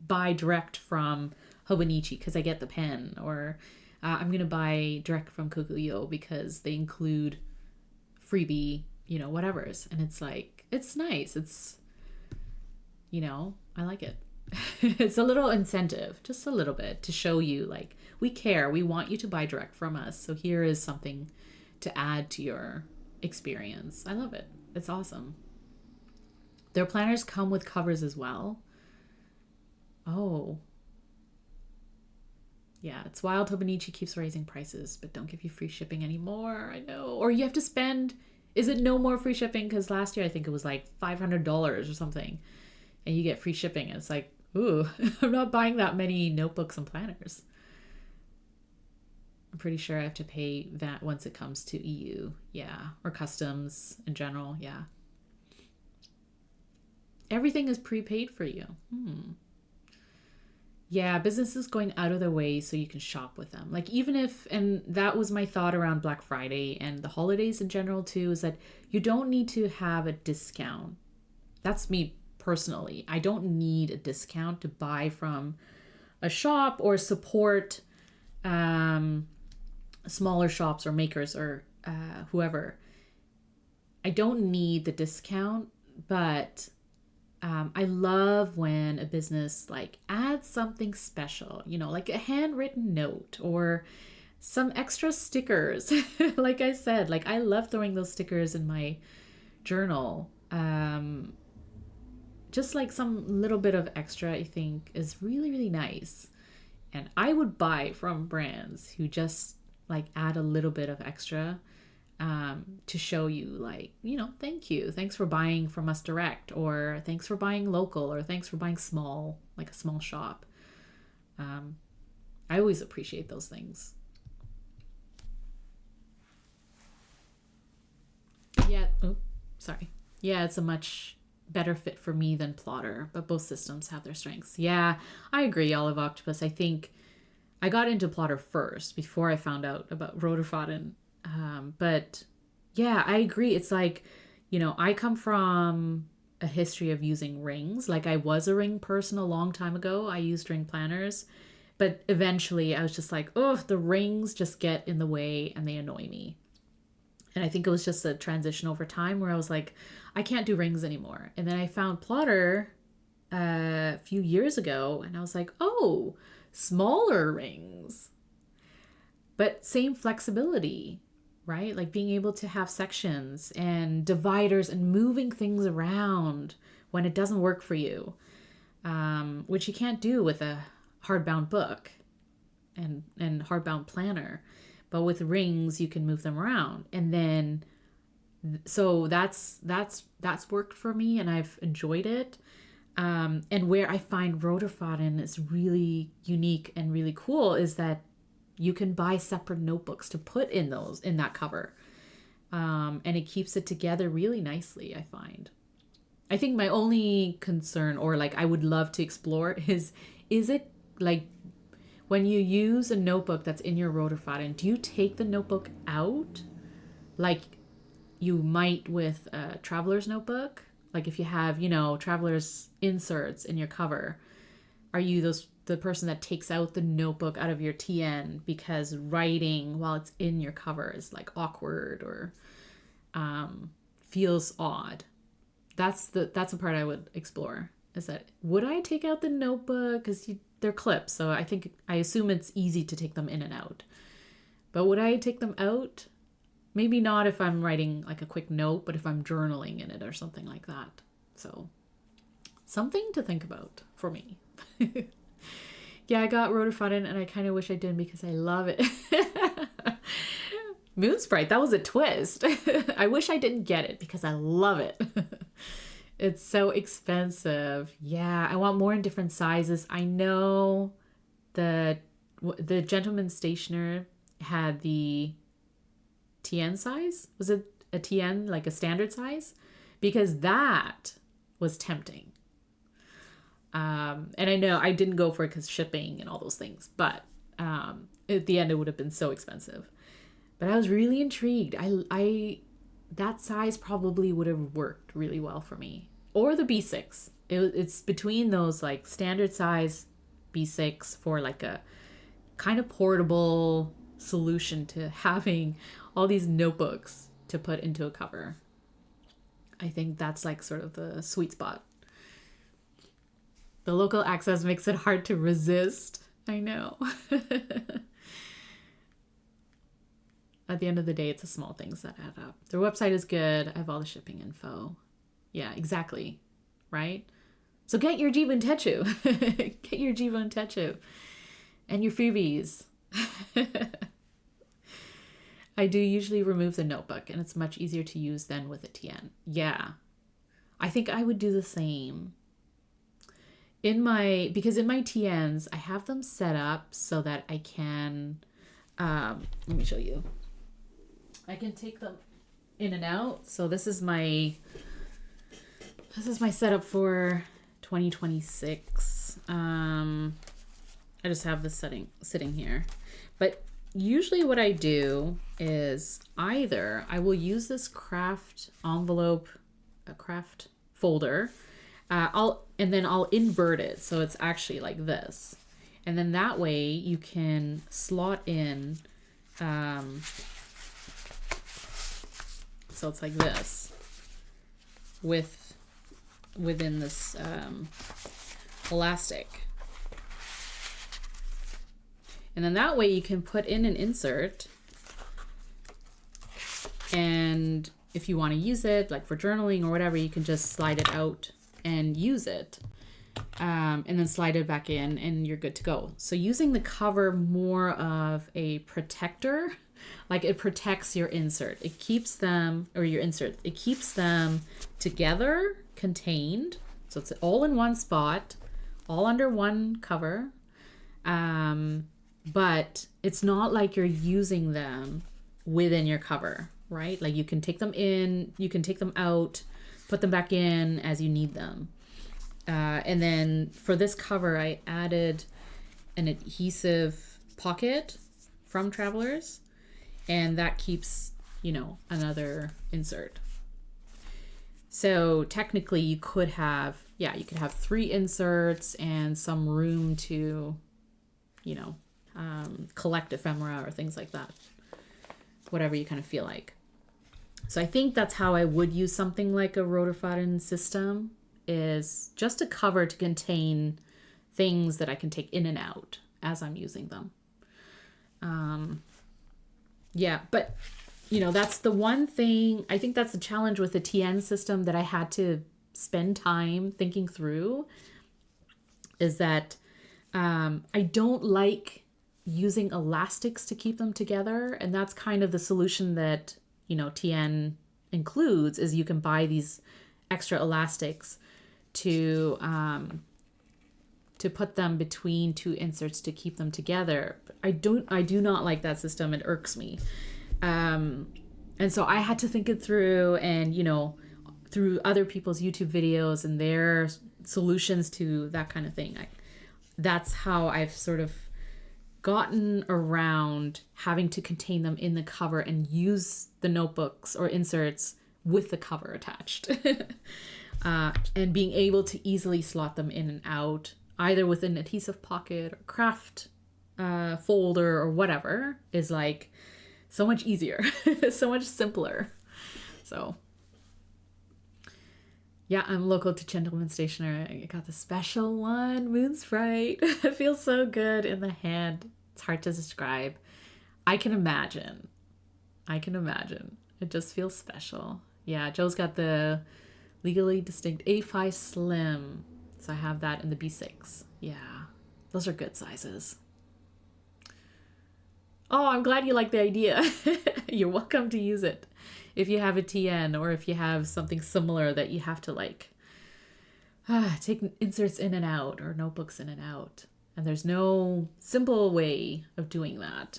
buy direct from Hobonichi because I get the pen, or I'm going to buy direct from Kokuyo because they include freebie, you know, whatever's. And it's like, it's nice. It's, you know, I like it. It's a little incentive, just a little bit, to show you like, we care. We want you to buy direct from us. So here is something to add to your experience. I love it. It's awesome. Their planners come with covers as well. Oh. Yeah, it's wild. Hobonichi keeps raising prices, but don't give you free shipping anymore. I know. Or you have to spend, is it no more free shipping? Because last year I think it was like $500 or something. And you get free shipping. And it's like, ooh, I'm not buying that many notebooks and planners. I'm pretty sure I have to pay that once it comes to EU. Yeah. Or customs in general. Yeah. Everything is prepaid for you. Yeah, businesses going out of their way so you can shop with them. Like even if, and that was my thought around Black Friday and the holidays in general too, is that you don't need to have a discount. That's me personally. I don't need a discount to buy from a shop or support smaller shops or makers or whoever. I don't need the discount, but I love when a business like adds something special, you know, like a handwritten note or some extra stickers. Like I said, like I love throwing those stickers in my journal. Just like some little bit of extra, I think is really, really nice. And I would buy from brands who just like add a little bit of extra to show you like, you know, thank you. Thanks for buying from us direct, or thanks for buying local, or thanks for buying small, like a small shop. I always appreciate those things. Yeah. Oh, sorry. Yeah, it's a much better fit for me than plotter, but both systems have their strengths. Yeah, I agree, Olive Octopus. I think I got into plotter first before I found out about Rotorfaden. But yeah, I agree. It's like, I come from a history of using rings. Like I was a ring person a long time ago. I used ring planners, but eventually I was just like, oh, the rings just get in the way and they annoy me. And I think it was just a transition over time where I was like, I can't do rings anymore. And then I found plotter a few years ago and I was like, oh, smaller rings, but same flexibility, right? Like being able to have sections and dividers and moving things around when it doesn't work for you, which you can't do with a hardbound book and hardbound planner. But with rings, you can move them around. And then, so that's worked for me and I've enjoyed it. And where I find Rotorfaden is really unique and really cool is that you can buy separate notebooks to put in that cover. And it keeps it together really nicely, I find. I think my only concern, or like I would love to explore, is it like when you use a notebook that's in your Rotorfaden, do you take the notebook out like you might with a traveler's notebook? Like if you have, traveler's inserts in your cover, are you the person that takes out the notebook out of your TN because writing while it's in your cover is like awkward or feels odd? That's the part I would explore. Is that would I take out the notebook because they're clips, so I assume it's easy to take them in and out. But would I take them out? Maybe not if I'm writing like a quick note, but if I'm journaling in it or something like that. So something to think about for me. Yeah, I got Rotorfaden and I kind of wish I didn't because I love it. Moonsprite, that was a twist. I wish I didn't get it because I love it. It's so expensive. Yeah, I want more in different sizes. I know the gentleman stationer had the TN size. Was it a TN, like a standard size? Because that was tempting. And I know I didn't go for it because shipping and all those things. But at the end, it would have been so expensive. But I was really intrigued. I that size probably would have worked really well for me. Or the B6. It's between those like standard size B6 for like a kind of portable solution to having all these notebooks to put into a cover. I think that's like sort of the sweet spot. The local access makes it hard to resist. I know. At the end of the day, it's the small things that add up. Their website is good. I have all the shipping info. Yeah, exactly. Right? So get your Jibun Techu. Get your Jibun Techu. And your freebies. I do usually remove the notebook, and it's much easier to use than with a TN. Yeah. I think I would do the same. Because in my TNs, I have them set up so that I can, let me show you. I can take them in and out. So this is my setup for 2026. I just have this sitting here. But usually what I do is either I will use this craft envelope, a craft folder, and then I'll invert it so it's actually like this. And then that way you can slot in, so it's like this within this elastic. And then that way you can put in an insert, and if you want to use it like for journaling or whatever, you can just slide it out and use it, and then slide it back in and you're good to go. So using the cover more of a protector, like it protects your insert. It keeps them, or your insert, it keeps them together, contained. So it's all in one spot, all under one cover. But it's not like you're using them within your cover, right? Like you can take them in, you can take them out. put them back in as you need them. And then for this cover, I added an adhesive pocket from Travelers, and that keeps, you know, another insert. So technically you could have, you could have 3 inserts and some room to, you know, collect ephemera or things like that. Whatever you kind of feel like. So I think that's how I would use something like a rotorfaden system, is just a cover to contain things that I can take in and out as I'm using them. But you know, that's the one thing, I think that's the challenge with the TN system that I had to spend time thinking through, is that I don't like using elastics to keep them together. And that's kind of the solution that, you know, TN includes, is you can buy these extra elastics to put them between 2 inserts to keep them together. I do not like that system. It irks me. And so I had to think it through, and, you know, through other people's YouTube videos and their solutions to that kind of thing. That's how I've sort of gotten around having to contain them in the cover and use the notebooks or inserts with the cover attached. And being able to easily slot them in and out, either with an adhesive pocket or craft folder or whatever, is like so much easier, so much simpler. So yeah, I'm local to Gentleman Stationery. I got the special one, Moon Sprite. It feels so good in the hand. It's hard to describe. I can imagine. It just feels special. Yeah, Joe's got the Legally Distinct A5 Slim. So I have that in the B6. Yeah, those are good sizes. Oh, I'm glad you like the idea. You're welcome to use it if you have a TN, or if you have something similar that you have to like take inserts in and out, or notebooks in and out. And there's no simple way of doing that.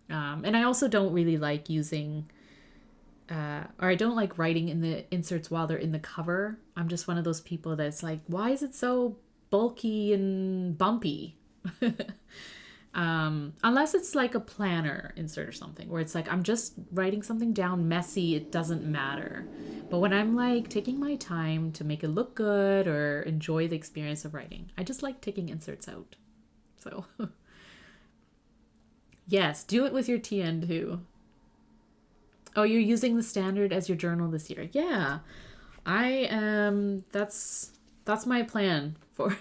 And I also don't really like using, or I don't like writing in the inserts while they're in the cover. I'm just one of those people that's like, why is it so bulky and bumpy? Unless it's like a planner insert or something, where it's like, I'm just writing something down messy, it doesn't matter. But when I'm like taking my time to make it look good or enjoy the experience of writing, I just like taking inserts out. So yes, do it with your TN too. Oh, you're using the standard as your journal this year. Yeah, I am. That's my plan for,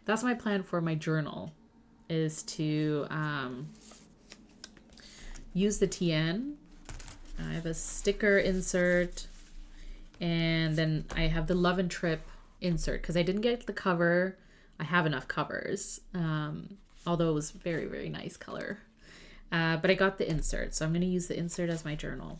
that's my plan for my journal, is to use the TN. I have a sticker insert, and then I have the Love and Trip insert, because I didn't get the cover. I have enough covers, although it was very, very nice color. But I got the insert, so I'm going to use the insert as my journal.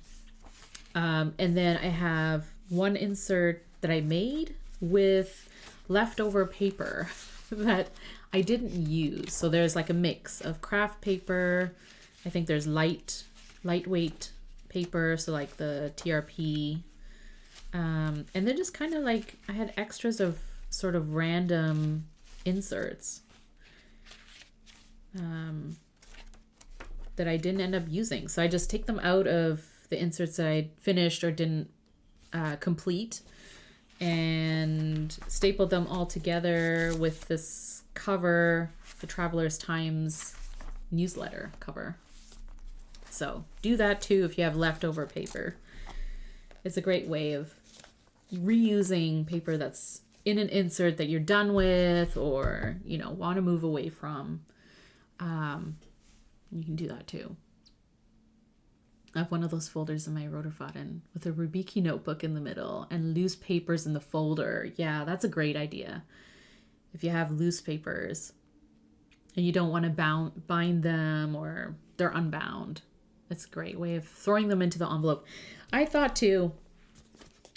And then I have one insert that I made with leftover paper that I didn't use. So there's like a mix of craft paper. I think there's lightweight paper, so like the TRP. And then just kind of like, I had extras of sort of random inserts that I didn't end up using. So I just take them out of the inserts that I finished or didn't complete, and stapled them all together with this cover, the Travelers Times newsletter cover. So do that too if you have leftover paper. It's a great way of reusing paper that's in an insert that you're done with, or, you know, want to move away from. You can do that too. I have one of those folders in my rotorfaden with a Rubiki notebook in the middle and loose papers in the folder. Yeah, that's a great idea. If you have loose papers and you don't want to bind them, or they're unbound, it's a great way of throwing them into the envelope. I thought too,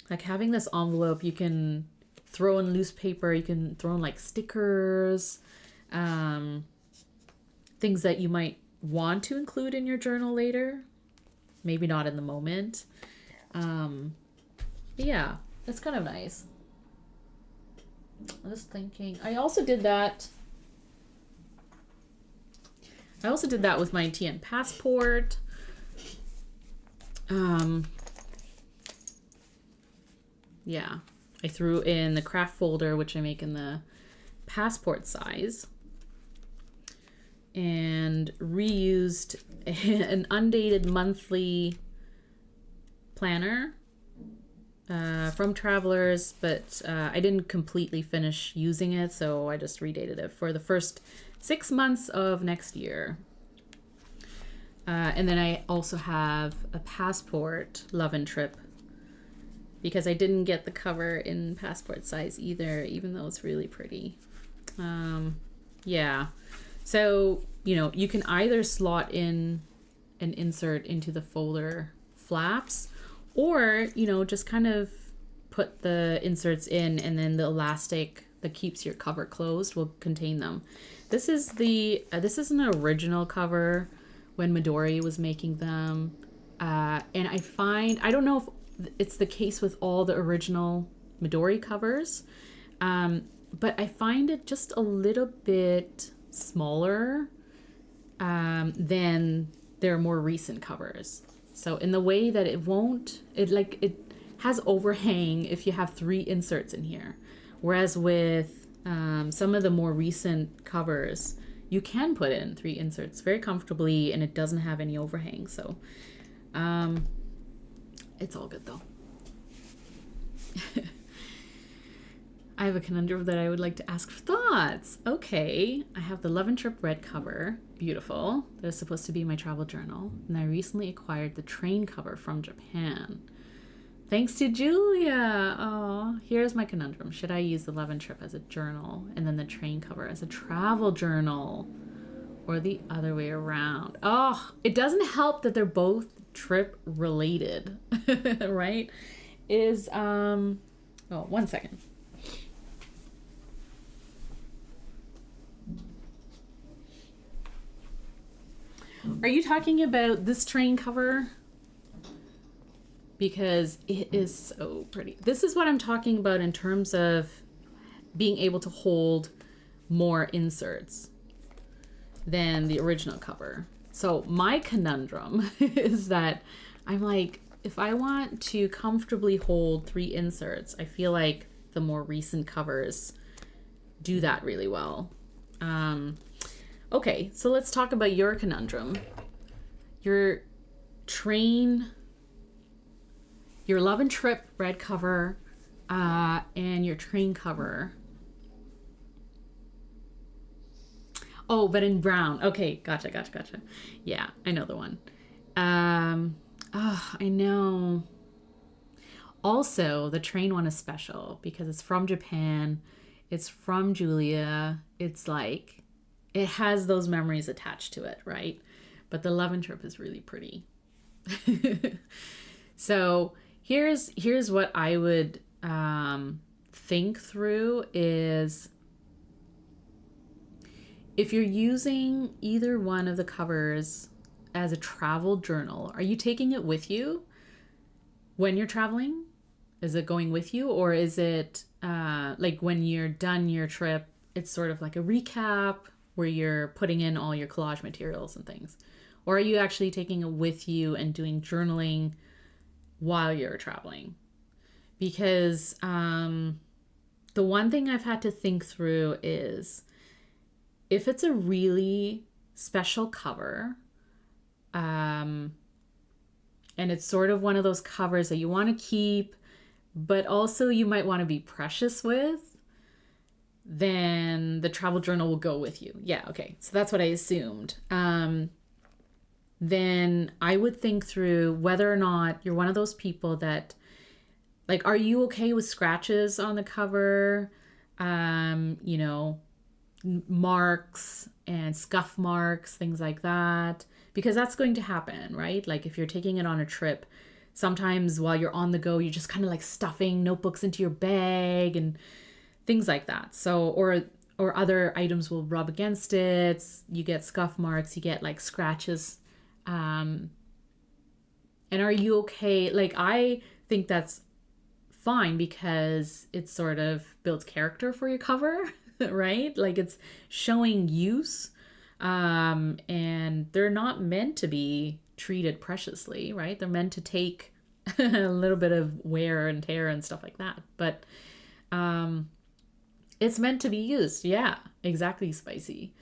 like having this envelope, you can throw in loose paper, you can throw in like stickers, things that you might want to include in your journal later. Maybe not in the moment. Yeah, It's kind of nice. I'm just thinking. I also did that with my TN passport. Yeah, I threw in the craft folder, which I make in the passport size, and reused an undated monthly planner from Travelers, but I didn't completely finish using it, so I just redated it for the first 6 months of next year. And then I also have a passport love and trip, because I didn't get the cover in passport size either, even though it's really pretty. Yeah, so you can either slot in an insert into the folder flaps, or just kind of put the inserts in, and then the elastic that keeps your cover closed will contain them. This is an original cover when Midori was making them, and I don't know if it's the case with all the original Midori covers, but I find it just a little bit smaller than their more recent covers. So in the way that it has overhang if you have 3 inserts in here, whereas with some of the more recent covers, you can put in 3 inserts very comfortably, and it doesn't have any overhang. So it's all good though. I have a conundrum that I would like to ask for thoughts. Okay, I have the Love and Trip red cover, beautiful. That is supposed to be my travel journal. And I recently acquired the train cover from Japan. Thanks to Julia. Oh, here's my conundrum. Should I use the Love and Trip as a journal and then the train cover as a travel journal, or the other way around? Oh, it doesn't help that they're both trip related, right? Oh, 1 second. Are you talking about this train cover? Because it is so pretty. This is what I'm talking about in terms of being able to hold more inserts than the original cover. So my conundrum is that I'm like, if I want to comfortably hold 3 inserts, I feel like the more recent covers do that really well. Okay, so let's talk about your conundrum. Your Love and Trip red cover, and your train cover. Oh, but in brown. Okay, gotcha. Yeah, I know the one. I know. Also, the train one is special because it's from Japan. It's from Julia. It's like, it has those memories attached to it, right? But the Love and Trip is really pretty. So here's what I would think through is, if you're using either one of the covers as a travel journal, are you taking it with you when you're traveling? Is it going with you, or is it like when you're done your trip, it's sort of like a recap where you're putting in all your collage materials and things? Or are you actually taking it with you and doing journaling while you're traveling? Because the one thing I've had to think through is, if it's a really special cover, and it's sort of one of those covers that you want to keep, but also you might want to be precious with, then the travel journal will go with you. Yeah, okay. So that's what I assumed. Then I would think through whether or not you're one of those people that, like, are you okay with scratches on the cover? Marks and scuff marks, things like that, because that's going to happen, right? Like if you're taking it on a trip, sometimes while you're on the go, you're just kind of like stuffing notebooks into your bag and things like that. So, or other items will rub against it. You get scuff marks, you get like scratches. And are you okay? Like, I think that's fine because it sort of builds character for your cover, right? Like it's showing use, and they're not meant to be treated preciously, right? They're meant to take a little bit of wear and tear and stuff like that. But it's meant to be used. Yeah, exactly, Spicy.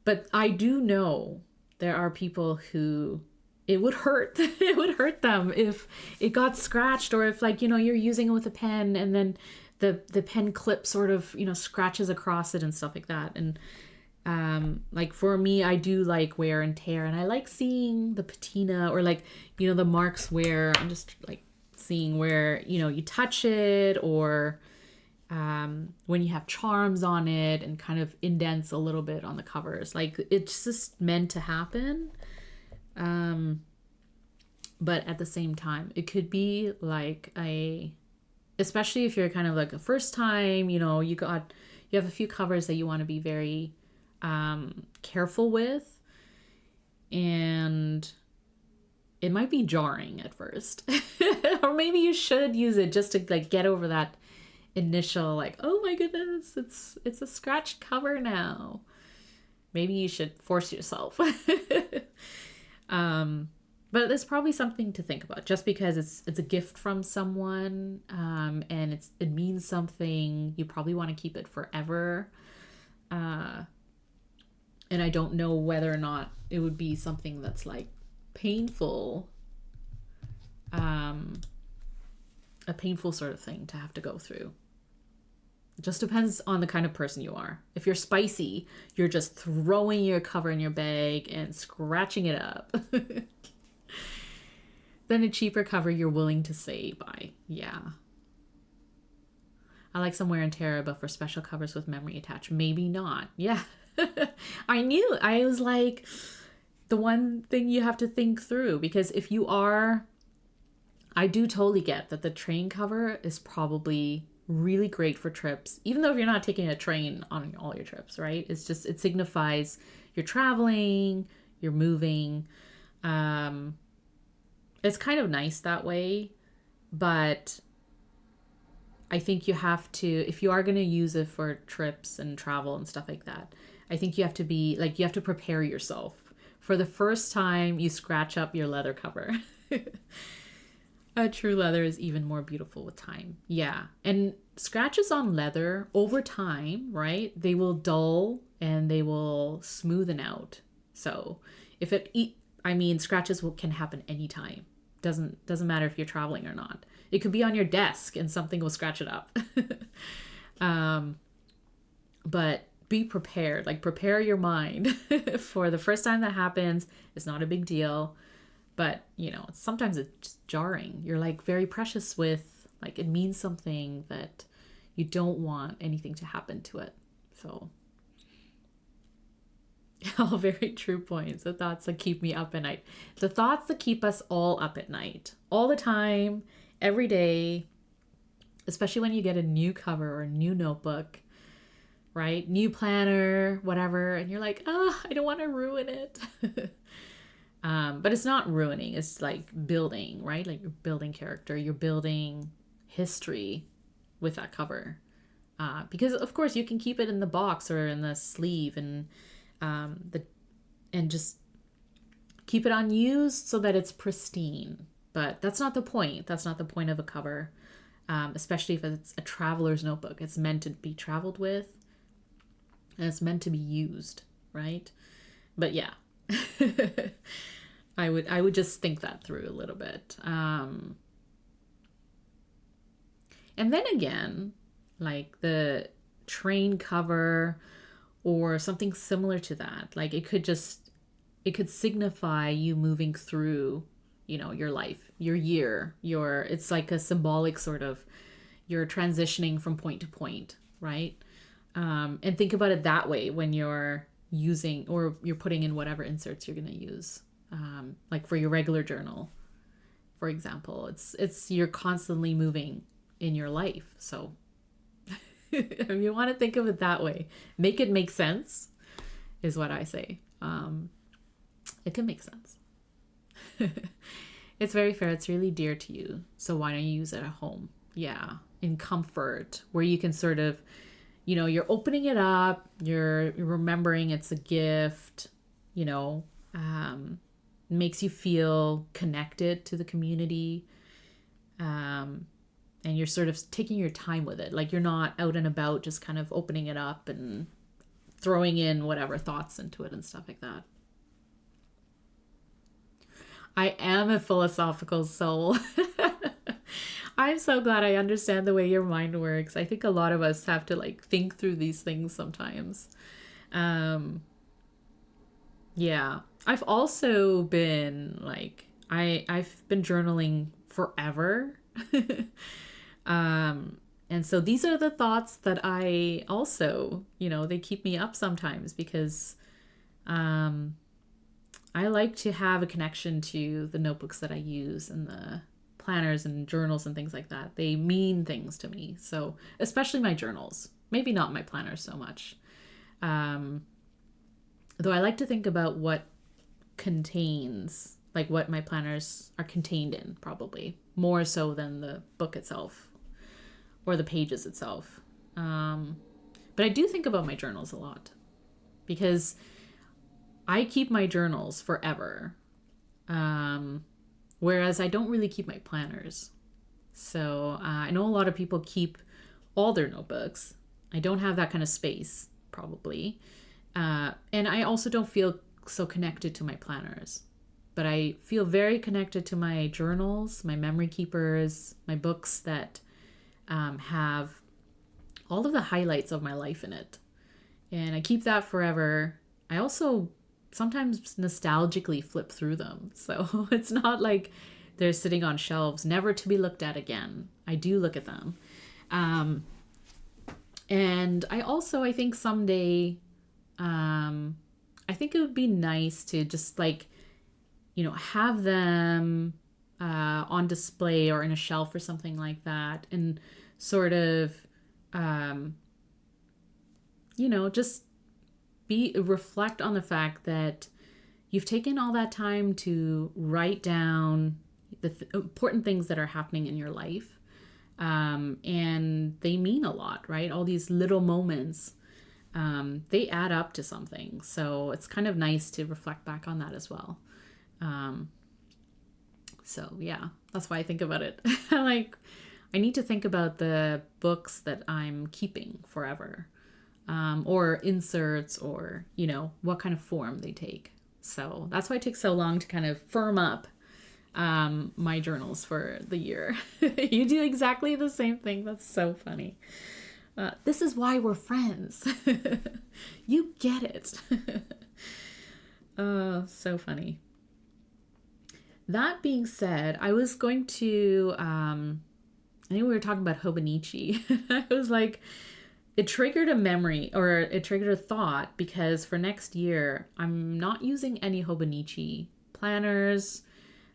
But I do know there are people who it would hurt. It would hurt them if it got scratched, or if, like, you're using it with a pen and then the pen clip sort of, scratches across it and stuff like that. And like for me, I do like wear and tear, and I like seeing the patina, or like, the marks where I'm just like seeing where, you touch it, or when you have charms on it and kind of indents a little bit on the covers. Like it's just meant to happen. But at the same time, it could be like especially if you're kind of like a first time, you have a few covers that you want to be very careful with, and it might be jarring at first. Or maybe you should use it just to like get over that initial like, oh my goodness, it's a scratched cover now. Maybe you should force yourself. But it's probably something to think about, just because it's a gift from someone, and it means something. You probably want to keep it forever. And I don't know whether or not it would be something that's like painful, a painful sort of thing to have to go through. It just depends on the kind of person you are. If you're Spicy, you're just throwing your cover in your bag and scratching it up. Then a cheaper cover you're willing to say bye. Yeah. I like some wear and tear, but for special covers with memory attached, maybe not. Yeah. I was like, the one thing you have to think through, because if you are, I do totally get that the train cover is probably really great for trips, even though if you're not taking a train on all your trips, right? It's just, it signifies you're traveling, you're moving. It's kind of nice that way, but I think you have to, if you are going to use it for trips and travel and stuff like that, I think you have to be like, you have to prepare yourself for the first time you scratch up your leather cover. A true leather is even more beautiful with time. Yeah. And scratches on leather over time, right? They will dull and they will smoothen out. So if scratches can happen anytime. Doesn't matter if you're traveling or not. It could be on your desk and something will scratch it up. But be prepared. Like, prepare your mind for the first time that happens. It's not a big deal. But, sometimes it's just jarring. You're like very precious with, like, it means something that you don't want anything to happen to it. So, all very true points. The thoughts that keep me up at night. The thoughts that keep us all up at night. All the time, every day. Especially when you get a new cover or a new notebook, right? New planner, whatever. And you're like, I don't want to ruin it. But it's not ruining. It's like building, right? Like you're building character. You're building history with that cover. Because, of course, you can keep it in the box or in the sleeve and just keep it unused so that it's pristine. But that's not the point. That's not the point of a cover, especially if it's a traveler's notebook. It's meant to be traveled with, and it's meant to be used, right? But yeah, I would just think that through a little bit. And then again, like the train cover or something similar to that, like it could signify you moving through, your life, your year, it's like a symbolic sort of, you're transitioning from point to point, right? And think about it that way when you're using, or you're putting in whatever inserts you're going to use. Like for your regular journal, for example, it's you're constantly moving in your life. So if you want to think of it that way, make it make sense is what I say. It can make sense. It's very fair. It's really dear to you. So why don't you use it at home? yeah, in comfort, where you can sort of, you're opening it up, you're remembering it's a gift, you know, makes you feel connected to the community. And you're sort of taking your time with it. Like, you're not out and about just kind of opening it up and throwing in whatever thoughts into it and stuff like that. I am a philosophical soul. I'm so glad I understand the way your mind works. I think a lot of us have to like think through these things sometimes. Yeah. I've also been like, I've been journaling forever. And so these are the thoughts that I also, they keep me up sometimes because I like to have a connection to the notebooks that I use and the planners and journals and things like that. They mean things to me. So especially my journals, maybe not my planners so much. Though I like to think about what contains, like what my planners are contained in, probably more so than the book itself or the pages itself. But I do think about my journals a lot because I keep my journals forever. Whereas I don't really keep my planners. So I know a lot of people keep all their notebooks. I don't have that kind of space, probably. And I also don't feel so connected to my planners. But I feel very connected to my journals, my memory keepers, my books that have all of the highlights of my life in it. And I keep that forever. I also sometimes nostalgically flip through them. So it's not like they're sitting on shelves, never to be looked at again. I do look at them. And I think someday, I think it would be nice to just like, have them on display or in a shelf or something like that. And sort of, just reflect on the fact that you've taken all that time to write down the important things that are happening in your life. And they mean a lot, right? All these little moments, they add up to something. So it's kind of nice to reflect back on that as well. So yeah, that's why I think about it. Like, I need to think about the books that I'm keeping forever. Or inserts, or, what kind of form they take. So that's why it takes so long to kind of firm up my journals for the year. You do exactly the same thing. That's so funny. This is why we're friends. You get it. Oh, so funny. That being said, I was going to, I think we were talking about Hobonichi. I was like, it triggered a memory, or it triggered a thought, because for next year, I'm not using any Hobonichi planners.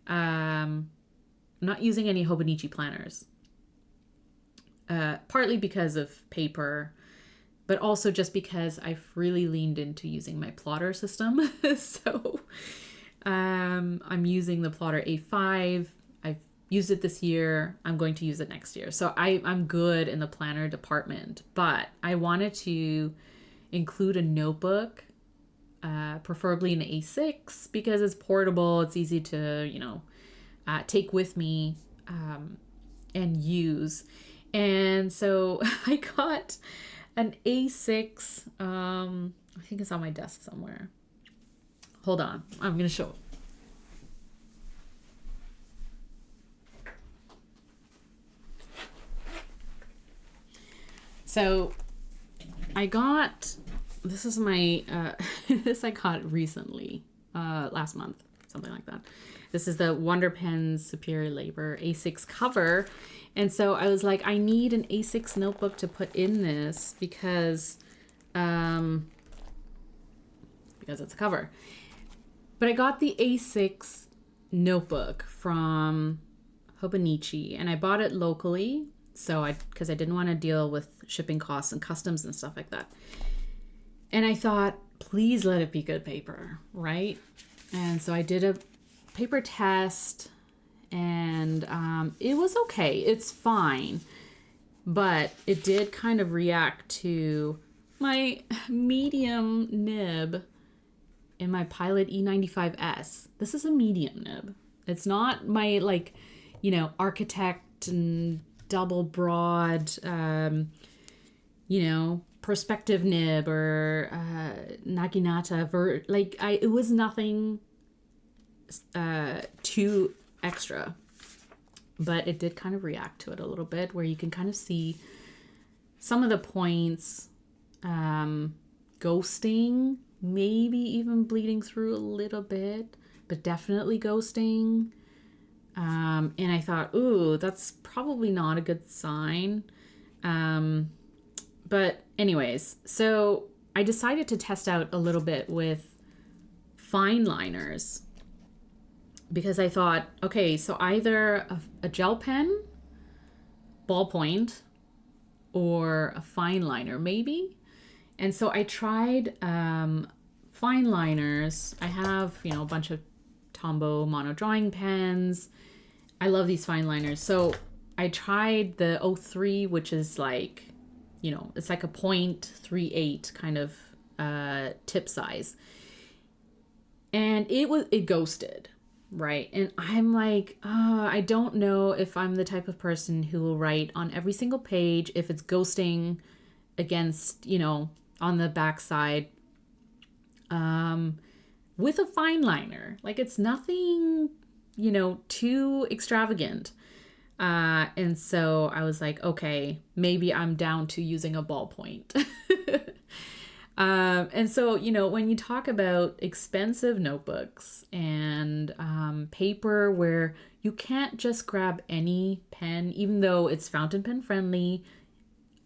I'm not using any Hobonichi planners. Partly because of paper, but also just because I've really leaned into using my plotter system. So I'm using the plotter A5. I've used it this year. I'm going to use it next year. So I'm good in the planner department, but I wanted to include a notebook, preferably an A6, because it's portable. It's easy to, take with me and use. And so I got an A6. I think it's on my desk somewhere. Hold on. I'm going to show it. So I got, this is my, this I got recently, last month, something like that. This is the Wonder Pens Superior Labor A6 cover. And so I was like, I need an A6 notebook to put in this because it's a cover. But I got the A6 notebook from Hobonichi, and I bought it locally. So because I didn't want to deal with shipping costs and customs and stuff like that. And I thought, please let it be good paper, right? And so I did a paper test, and it was okay. It's fine. But it did kind of react to my medium nib in my Pilot E95S. This is a medium nib. It's not my, like, you know, architect and double broad, you know, perspective nib or naginata. It was nothing too extra. But it did kind of react to it a little bit, where you can kind of see some of the points ghosting, maybe even bleeding through a little bit, but definitely ghosting. And I thought, ooh, that's probably not a good sign. But anyways, so I decided to test out a little bit with fine liners. Because I thought, okay, so either a gel pen, ballpoint, or a fine liner, maybe. And so I tried fine liners. I have, you know, a bunch of Tombow mono drawing pens. I love these fine liners. So I tried the 03, which is like, you know, it's like a 0.38 kind of tip size. And it ghosted. Right. And I'm like, I don't know if I'm the type of person who will write on every single page if it's ghosting against, you know, on the backside with a fine liner. Like, it's nothing, you know, too extravagant. And so I was like, okay, maybe I'm down to using a ballpoint. And so, you know, when you talk about expensive notebooks and paper where you can't just grab any pen, even though it's fountain pen friendly,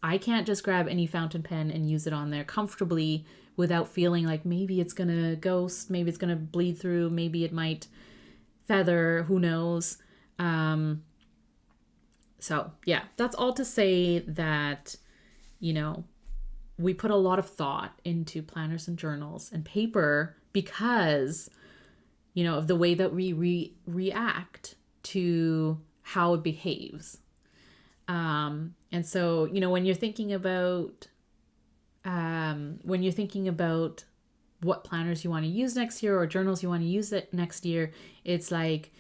I can't just grab any fountain pen and use it on there comfortably without feeling like maybe it's going to ghost, maybe it's going to bleed through, maybe it might feather, who knows. So, yeah, that's all to say that, you know, we put a lot of thought into planners and journals and paper because, you know, of the way that we react to how it behaves. And so, you know, when you're thinking about what planners you want to use next year or journals you want to use it next year, it's like,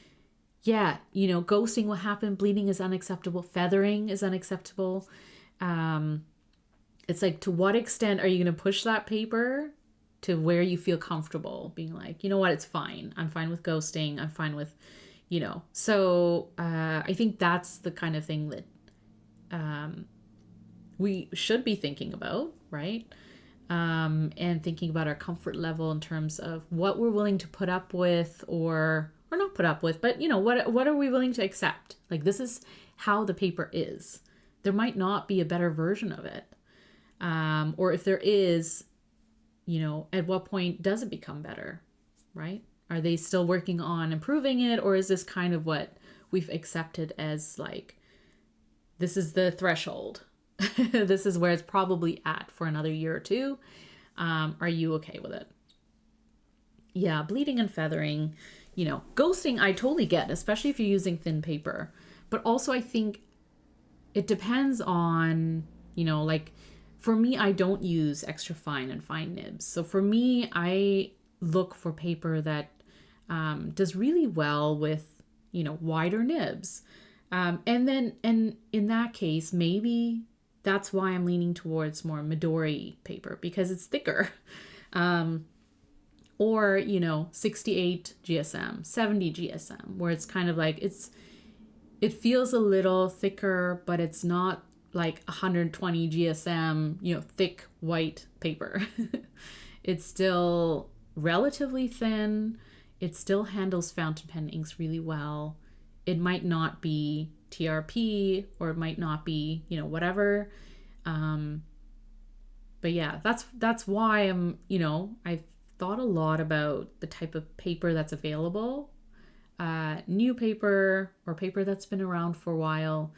yeah, you know, ghosting will happen. Bleeding is unacceptable. Feathering is unacceptable. It's like, to what extent are you going to push that paper to where you feel comfortable being like, you know what, it's fine. I'm fine with ghosting. I'm fine with, you know. So I think that's the kind of thing that we should be thinking about, right? And thinking about our comfort level in terms of what we're willing to put up with or not put up with, but, you know, what are we willing to accept? Like, this is how the paper is. There might not be a better version of it. Or if there is, you know, at what point does it become better, right? Are they still working on improving it? Or is this kind of what we've accepted as, like, this is the threshold. This is where it's probably at for another year or two. Are you okay with it? Yeah, bleeding and feathering, you know, ghosting, I totally get, especially if you're using thin paper. But also I think it depends on, you know, like, for me, I don't use extra fine and fine nibs. So for me, I look for paper that does really well with, you know, wider nibs. And in that case, maybe that's why I'm leaning towards more Midori paper, because it's thicker. Or, you know, 68 GSM, 70 GSM, where it's kind of like, it feels a little thicker, but it's not like 120 GSM, you know, thick white paper. It's still relatively thin. It still handles fountain pen inks really well. It might not be TRP, or it might not be, you know, whatever. But yeah, that's why I'm, you know, I've thought a lot about the type of paper that's available, new paper or paper that's been around for a while,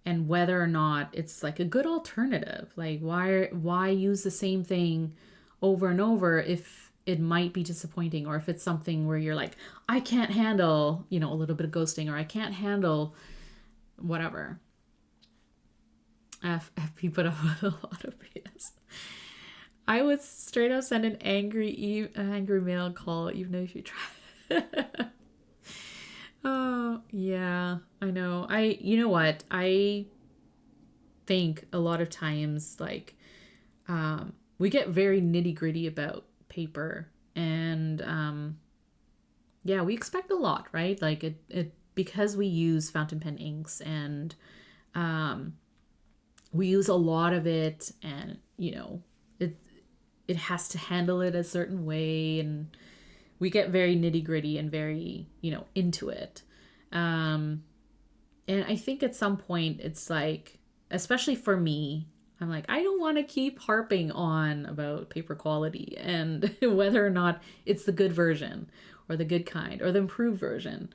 and whether or not it's like a good alternative. Like, why use the same thing over and over if it might be disappointing, or if it's something where you're like, I can't handle, a little bit of ghosting, or I can't handle whatever. FP put up a lot of BS. I would straight up send an angry mail call, even if you try. Oh, yeah, I know. You know what? I think a lot of times, like, we get very nitty gritty about paper, and yeah, we expect a lot, right? Like it because we use fountain pen inks, and we use a lot of it, and it has to handle it a certain way, and we get very nitty gritty and very into it, and I think at some point it's like, especially for me, I'm like, I don't want to keep harping on about paper quality and whether or not it's the good version or the good kind or the improved version.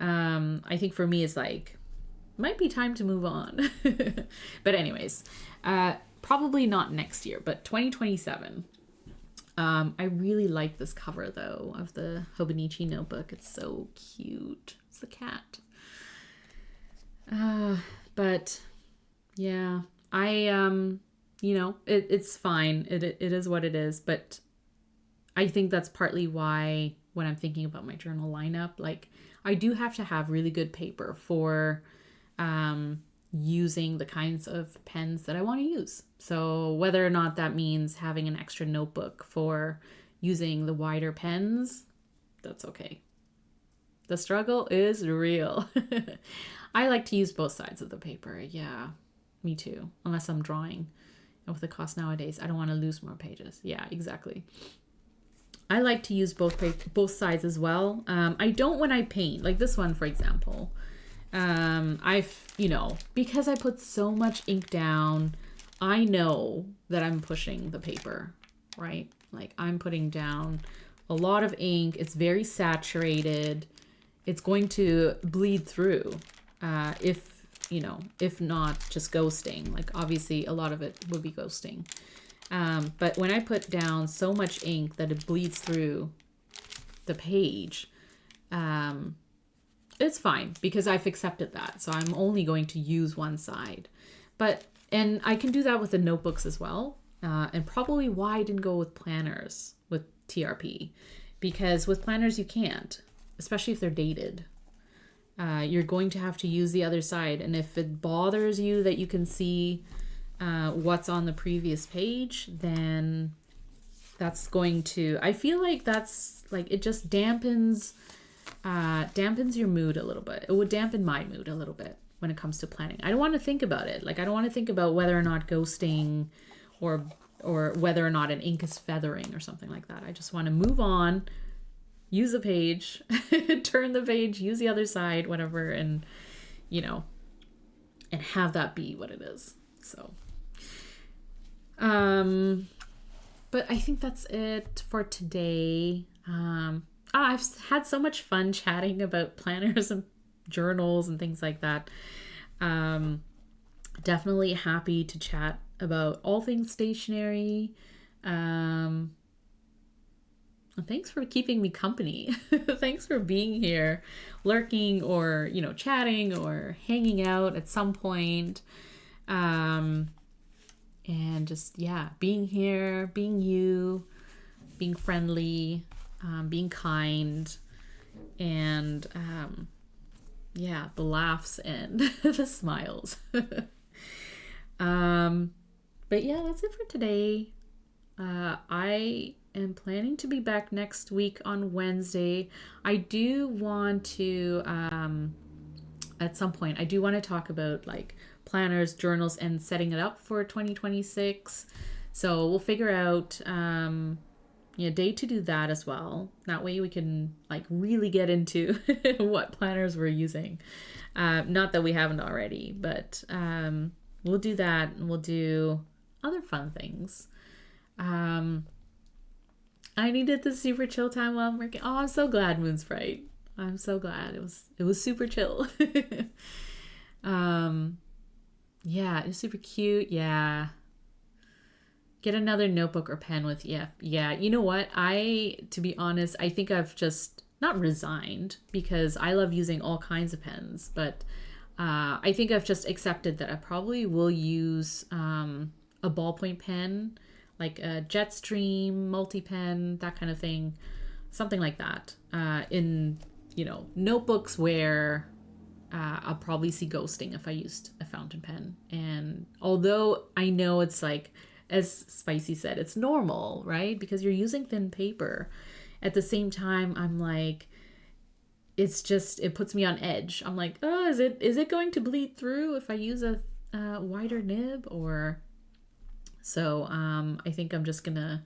I think for me, it's like, might be time to move on. But anyways, probably not next year, but 2027. I really like this cover though of the Hobonichi notebook. It's so cute. It's the cat. But yeah, it's fine. It is what it is. But I think that's partly why when I'm thinking about my journal lineup, like I do have to have really good paper for using the kinds of pens that I want to use. So whether or not that means having an extra notebook for using the wider pens, that's okay. The struggle is real. I like to use both sides of the paper. Yeah, me too. Unless I'm drawing. And with the cost nowadays, I don't want to lose more pages. Yeah, exactly. I like to use both sides as well. I don't when I paint. Like this one, for example. Because I put so much ink down, I know that I'm pushing the paper, right? Like I'm putting down a lot of ink. It's very saturated. It's going to bleed through, if not just ghosting. Like obviously a lot of it would be ghosting. But when I put down so much ink that it bleeds through the page, it's fine because I've accepted that. So I'm only going to use one side. And I can do that with the notebooks as well. And probably why I didn't go with planners with TRP. Because with planners you can't, especially if they're dated. You're going to have to use the other side. And if it bothers you that you can see what's on the previous page, then that's going to, I feel like that's like, it just dampens your mood a little bit. It would dampen my mood a little bit when it comes to planning. I don't want to think about it. Like I don't want to think about whether or not ghosting or whether or not an ink is feathering or something like that. I just want to move on, use a page, turn the page, use the other side, whatever, and and have that be what it is. So but I think that's it for today. I've had so much fun chatting about planners and journals and things like that. Definitely happy to chat about all things stationery. And thanks for keeping me company. Thanks for being here, lurking or, chatting or hanging out at some point. And just, being here, being you, being friendly, being kind, and the laughs and the smiles. But yeah, that's it for today. I am planning to be back next week on Wednesday. I do want to, at some point, I do want to talk about like planners, journals, and setting it up for 2026. So we'll figure out a day to do that as well. That way we can like really get into what planners we're using. Not that we haven't already, but we'll do that, and we'll do other fun things. I needed the super chill time while I'm working. Oh, I'm so glad Moon's Bright. I'm so glad it was super chill. Yeah, it was super cute. Yeah. Get another notebook or pen with, yeah. You know what? To be honest, I think I've just not resigned because I love using all kinds of pens, but I think I've just accepted that I probably will use a ballpoint pen, like a Jetstream multi-pen, that kind of thing, something like that. In, notebooks where I'll probably see ghosting if I used a fountain pen. And although I know it's like, as Spicy said, it's normal, right? Because you're using thin paper. At the same time, I'm like, it puts me on edge. I'm like, oh, is it going to bleed through if I use a wider nib? Or so I think I'm just gonna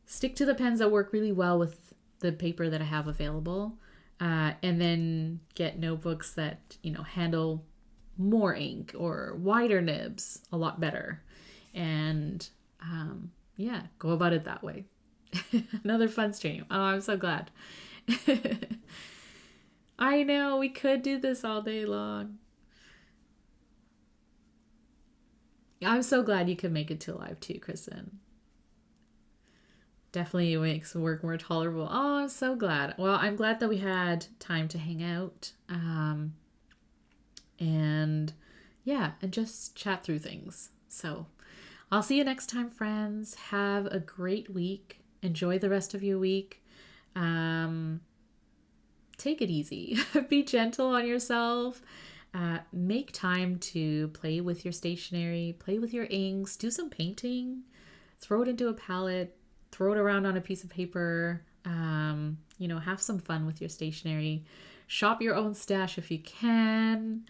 stick to the pens that work really well with the paper that I have available, and then get notebooks that handle more ink or wider nibs a lot better, and go about it that way. Another fun stream. Oh, I'm so glad. I know, we could do this all day long. I'm so glad you could make it to live too, Kristen. Definitely makes work more tolerable. Oh, I'm so glad. Well, I'm glad that we had time to hang out. And just chat through things. So I'll see you next time, friends. Have a great week. Enjoy the rest of your week. Take it easy. Be gentle on yourself. Make time to play with your stationery, play with your inks, do some painting, throw it into a palette, throw it around on a piece of paper. Have some fun with your stationery. Shop your own stash if you can.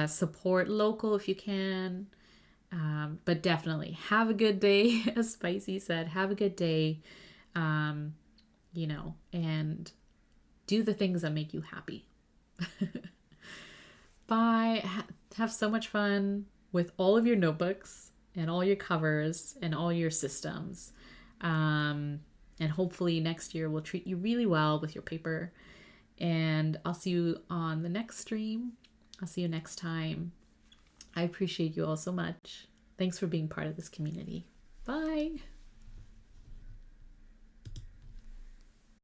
Support local if you can. But definitely have a good day. As Spicy said, have a good day. And do the things that make you happy. Bye. Have so much fun with all of your notebooks and all your covers and all your systems. And hopefully next year we'll treat you really well with your paper. And I'll see you on the next stream. I'll see you next time. I appreciate you all so much. Thanks for being part of this community.